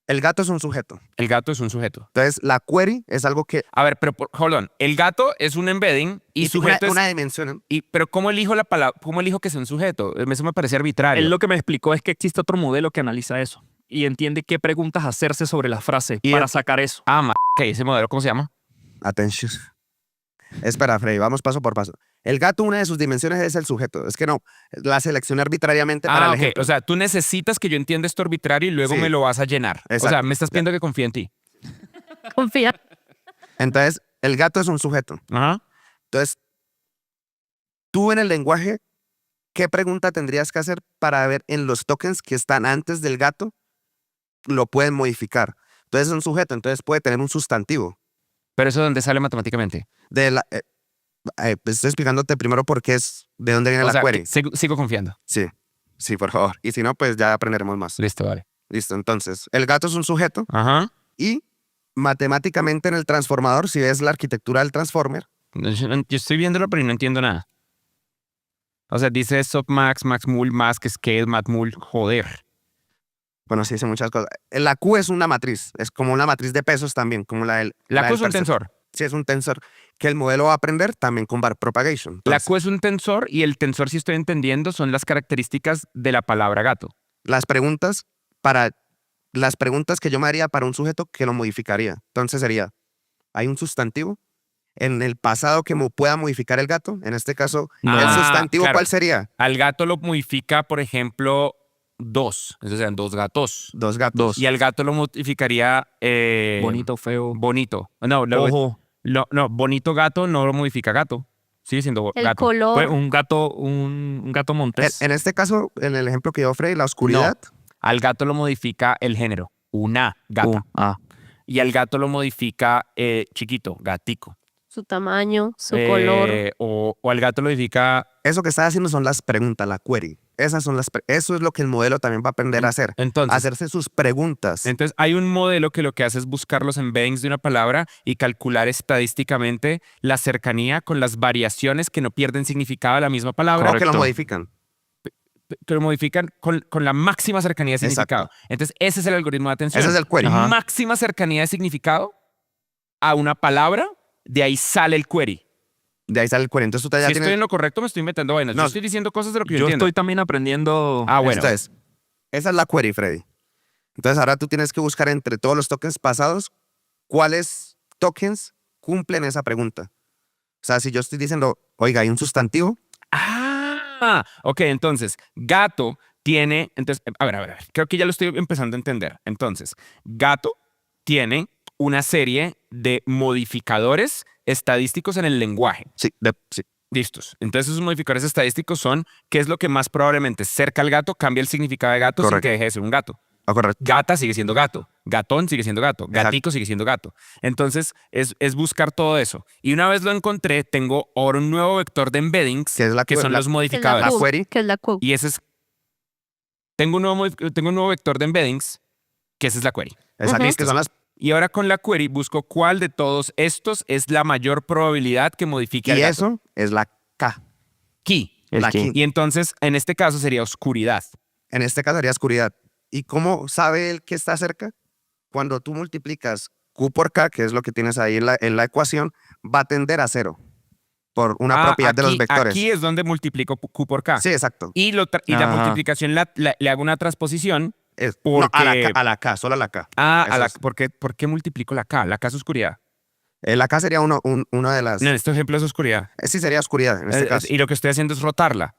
El gato es un sujeto. El gato es un sujeto. Entonces la query es algo que... A ver, pero hold on. El gato es un embedding y sujeto una es... dimensión. Pero ¿cómo elijo la palabra? ¿Cómo elijo que sea un sujeto? Eso me parece arbitrario. Él lo que me explicó es que existe otro modelo que analiza eso y entiende qué preguntas hacerse sobre la frase Y para el- sacar eso. Ok, ese modelo, ¿cómo se llama? Attention. Espera, Freddy, vamos paso por paso. El gato, una de sus dimensiones es el sujeto. Es que no, la seleccioné arbitrariamente para el Ok. ejemplo. O sea, tú necesitas que yo entienda esto arbitrario y luego Sí. me lo vas a llenar. O sea, Exacto. me estás pidiendo que confíe en ti. Confía. Entonces, el gato es un sujeto. Ajá. Entonces, tú en el lenguaje, ¿qué pregunta tendrías que hacer para ver en los tokens que están antes del gato? Lo pueden modificar. Entonces es un sujeto, entonces puede tener un sustantivo. Pero eso, ¿dónde sale matemáticamente? Pues estoy explicándote primero por qué es, de dónde viene O la sea, query. sigo confiando. Sí, por favor. Y si no, pues ya aprenderemos más. Listo, vale. Listo, entonces, el gato es un sujeto Ajá. y matemáticamente en el transformador, si ves la arquitectura del transformer, Yo estoy viéndolo, pero no entiendo nada. O sea, dice softmax, maxmul, mask, scale, matmul. Joder. bueno, sí dice muchas cosas. La Q es una matriz, es como una matriz de pesos también, como la del... La Q del es un percep- tensor. Sí, es un tensor que el modelo va a aprender también con backpropagation. La Entonces, Q es un tensor y el tensor, si estoy entendiendo, son las características de la palabra gato. las preguntas que yo me haría para un sujeto que lo modificaría. Entonces sería, hay un sustantivo en el pasado que pueda modificar el gato. En este caso, No. el Ah, sustantivo, claro. ¿cuál sería? Al gato lo modifica, por ejemplo, dos. Eso sean dos gatos. Dos gatos. Dos. Y al gato lo modificaría... Bonito, feo. Bonito. No, Ojo. no, bonito gato no lo modifica gato. Sigue siendo El gato. color. Fue un gato montés. En este caso, en el ejemplo que yo ofrecí, la oscuridad, Al gato lo modifica el género. Una gata. Ah. Y al gato lo modifica chiquito, gatico. Su tamaño, su color. O al gato lo modifica... eso que está haciendo son las preguntas, la query. Eso es lo que el modelo también va a aprender a hacer. Entonces, Hacerse sus preguntas. entonces, hay un modelo que lo que hace es buscar los embeddings de una palabra y calcular estadísticamente la cercanía con las variaciones que no pierden significado de la misma palabra. ¿Cómo que lo correcto. modifican? que lo modifican con la máxima cercanía de significado. Exacto. Entonces, ese es el algoritmo de atención. Ese es el query. Ajá. Máxima cercanía de significado a una palabra, de ahí sale el query. De ahí sale el query. Entonces tú ya Si tienes... estoy en lo correcto, me estoy inventando vainas. No. Yo estoy diciendo cosas de lo que yo Yo entiendo. estoy también aprendiendo. Ah, bueno. Entonces, esa es la query, Freddy. Entonces ahora tú tienes que buscar entre todos los tokens pasados cuáles tokens cumplen esa pregunta. O sea, si yo estoy diciendo, oiga, hay un sustantivo, Ok, entonces, gato tiene... Entonces, a ver. Creo que ya lo estoy empezando a entender. Entonces, gato tiene una serie de modificadores estadísticos en el lenguaje. sí. Listos. Entonces, esos modificadores estadísticos son qué es lo que más probablemente cerca al gato cambia el significado de gato sin Correcto. que deje de ser un gato. Ah, correcto. Gata sigue siendo gato. Gatón sigue siendo gato. Exacto. Gatico sigue siendo gato. Entonces, es buscar todo eso. Y una vez lo encontré, tengo ahora un nuevo vector de embeddings Que es la que que- son la- los Que es la modificadores. La Q, query. que es la Q. Y ese es... Tengo un nuevo vector de embeddings, que esa es la query. Exacto, Ujú. que son las... Y ahora con la query busco cuál de todos estos es la mayor probabilidad que modifique al Y gato. eso es la K. Key. La key. Y entonces, en este caso sería oscuridad. En este caso sería oscuridad. ¿Y cómo sabe el que está cerca? Cuando tú multiplicas Q por K, que es lo que tienes ahí en la ecuación, va a tender a 0 por una propiedad de los vectores. Aquí es donde multiplico Q por K. Sí, exacto. Y la Ajá. multiplicación le hago una transposición. No, a la porque- K, a la K, solo a la K. Ah, Eso es. ¿por qué multiplico la K? La K es oscuridad. La K sería una de las... No, en este ejemplo es oscuridad. Sí, sería oscuridad en este caso. Y lo que estoy haciendo es rotarla.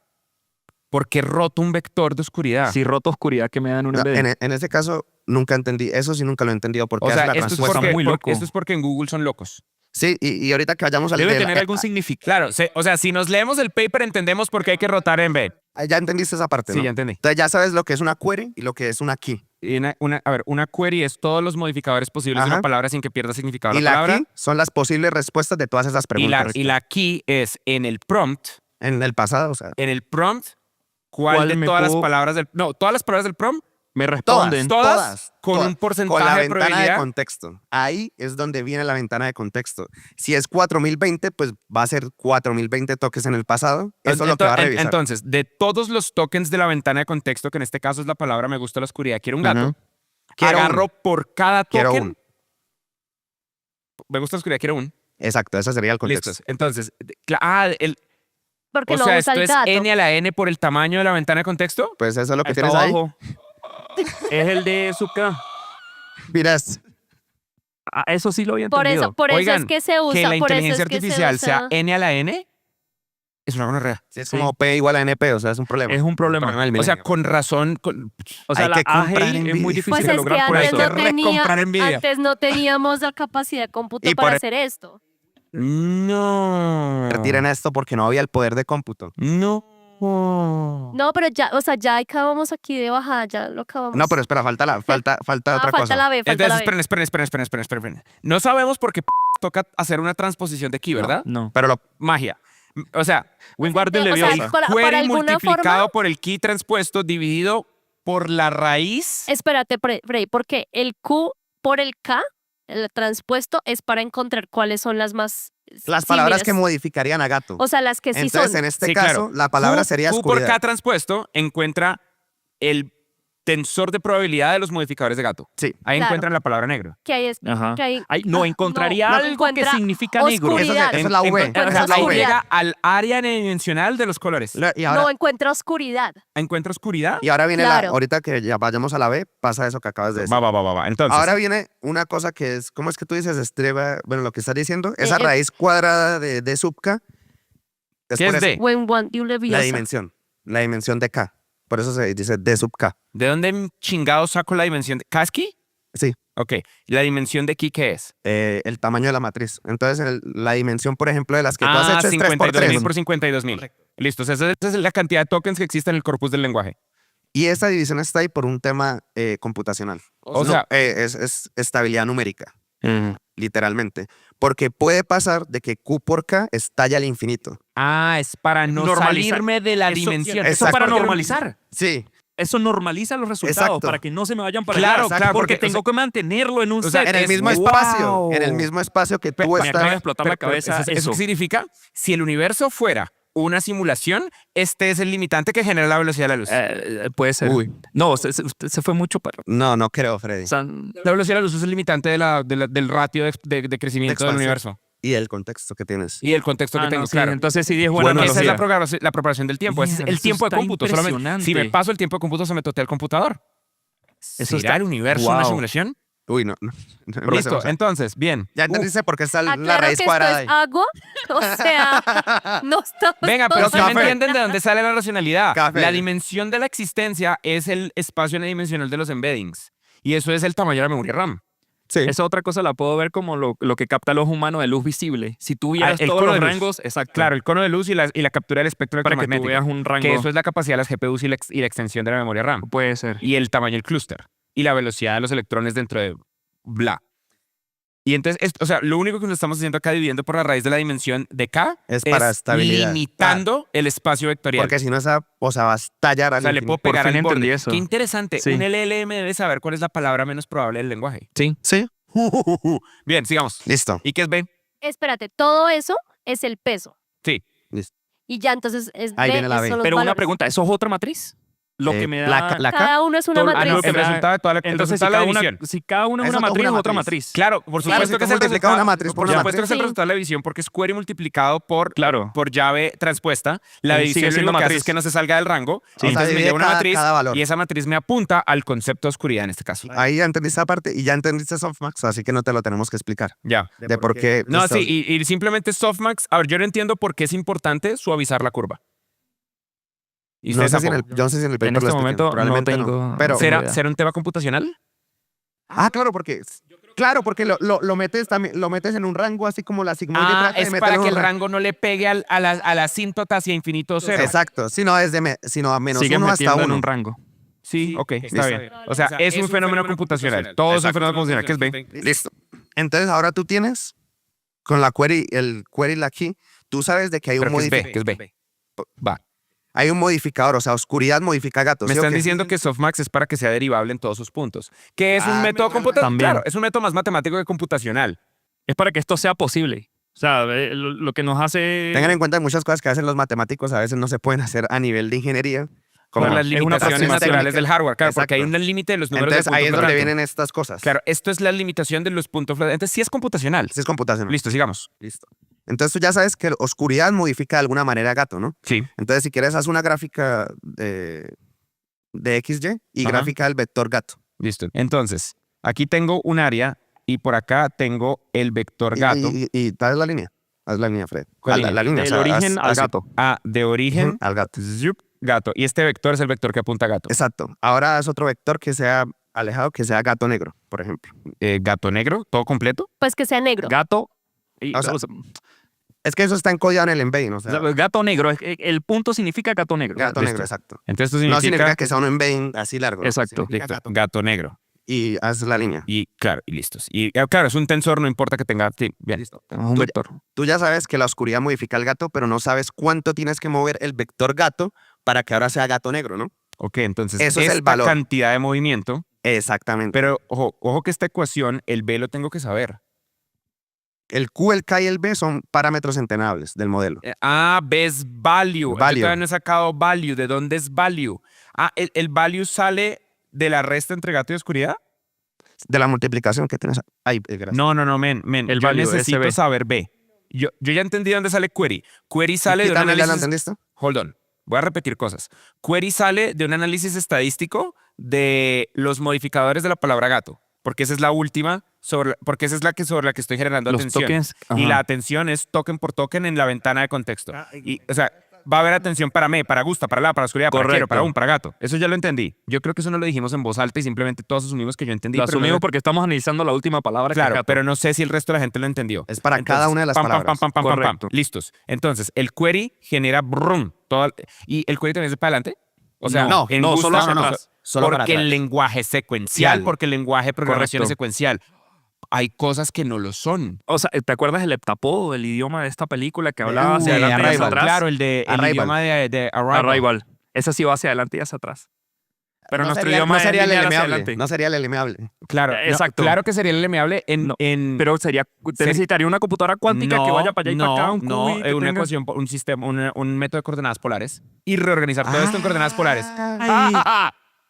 ¿Por qué roto un vector de oscuridad? Si roto oscuridad que me dan un No, embedding. en este caso nunca entendí, eso sí nunca lo he entendido porque O sea, hace la esto es, transpuesta. porque- muy loco. esto es porque en Google son locos. Sí, y ahorita que vayamos al Debe de la- tener algún significado. Claro, o sea, si nos leemos el paper entendemos por qué hay que rotar en B. ya entendiste esa parte, Sí, ¿no? ya entendí. Entonces ya sabes lo que es una query y lo que es una key. Y una query es todos los modificadores posibles de Ajá. una palabra sin que pierda significado Y la la palabra. key son las posibles respuestas de todas esas preguntas. Y la key es en el prompt, En el pasado, o sea, ¿cuál ¿Cuál de me todas las puedo- palabras del... No, todas las palabras del prompt, Me responden. todas con un con porcentaje la de ventana de probabilidad. contexto. Ahí es donde viene la ventana de contexto. Si es 4020, pues va a ser 4020 toques en el pasado. Eso es lo que va a revisar. Entonces, de todos los tokens de la ventana de contexto, que en este caso es la palabra me gusta la oscuridad, quiero un gato, Ujú. Quiero agarro un. por cada Quiero token. un. Me gusta la oscuridad, quiero un. Exacto, ese sería el contexto. Listos. Entonces, Porque o no sea, usa esto el es gato. n a la n por el tamaño de la ventana de contexto. Pues eso es lo que Está tienes ahí. abajo. Es el de Zucca. Miras, Ah, eso sí lo había Por entendido. eso, por eso Oigan, es que se usa. Que la por eso inteligencia es que se artificial sea usa. n a la n es una gonorrea. si es Sí. como P igual a NP, o sea, es un problema. Es un problema. Problema del O sea, milenio. con razón. O sea, Hay la que comprar AGI es Nvidia. muy difícil Pues de es que lograr por antes eso. Hay que recomprar Nvidia. antes no teníamos la capacidad de cómputo Y para por- hacer esto. No. Retiren esto porque no había el poder de cómputo. No. No, pero ya, o sea, ya acabamos aquí de bajada, ya lo acabamos. No, pero espera, falta otra falta cosa. la B, falta Entonces, la B. esperen. No sabemos por qué toca hacer una transposición de aquí, ¿verdad? No. Pero lo, Magia. O sea, Wingardium o sea, Leviosa. para query alguna multiplicado forma- por el key transpuesto dividido por la raíz. Espérate, Frey, porque el Q por el K, el transpuesto, es para encontrar cuáles son las más las palabras que similares. modificarían a gato. O sea, las que sí Entonces, son. en este Sí, caso, claro. la palabra Q- sería Q por oscuridad. K transpuesto encuentra el tensor de probabilidad de los modificadores de gato. Sí. Ahí Claro. encuentran la palabra negro. Que hay es, Ajá. que hay- Ay, no, Ah, encontraría no, algo que encuentra significa negro. oscuridad. Esa es la V. Encuentra Esa es la V. oscuridad. Llega al área dimensional de los colores. Y ahora, No encuentra oscuridad. Encuentra oscuridad. y ahora viene Claro. ahorita que ya vayamos a la B, pasa eso que acabas de decir. Va. Entonces, Ahora viene una cosa que es, ¿cómo es que tú dices? Bueno, lo que estás diciendo, esa eh. raíz cuadrada de subk. ¿qué es por de? eso, When one you La leviosa. dimensión de K. Por eso se dice de sub K. ¿De dónde chingado saco la dimensión de Kasky? Sí, Ok. ¿La dimensión de aquí qué es? el tamaño de la matriz. Entonces, la dimensión, por ejemplo, de las que tú has hecho es 3 por 52.000 3. por 52.000. Listo. Esa es la cantidad de tokens que existe en el corpus del lenguaje. Y esa división está ahí por un tema computacional. O sea- es estabilidad numérica, literalmente. Porque puede pasar de que Q por K estalla al infinito. Ah, es para no Normalizar. salirme de la Eso- dimensión. Eso Exacto. para normalizar. Sí, Eso normaliza los resultados Exacto. para que no se me vayan para Claro, allá. claro, Porque porque, tengo que mantenerlo en un o sea, set. en el Es- mismo ¡Wow! espacio. En el mismo espacio que tú Me acaba de estás. explotar la cabeza ¿Eso eso. qué significa? Si el universo fuera una simulación, este es el limitante que genera la velocidad de la luz. Puede ser. Uy. No, usted se fue mucho para... No creo, Freddy. O sea, La velocidad de la luz es el limitante del ratio de crecimiento del expansión. universo Y el contexto que tienes. y el contexto que no, tengo, sí, claro. entonces sí es buena Bueno, Esa es analogía. la propagación del tiempo, ese es Mierda, el eso tiempo de está cómputo. Solamente, si me impresionante. paso el tiempo de cómputo, se me totea el computador. Eso ¿Será está- el universo una wow. simulación? Uy, no. Listo, entonces, bien. Ya entendiste por qué está la Aclaro raíz que cuadrada esto ahí. es agua, o sea, no estamos Venga, pero todos- si me café. entienden de dónde sale la racionalidad. Café. La dimensión de la existencia es el espacio n-dimensional de los embeddings. Y eso es el tamaño de la memoria RAM. Sí. Esa otra cosa la puedo ver como lo que capta el ojo humano de luz visible. Si tú vieras el todos cono los de luz. rangos, exacto. Claro, el cono de luz y la captura del espectro para que tú electromagnético. veas un rango. Que eso es la capacidad de las GPUs y la extensión de la memoria RAM. Puede ser. Y el tamaño del clúster. Y la velocidad de los electrones dentro de bla. Y entonces, o sea, lo único que nos estamos haciendo acá dividiendo por la raíz de la dimensión de K Es para estabilidad. limitando el espacio vectorial. Porque si no, esa, o sea, va a estallar o al sea, le infinito. puedo pegar fin al borde. entendí eso. Qué interesante. Sí. Un LLM debe saber cuál es la palabra menos probable del lenguaje. Sí. Sí. Bien, sigamos. Listo. ¿Y qué es B? Espérate, todo eso es el peso. Sí. Y ya entonces es Ahí B, viene la esos B. son los Pero una valores. pregunta, ¿eso es otra matriz? Lo que me da... La K. Cada uno es una todo- matriz. lo que el me da- resultado de toda la, el Entonces, resultado de la si división. cada uno es Eso una todo matriz, es una es otra matriz. matriz. Claro, por Claro, supuesto si que tú es el multiplicas resultado, una matriz por por una supuesto que es el matriz. resultado de la división porque es query multiplicado Claro. por llave transpuesta. La Sí, división sigue lo siendo único que hace matriz. es que no se salga del rango. Sí. O sea, Entonces me divide lleva una cada- matriz cada valor. y esa matriz me apunta al concepto de oscuridad en este caso. Ahí ya entendiste esa parte y ya entendiste softmax, así que no te lo tenemos que explicar. Ya. De por qué. No, esto- sí, y simplemente softmax. A ver, yo no entiendo por qué es importante suavizar la curva. Y No ustedes sé, si en el, tampoco. yo no sé si en el paper este lo explican, momento no probablemente tengo- Pero, Será- ¿Será un tema computacional? claro, porque lo metes también, lo metes en un rango así como la sigmoide. Ah, trata de es meterlo para en que un el rango no le pegue a la asíntota hacia infinito cero. Exacto, sino sino a menos Sigue 1 hasta metiendo en 1. un rango. Sí, ok, está listo. bien. O sea, es un fenómeno computacional. Todo es un fenómeno computacional, que es B. Listo. Entonces ahora tú tienes con la query, el query la key, tú sabes de que hay un Pero que es B, modificador. que es B. Va. Hay un modificador, o sea, oscuridad modifica gatos. Me ¿sí o están qué? diciendo que softmax es para que sea derivable en todos sus puntos. Que es un Ah, método computacional. También. Claro, es un método más matemático que computacional. Es para que esto sea posible. O sea, lo que nos hace... Tengan en cuenta que muchas cosas que hacen los matemáticos a veces no se pueden hacer a nivel de ingeniería. Como Como las es una limitaciones aproximación naturales del hardware. Claro, porque hay Exacto. un límite de los números Entonces de ahí es punto donde flotante. vienen estas cosas. Claro, esto es la limitación de los puntos flotantes. Entonces sí es computacional. Sí es computación. Listo, sigamos. Listo. Entonces tú ya sabes que oscuridad modifica de alguna manera gato, ¿no? Sí. Entonces si quieres haz una gráfica de XY y Ajá. gráfica del vector gato. Listo. Entonces, aquí tengo un área y por acá tengo el vector gato. Y haz la línea. Haz la línea, Fred. ¿Cuál Haz la línea. Del o sea, origen haz al así. gato. De origen, Al gato. zup, gato. Y este vector es el vector que apunta a gato. Exacto. Ahora haz otro vector que sea alejado, que sea gato negro, por ejemplo. Gato negro, todo completo. Pues que sea negro. Gato... y- O sea, Es que eso está encodado en el embedding, o sea, gato negro. El punto significa gato negro. gato listo. negro, exacto. Entonces esto No significa, significa que sea un embedding así largo. ¿no? Exacto. Significa listo, gato negro. Y haz la línea. Y claro, y listos. Y claro, es un tensor, no importa que tenga. Sí, bien. Tenemos un Tú ya- vector. Tú ya sabes que la oscuridad modifica el gato, pero no sabes cuánto tienes que mover el vector gato para que ahora sea gato negro, ¿no? Ok, entonces Eso es el esta valor. cantidad de movimiento. Exactamente. Pero ojo que esta ecuación, el B lo tengo que saber. El Q, el K y el B son parámetros entrenables del modelo. B es value. Yo Value. todavía no he sacado value. ¿De dónde es value? El value sale de la resta entre gato y oscuridad. De la multiplicación que tienes ahí. Gracias. No, men. El Yo value, necesito SB. saber B. Yo ya entendí dónde sale query. Query sale de un también ya lo análisis... entendiste? Hold on. Voy a repetir cosas. Query sale de un análisis estadístico de los modificadores de la palabra gato. Porque esa es la última, porque esa es la que sobre la que estoy generando Los atención. tokens. Y ajá. la atención es token por token en la ventana de contexto. Y, o sea, va a haber atención para me, para gusta, para la, para oscuridad, para quiero, Correcto. para para gato. Eso ya lo entendí. Yo creo que eso no lo dijimos en voz alta y simplemente todos asumimos que yo entendí. Lo pero no asumimos lo- porque estamos analizando la última palabra. que es Claro, gato. pero no sé si el resto de la gente lo entendió. Es para cada una de las palabras. Correcto. Listos. Entonces, el query genera brum. ¿Y el query también es para adelante? O sea, No, en no, gusta- solo hacia atrás. Solo para porque el atrás. lenguaje es secuencial, porque el lenguaje de programación Correcto. es secuencial. Hay cosas que no lo son. O sea, ¿te acuerdas del heptapodo, el idioma de esta película que hablaba hacia de adelante y hacia Arrival. atrás? Claro, el Arrival. idioma de Arrival. Arrival. Ese sí va hacia adelante y hacia atrás. Pero nuestro sería, idioma no es sería el lineal hacia elemeable. adelante. No sería el elemeable. Claro, Exacto. claro que sería el elemeable No, Pero te necesitaría una computadora cuántica que vaya para allá y para acá, un cubo y que una tenga- ecuación, un sistema, un método de coordenadas polares y reorganizar todo esto en coordenadas polares. Ay,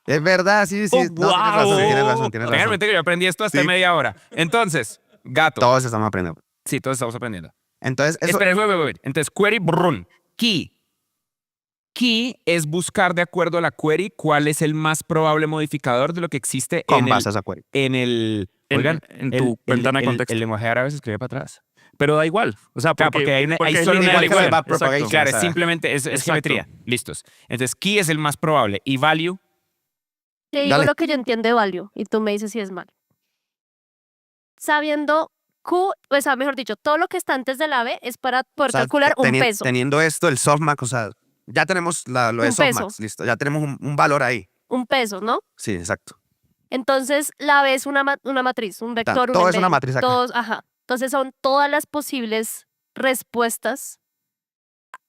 es verdad, sí, sí. Oh, No, tienes razón, guau. tienes razón, tienes Tengan en razón. mente que yo aprendí esto hace Sí. media hora. Entonces, gato. Todos estamos aprendiendo. Sí, todos estamos aprendiendo. Entonces, eso, Espera, wait. Entonces, query, brrrun. Key. Key es buscar de acuerdo a la query cuál es el más probable modificador de lo que existe con en el, base a esa query. en el... En- Oigan, en tu ventana de contexto. El lenguaje árabe se escribe para atrás. Pero da igual. O sea, Claro, porque hay es solo una lineal, elección. igual. Backpropagation. Exacto. Claro, o sea, es simplemente es exacto. geometría. Listos. Entonces, key es el más probable y value. Te digo Dale. lo que yo entiendo de value y tú me dices si es mal. Sabiendo Q, o sea, mejor dicho, todo lo que está antes de la B es para poder o sea, calcular un peso. Teniendo esto, el softmax, o sea, ya tenemos lo de Un peso. softmax, listo. Ya tenemos un valor ahí. Un peso, ¿no? Sí, exacto. Entonces, la B es una matriz, un vector, un todo es una embedding, matriz acá. todos, ajá. Entonces, son todas las posibles respuestas,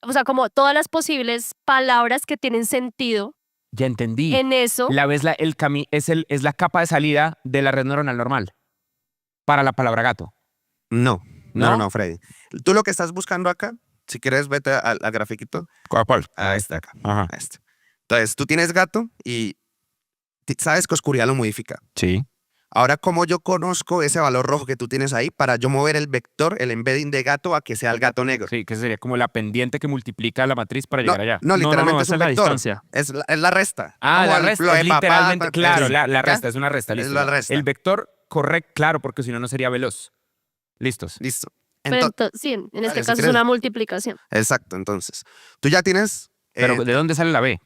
o sea, como todas las posibles palabras que tienen sentido Ya entendí. en eso. La vez es la capa de salida de la red neuronal normal para la palabra gato. No, ¿No? no, Freddy. Tú lo que estás buscando acá, si quieres, vete al grafiquito. ¿Cuál? A este acá. Ajá. A este. Entonces, tú tienes gato y sabes que oscuridad lo modifica. Sí. Ahora, ¿cómo yo conozco ese valor rojo que tú tienes ahí para yo mover el vector, el embedding de gato a que sea el gato negro? Sí, que sería como la pendiente que multiplica la matriz para llegar allá. No, literalmente es esa un es la vector. distancia. Es la resta. Ah, Como la el- resta lo es de papá, literalmente, claro, sí. la ¿Ya? resta es una resta, Es listo. la resta. El vector, correcto, claro, porque si no, no sería veloz. Listos. Listo. Pero Entonces, sí, en este Dale, si caso es quieres. una multiplicación. exacto, entonces. Tú ya tienes... Pero ¿de dónde sale la B?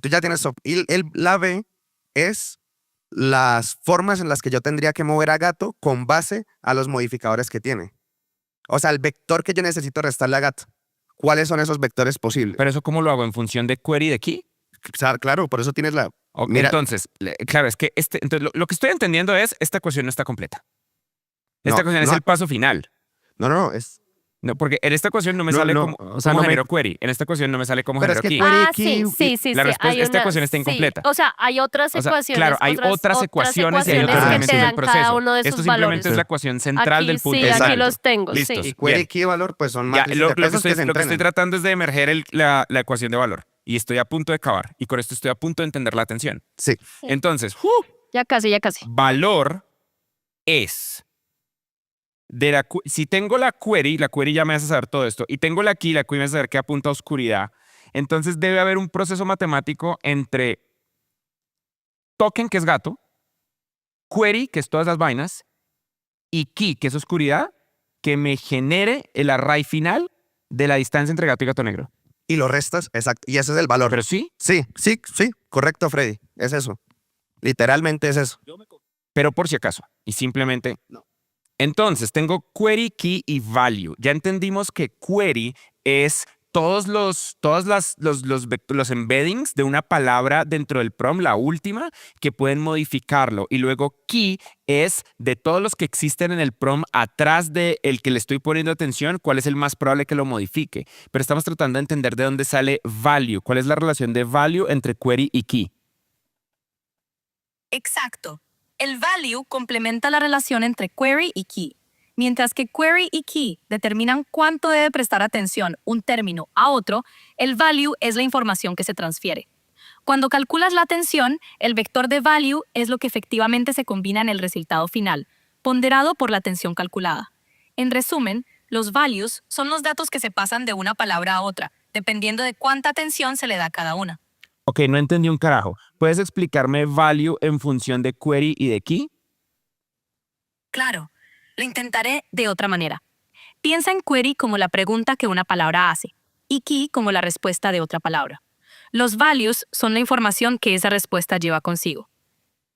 tú ya tienes... Y la B es las formas en las que yo tendría que mover a gato con base a los modificadores que tiene. O sea, el vector que yo necesito restarle a gato. ¿Cuáles son esos vectores posibles? Pero eso, ¿cómo lo hago? ¿En función de query de key? O sea, claro, por eso tienes la... Ok, Mira. entonces, claro, es que entonces, lo que estoy entendiendo es esta ecuación no está completa. Esta No, ecuación es no. el paso final. No, es... No, porque en esta ecuación no me No, sale no, como, o sea, como no me- genero query. En esta ecuación no me sale como Pero es genero que key. query- Ah, key- sí, sí. la sí, respuesta- hay esta una- ecuación está sí. incompleta. O sea, hay otras O sea, ecuaciones. claro, hay otras ecuaciones y hay otros Ah. elementos que te del dan proceso. cada uno de Esto esos simplemente valores. es la ecuación central Aquí del punto. sí, aquí Exacto. los tengo. Listos. Sí. Y query Bien. key valor, pues son Ya, matrices lo de que pesos estoy, que se lo que estoy entrenan. tratando es de emerger la ecuación de valor. Y estoy a punto de acabar. Y con esto estoy a punto de entender la atención. Sí. Sí. Entonces, Ya casi, ya casi. valor es si tengo la query ya me hace saber todo esto, y tengo la query me hace saber que apunta a oscuridad, entonces debe haber un proceso matemático entre token, que es gato, query, que es todas las vainas, y key, que es oscuridad, que me genere el array final de la distancia entre gato y gato negro. Y lo restas, exacto. Y ese es el valor. Pero sí, Sí, correcto, Freddy. Es eso. Literalmente es eso. pero por si acaso, y simplemente no. Entonces, tengo query, key y value. Ya entendimos que query es todos los embeddings de una palabra dentro del prompt, la última, que pueden modificarlo. Y luego key es de todos los que existen en el prompt atrás de el que le estoy poniendo atención, cuál es el más probable que lo modifique. Pero estamos tratando de entender de dónde sale value. ¿Cuál es la relación de value entre query y key? Exacto. El value complementa la relación entre query y key. Mientras que query y key determinan cuánto debe prestar atención un término a otro, el value es la información que se transfiere. Cuando calculas la atención, el vector de value es lo que efectivamente se combina en el resultado final, ponderado por la atención calculada. En resumen, los values son los datos que se pasan de una palabra a otra, dependiendo de cuánta atención se le da a cada una. Ok, no entendí un carajo. ¿Puedes explicarme value en función de query y de key? Claro, lo intentaré de otra manera. Piensa en query como la pregunta que una palabra hace y key como la respuesta de otra palabra. Los values son la información que esa respuesta lleva consigo.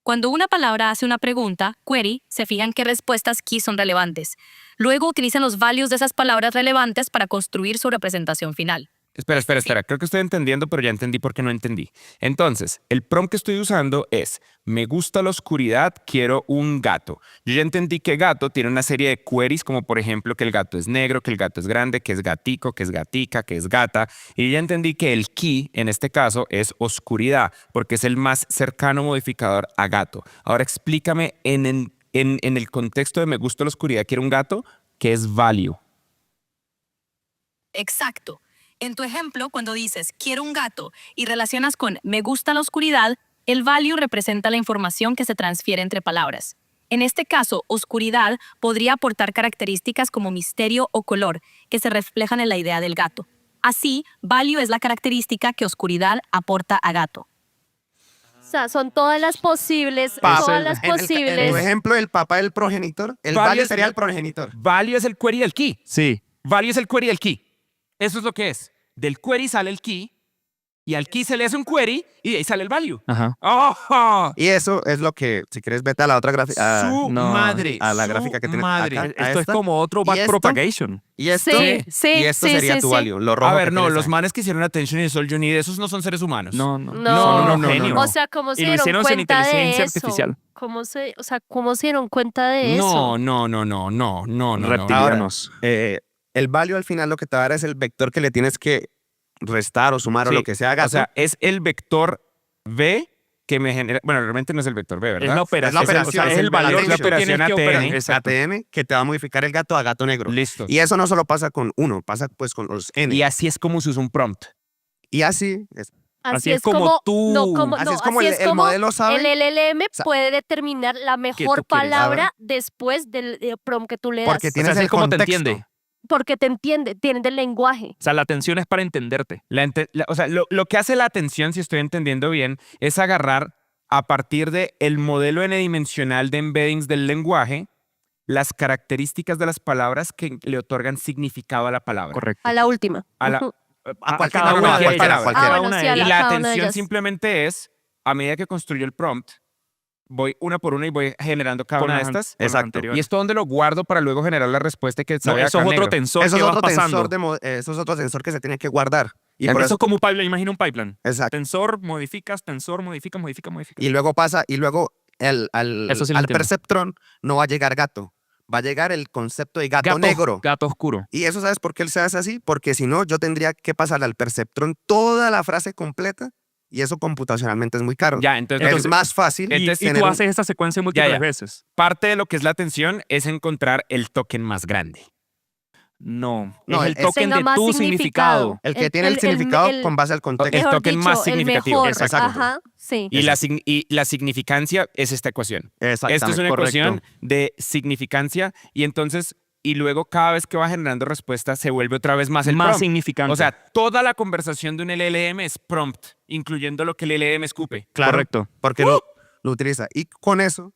Cuando una palabra hace una pregunta, query se fija en qué respuestas key son relevantes. Luego utilizan los values de esas palabras relevantes para construir su representación final. Espera. Creo que estoy entendiendo, pero ya entendí por qué no entendí. Entonces, el prompt que estoy usando es, me gusta la oscuridad, quiero un gato. Yo ya entendí que gato tiene una serie de queries, como por ejemplo que el gato es negro, que el gato es grande, que es gatico, que es gatica, que es gata. Y ya entendí que el key, en este caso, es oscuridad, porque es el más cercano modificador a gato. Ahora explícame en el contexto de me gusta la oscuridad, quiero un gato, ¿qué es value? Exacto. En tu ejemplo, cuando dices quiero un gato y relacionas con me gusta la oscuridad, el value representa la información que se transfiere entre palabras. En este caso, oscuridad podría aportar características como misterio o color que se reflejan en la idea del gato. Así, value es la característica que oscuridad aporta a gato. O sea, son todas las posibles, Pa- todas las En posibles. tu ejemplo, el papá del progenitor, el Value value es- sería el progenitor. Value es el query del key. Sí. Value es el query del key. Eso es lo que es. Del query sale el key y al key se le hace un query y de ahí sale el value. Ajá. ¡Oh! Y eso es lo que, si quieres, vete a la otra gráfica. Su no, madre. a la su gráfica que tienes madre. acá. Esto es esta. como otro ¿Y esto? backpropagation. Y esto, Sí, y esto sí, sería sí, tu sí. value. Lo rojo A ver, que no, tienes los ahí. manes que hicieron Attention y All You Need, esos no son seres humanos. No. No, Son no, unos no, genios. no. O sea, ¿cómo se Y lo dieron hicieron sin cuenta de inteligencia eso? artificial. ¿Cómo se dieron cuenta de eso? No. Reptilianos. El value al final lo que te va a dar es el vector que le tienes que restar o sumar o Sí, lo que sea a gato. O sea, es el vector V que me genera. Bueno, realmente no es el vector V, ¿verdad? Es la operación. operación, o sea, es es el el valor valor que de tú tienes operación que operar. ATN. Exacto. ATM que te va a modificar el gato a gato negro. Listo. Y eso no solo pasa con uno, pasa pues con los N. Y así es como se usa un prompt. Y así es. Así es como tú- no, como, así no, es como así el- es el como modelo sabe- el LLM sa- puede determinar la tú mejor quieres. palabra después del prompt que tú le das. Porque O sea, tienes así el es como te contexto. entiende. Porque te entiende el lenguaje. O sea, la atención es para entenderte. O sea, lo que hace la atención, si estoy entendiendo bien, es agarrar a partir de el modelo n-dimensional de embeddings del lenguaje las características de las palabras que le otorgan significado a la palabra. Correcto. A la última. A la- Ujú. A cada una de cualquiera, ellas. cualquiera. Cada bueno, una sí, de a Y ellas. la cada una de atención ellas. simplemente es, a medida que construyo el prompt, voy una por una y voy generando cada Con una de las estas. con las Exacto. anteriores. Y esto donde lo guardo para luego generar la respuesta que No, sabe eso acá es otro negro. tensor Eso que es va otro pasando. tensor eso es otro tensor que se tiene que guardar. Y Eso por es eso, como un pipeline. Imagina un pipeline. exacto. Tensor, modificas, tensor, modifica. Y luego pasa, y luego al Eso sí lo al entiendo. perceptron no va a llegar gato. Va a llegar el concepto de gato, negro. Gato oscuro. Y eso, ¿sabes por qué él se hace así? Porque si no, yo tendría que pasarle al perceptron toda la frase completa y eso computacionalmente es muy caro. Ya, entonces, Es más fácil. Y tener tú un- haces esa secuencia múltiples ya. veces. parte de lo que es la atención es encontrar el token más grande. No, No, es el es- token Tenga de más tu significado. significado. el que tiene el significado el- con base al contexto. el mejor token dicho, más significativo. El mejor. Exacto. Ajá, sí. Y la significancia es esta ecuación. Esto es una correcto. ecuación de significancia y entonces, y luego cada vez que va generando respuesta se vuelve otra vez más el Más prompt. significante. O sea, toda la conversación de un LLM es prompt, incluyendo lo que el LLM escupe. Claro, correcto. porque lo utiliza. Y con eso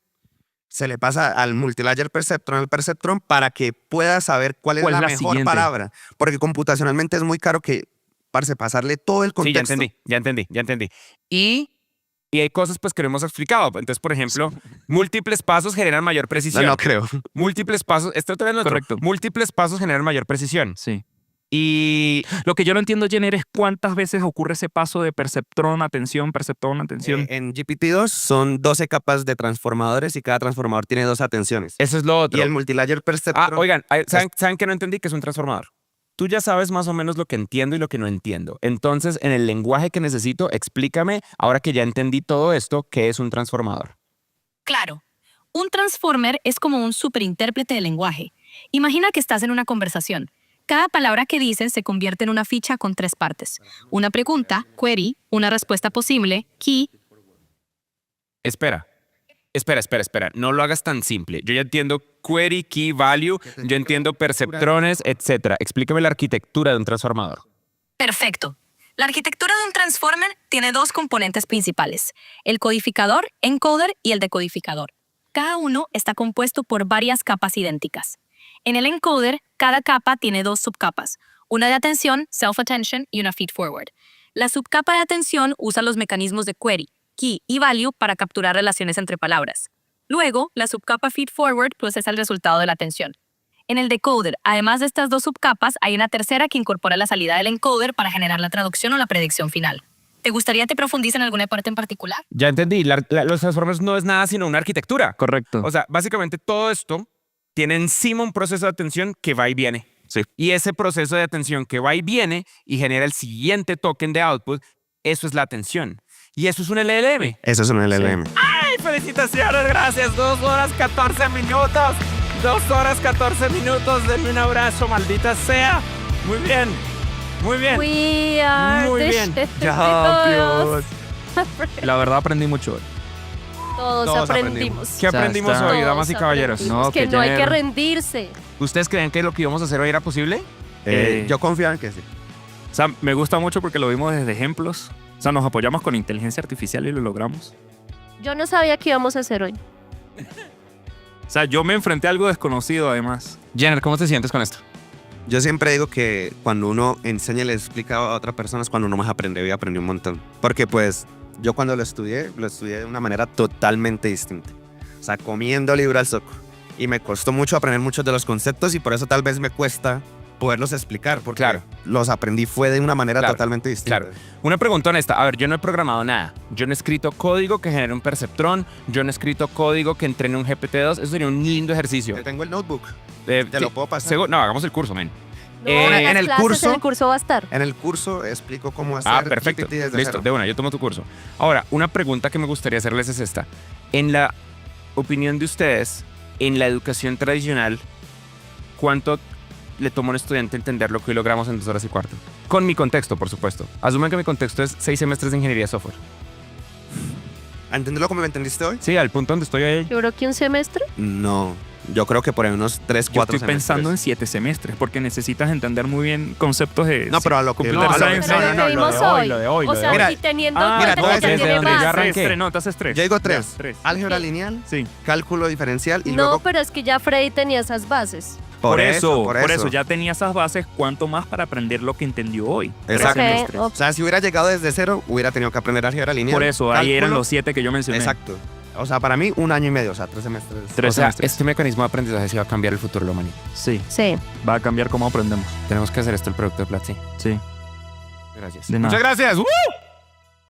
se le pasa al multilayer perceptron, al perceptron, para que pueda saber cuál es ¿Cuál la es la mejor siguiente? palabra. Porque computacionalmente es muy caro que, parce, pasarle todo el Sí, ya contexto. entendí. Y hay cosas pues que no hemos explicado. Entonces, por ejemplo, múltiples pasos generan mayor precisión. No creo. Múltiples pasos, esto todavía no es otro. Correcto. Múltiples pasos generan mayor precisión. Sí. Y Lo que yo no entiendo, Jenner, es cuántas veces ocurre ese paso de perceptrón, atención. En GPT-2 son 12 capas de transformadores y cada transformador tiene 2 atenciones. eso es lo otro. Y el multilayer perceptron... Oigan, ¿saben que no entendí? Que es un transformador. Tú ya sabes más o menos lo que entiendo y lo que no entiendo. Entonces, en el lenguaje que necesito, explícame, ahora que ya entendí todo esto, ¿qué es un transformador? Claro. Un transformer es como un superintérprete de lenguaje. Imagina que estás en una conversación. Cada palabra que dices se convierte en una ficha con 3 partes. Una pregunta, query, una respuesta posible, key. Espera. No lo hagas tan simple. Yo ya entiendo query, key, value, yo entiendo perceptrones, etc. Explícame la arquitectura de un transformador. Perfecto. La arquitectura de un transformer tiene 2 componentes principales, el codificador, encoder y el decodificador. Cada uno está compuesto por varias capas idénticas. En el encoder, cada capa tiene 2 subcapas, una de atención, self-attention, y una feed-forward. La subcapa de atención usa los mecanismos de query, key y value para capturar relaciones entre palabras. Luego, la subcapa feed-forward procesa el resultado de la atención. En el decoder, además de estas dos subcapas, hay una tercera que incorpora la salida del encoder para generar la traducción o la predicción final. ¿Te gustaría que profundice en alguna parte en particular? Ya entendí, los transformers no es nada sino una arquitectura. Correcto. O sea, básicamente todo esto tiene encima un proceso de atención que va y viene. Sí. Y ese proceso de atención que va y viene y genera el siguiente token de output, eso es la atención. Y eso es un LLM. Eso es un LLM. ¡Ay, felicitaciones! Gracias. 2 horas 14 minutos. 2 horas 14 minutos. Denme un abrazo, maldita sea. Muy bien. Muy bien. We are Muy the bien. champions. La verdad aprendí mucho hoy. Todos Todos aprendimos. ¿Qué O sea, aprendimos está- hoy, Todos damas y caballeros? aprendimos No, que que no hay que Jenner- rendirse. ¿Ustedes creen que lo que íbamos a hacer hoy era posible? Yo confío en que sí. O sea, me gusta mucho porque lo vimos desde ejemplos. O sea, nos apoyamos con inteligencia artificial y lo logramos. Yo no sabía qué íbamos a hacer hoy. O sea, yo me enfrenté a algo desconocido además. Jenner, ¿cómo te sientes con esto? Yo siempre digo que cuando uno enseña y le explica a otras personas, cuando uno más aprende y aprende un montón. Porque pues yo cuando lo estudié de una manera totalmente distinta. O sea, comiendo libro al soco. Y me costó mucho aprender muchos de los conceptos y por eso tal vez me cuesta poderlos explicar. Porque Claro. los aprendí fue de una manera Claro, totalmente distinta. claro. Una pregunta honesta. A ver, yo no he programado nada. Yo no he escrito código que genere un perceptrón. Yo no he escrito código que entrene un GPT-2. Eso sería un lindo ejercicio. Yo tengo el notebook. Te Te lo puedo pasar. No, hagamos el curso, men. No, En las el clases curso- en el curso va a estar. En el curso explico cómo hacer Ah, perfecto. GPT desde Listo, cero. de una, yo tomo tu curso. Ahora, una pregunta que me gustaría hacerles es esta. En la opinión de ustedes, en la educación tradicional, ¿cuánto le toma a un estudiante entender lo que hoy logramos en 2 horas y cuarto? Con mi contexto, por supuesto. Asumen que mi contexto es 6 semestres de ingeniería de software. ¿Entenderlo como me entendiste hoy? Sí, al punto donde estoy ahí. Yo creo que un semestre. No. Yo creo que por ahí unos 3, Yo 4 estoy pensando en 7 semestres porque necesitas entender muy bien conceptos de... No, pero a lo que... Computer a lo que- science. Pero no, lo no, que vimos hoy. lo de hoy, O lo de sea, hoy. Mira, y teniendo ah, en cuenta mira, que ya desde tiene donde yo base. arranqué. No, te haces 3. Yo digo 3. Ya, 3. Álgebra Ok. lineal, Sí. cálculo diferencial y No, luego... pero es que ya Freddy tenía esas bases. Por eso ya tenía esas bases, ¿cuánto más para aprender lo que entendió hoy? 3 Exacto. semestres. Ok. O sea, si hubiera llegado desde cero, hubiera tenido que aprender álgebra lineal. Por eso, ahí eran cálculo. los 7 que yo mencioné. Exacto. O sea, para mí, 1 año y medio, o sea, 3 semestres. 3 O sea, semestres. este mecanismo de aprendizaje sí va a cambiar el futuro de la humanidad. Sí, Sí. va a cambiar cómo aprendemos. Tenemos que hacer esto el producto de Platzi. Sí. Gracias. De nada. Muchas gracias. ¡Uh!